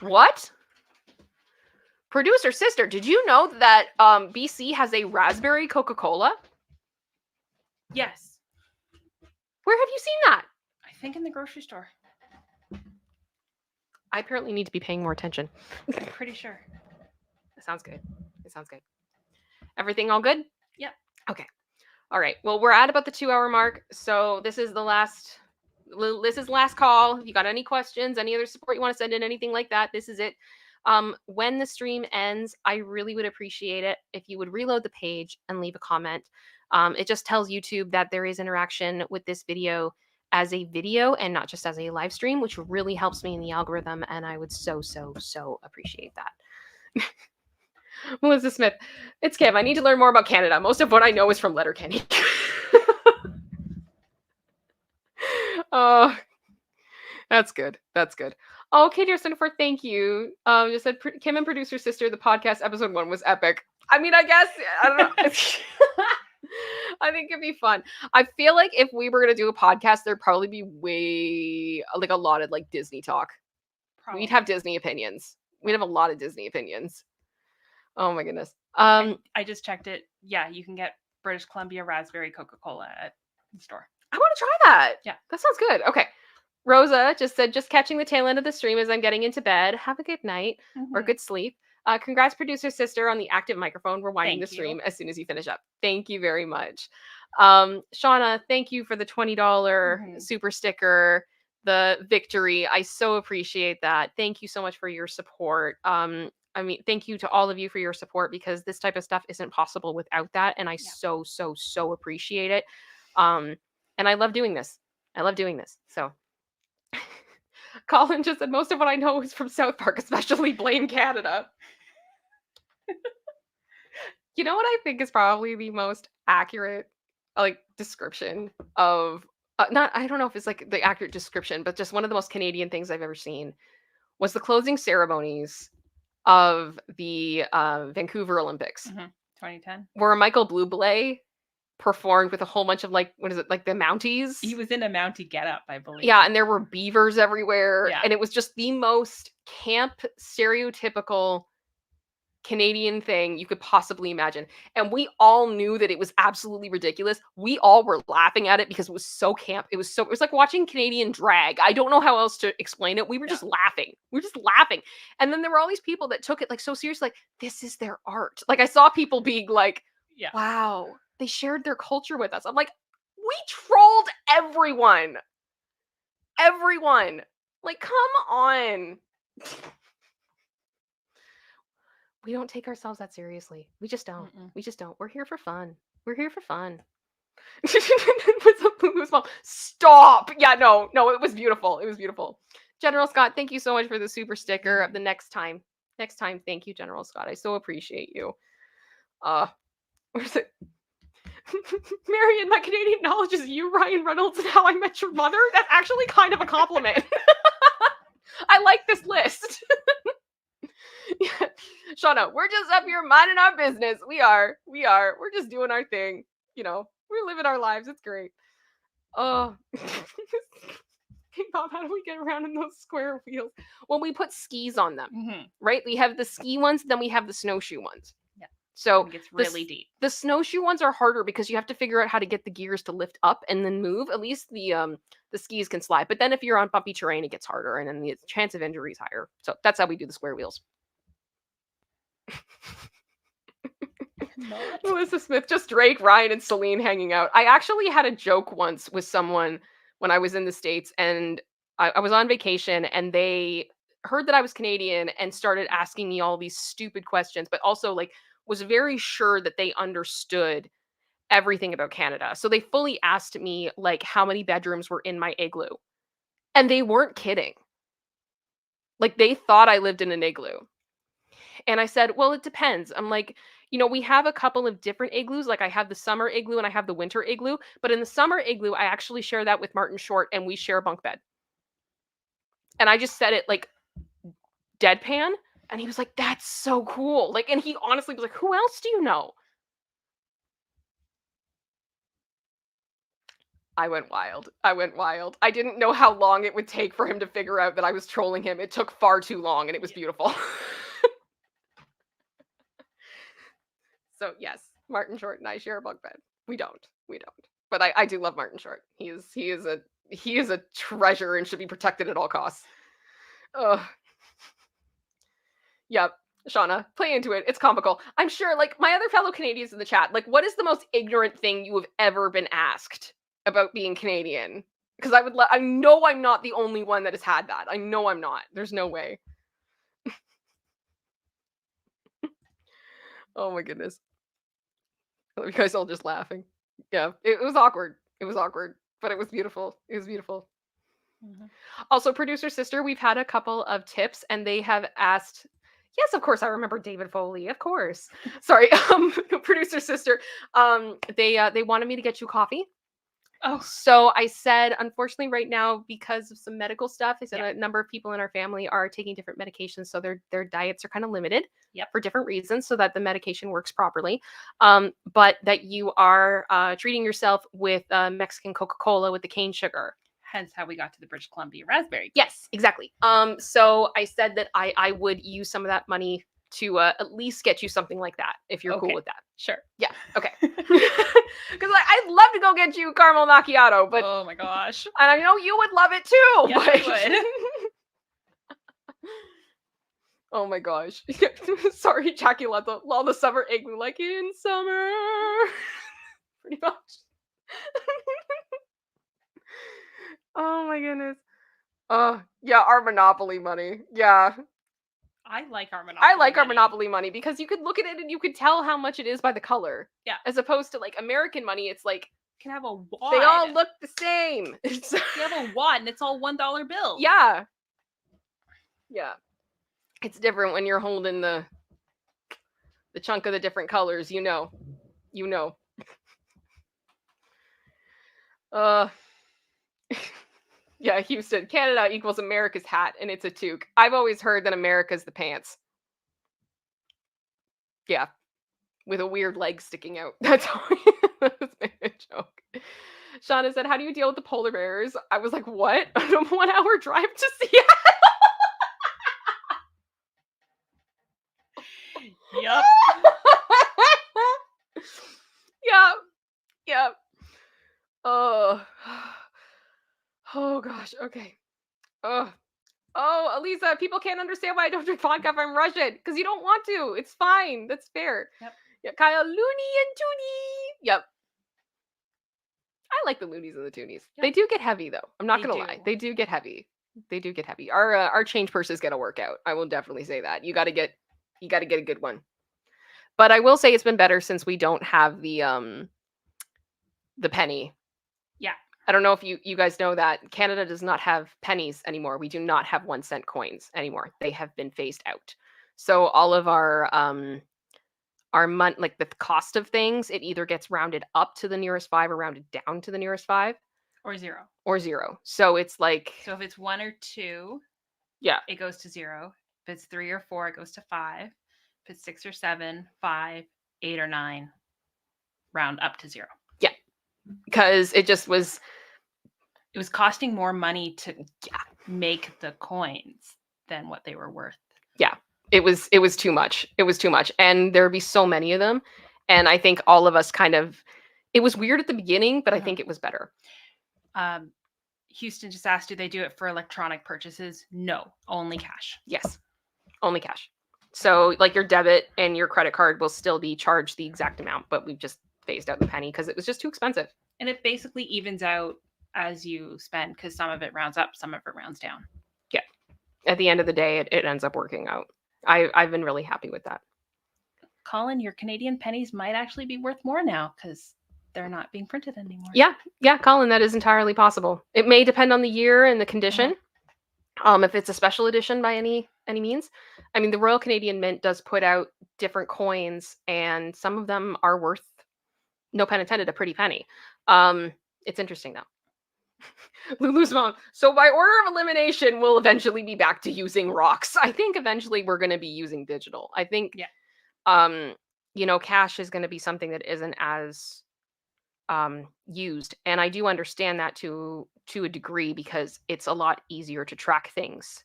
What? Producer sister, did you know that BC has a raspberry Coca-Cola? Yes. Where have you seen that? I think in the grocery store. I apparently need to be paying more attention. I'm pretty sure. That sounds good. It sounds good. Everything all good? Yep. Okay. All right. Well, we're at about the 2-hour mark, so this is last call. If you got any questions, any other support you want to send in, anything like that, this is it. When the stream ends, I really would appreciate it if you would reload the page and leave a comment. It just tells YouTube that there is interaction with this video as a video and not just as a live stream, which really helps me in the algorithm, and I would so appreciate that. Melissa Smith, it's Kim. I need to learn more about Canada. Most of what I know is from Letterkenny. Oh, that's good. That's good. Oh, okay, dear Jennifer, thank you. Just said Kim and producer sister. The podcast episode 1 was epic. I mean, I guess I don't know. I think it'd be fun. I feel like if we were gonna do a podcast, there'd probably be way like a lot of like Disney talk. Probably. We'd have Disney opinions. We'd have a lot of Disney opinions. Oh my goodness. I just checked it. Yeah, you can get British Columbia raspberry Coca-Cola at the store. I want to try that. Yeah. That sounds good. Okay. Rosa just said, just catching the tail end of the stream as I'm getting into bed. Have a good night or good sleep. Congrats, producer sister, on the active microphone. We're winding the stream as soon as you finish up. Thank you very much. Shauna, thank you for the $20 super sticker, the victory. I so appreciate that. Thank you so much for your support. I mean, thank you to all of you for your support, because this type of stuff isn't possible without that. And I so appreciate it. And I love doing this. So Colin just said, most of what I know is from South Park, especially Blame Canada. You know what I think is probably the most accurate description of I don't know if it's like the accurate description, but just one of the most Canadian things I've ever seen was the closing ceremonies of the Vancouver Olympics, 2010, where Michael Bublé performed with a whole bunch of the Mounties. He was in a Mountie getup, I believe. Yeah, and there were beavers everywhere, Yeah. and it was just the most camp, stereotypical Canadian thing you could possibly imagine. And we all knew that it was absolutely ridiculous. We all were laughing at it because it was so camp. It was like watching Canadian drag. I don't know how else to explain it. We were just laughing. And then there were all these people that took it so seriously, like, this is their art. Like, I saw people being like, wow, they shared their culture with us. I'm like, we trolled everyone. Like, come on. We don't take ourselves that seriously. We just don't. We just don't. We're here for fun. Stop. Yeah, no, it was beautiful. General Scott, thank you so much for the super sticker of the next time. Thank you, General Scott. I so appreciate you. Where's it? Marion, my Canadian knowledge is you, Ryan Reynolds, and How I Met Your Mother. That's actually kind of a compliment. I like this list. Yeah. Shauna, we're just up here minding our business. We are. We're just doing our thing. We're living our lives. It's great. Oh. Okay, Bob, how do we get around in those square wheels? Well, we put skis on them, Mhm. right? We have the ski ones, then we have the snowshoe ones. Yeah. So It gets the really s- deep. the snowshoe ones are harder because you have to figure out how to get the gears to lift up and then move. At least the skis can slide. But then if you're on bumpy terrain, it gets harder and then the chance of injury is higher. So that's how we do the square wheels. Not. Melissa Smith, just Drake, Ryan, and Celine hanging out. I actually had a joke once with someone when I was in the States, and I was on vacation, and they heard that I was Canadian and started asking me all these stupid questions, but also like was very sure that they understood everything about Canada. So they fully asked me like how many bedrooms were in my igloo. And they weren't kidding. Like they thought I lived in an igloo. And I said, "Well, it depends." I'm like, we have a couple of different igloos. Like I have the summer igloo and I have the winter igloo. But in the summer igloo, I actually share that with Martin Short and we share a bunk bed. And I just said it like deadpan. And he was like, "That's so cool." Like, and he honestly was like, "Who else do you know?" I went wild. I went wild. I didn't know how long it would take for him to figure out that I was trolling him. It took far too long and it was beautiful. So yes, Martin Short and I share a bunk bed. We don't. We don't. But I do love Martin Short. He is a treasure and should be protected at all costs. Ugh. Yep. Shauna, play into it. It's comical. I'm sure, like, my other fellow Canadians in the chat, like, what is the most ignorant thing you have ever been asked about being Canadian? Because I know I'm not the only one that has had that. I know I'm not. There's no way. Oh my goodness. You guys all just laughing. Yeah, it was awkward. It was awkward, but it was beautiful. It was beautiful. Mhm. Also, producer sister, we've had a couple of tips and they have asked, yes, of course, I remember David Foley, of course. Sorry, producer sister, they wanted me to get you coffee. Oh, So I said, unfortunately, right now, because of some medical stuff, I said Yeah. a number of people in our family are taking different medications, so their diets are kind of limited Yep. for different reasons, so that the medication works properly. But that you are treating yourself with Mexican Coca-Cola with the cane sugar. hence how we got to the British Columbia raspberry. Yes, exactly. So I said that I would use some of that money to at least get you something like that if you're cool Okay. with that. Sure. Yeah. Okay. Because I'd love to go get you caramel macchiato, but Oh my gosh. and I know you would love it too. Yes, but... I would. Oh my gosh. Sorry, Jackie let the summer igloo like in summer. Pretty much. Oh my goodness. Yeah, our Monopoly money. Yeah. I like our Monopoly. I like our money. Monopoly money because you could look at it and you could tell how much it is by the color. Yeah. As opposed to like American money, it's like You can have a wad. they all look the same. You have a wad and it's all $1 bills. Yeah. Yeah. It's different when you're holding the chunk of the different colors, you know. You know. Yeah, Houston, Canada equals America's hat, and it's a toque. I've always heard that America's the pants. Yeah, with a weird leg sticking out. That's how that's a joke. Shauna said, "How do you deal with the polar bears?" I was like, "What? A 1 hour drive to Seattle?" Yep. Yeah. Yeah. Oh. Oh gosh. Okay. Oh. Oh, Elisa, people can't understand why I don't drink vodka if I'm Russian. Because you don't want to. It's fine. That's fair. Yep. Yeah, Kyle, Looney and Toonie. Yep. I like the loonies and the toonies. Yep. They do get heavy though. I'm not They gonna lie. do. They do get heavy. They do get heavy. Our change purses get a workout. I will definitely say that. You gotta get a good one. But I will say it's been better since we don't have the penny. Yeah. I don't know if you guys know that Canada does not have pennies anymore. We do not have 1 cent coins anymore. They have been phased out. So all of our money, like the cost of things, it either gets rounded up to the nearest 5 or rounded down to the nearest 5 Or 0. or 0. So it's like, So if it's 1 or 2, yeah, it goes to 0. If it's 3 or 4, it goes to 5. If it's 6 or 7, 5, 8 or 9, round up to 0. because it just was it was costing more money to make the coins than what they were worth. Yeah, it was too much. It was too much, and there'd be so many of them, and I think all of us kind of. It was weird at the beginning, but I think it was better. Houston just asked, do they do it for electronic purchases? No, only cash. Yes, only cash. So like your debit and your credit card will still be charged the exact amount, but we've just phased out the penny because it was just too expensive. And it basically evens out as you spend because some of it rounds up, some of it rounds down. Yeah. At the end of the day, it ends up working out. I've been really happy with that. Colin, your Canadian pennies might actually be worth more now because they're not being printed anymore. Yeah, Colin, that is entirely possible. It may depend on the year and the condition. If it's a special edition by any means. I mean, the Royal Canadian Mint does put out different coins, and some of them are worth, no pun intended, a pretty penny. It's interesting though. Lulu's mom. So by order of elimination, we'll eventually be back to using rocks. I think eventually we're going to be using digital. I think, cash is going to be something that isn't as used, and I do understand that to a degree because it's a lot easier to track things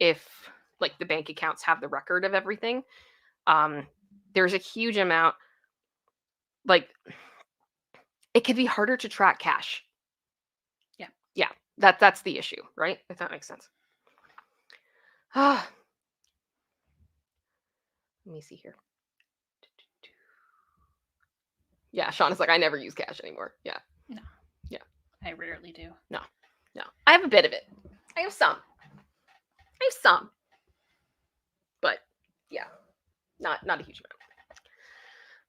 if like the bank accounts have the record of everything. There's a huge amount, like it could be harder to track cash. Yeah, that's the issue, right? If that makes sense. Let me see here. Yeah, Sean is like, I never use cash anymore. Yeah. No. Yeah. I rarely do. No. I have a bit of it. I have some. But yeah, not a huge amount.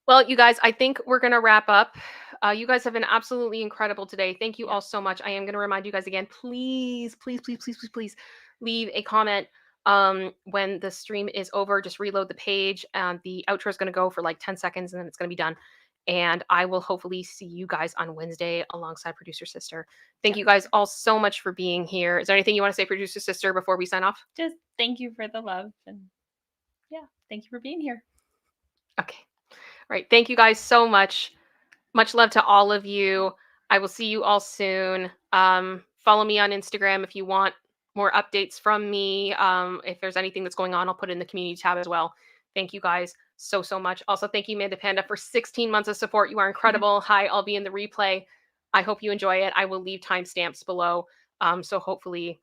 Well, you guys, I think we're going to wrap up. You guys have been absolutely incredible today. Thank you all so much. I am going to remind you guys again, please leave a comment when the stream is over. Just reload the page. The outro is going to go for like 10 seconds and then it's going to be done. And I will hopefully see you guys on Wednesday alongside Producer Sister. Thank you guys all so much for being here. Is there anything you want to say, Producer Sister, before we sign off? Just thank you for the love. And thank you for being here. Okay. All right. Thank you guys so much. Much love to all of you. I will see you all soon. Follow me on Instagram if you want more updates from me. If there's anything that's going on, I'll put it in the community tab as well. Thank you guys so much. Also, thank you, Amanda Panda, for 16 months of support. You are incredible. Hi, I'll be in the replay. I hope you enjoy it. I will leave timestamps below. So hopefully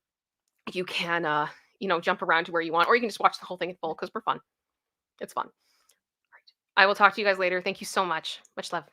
you can, jump around to where you want, or you can just watch the whole thing in full because we're fun. It's fun. All right. I will talk to you guys later. Thank you so much. Much love.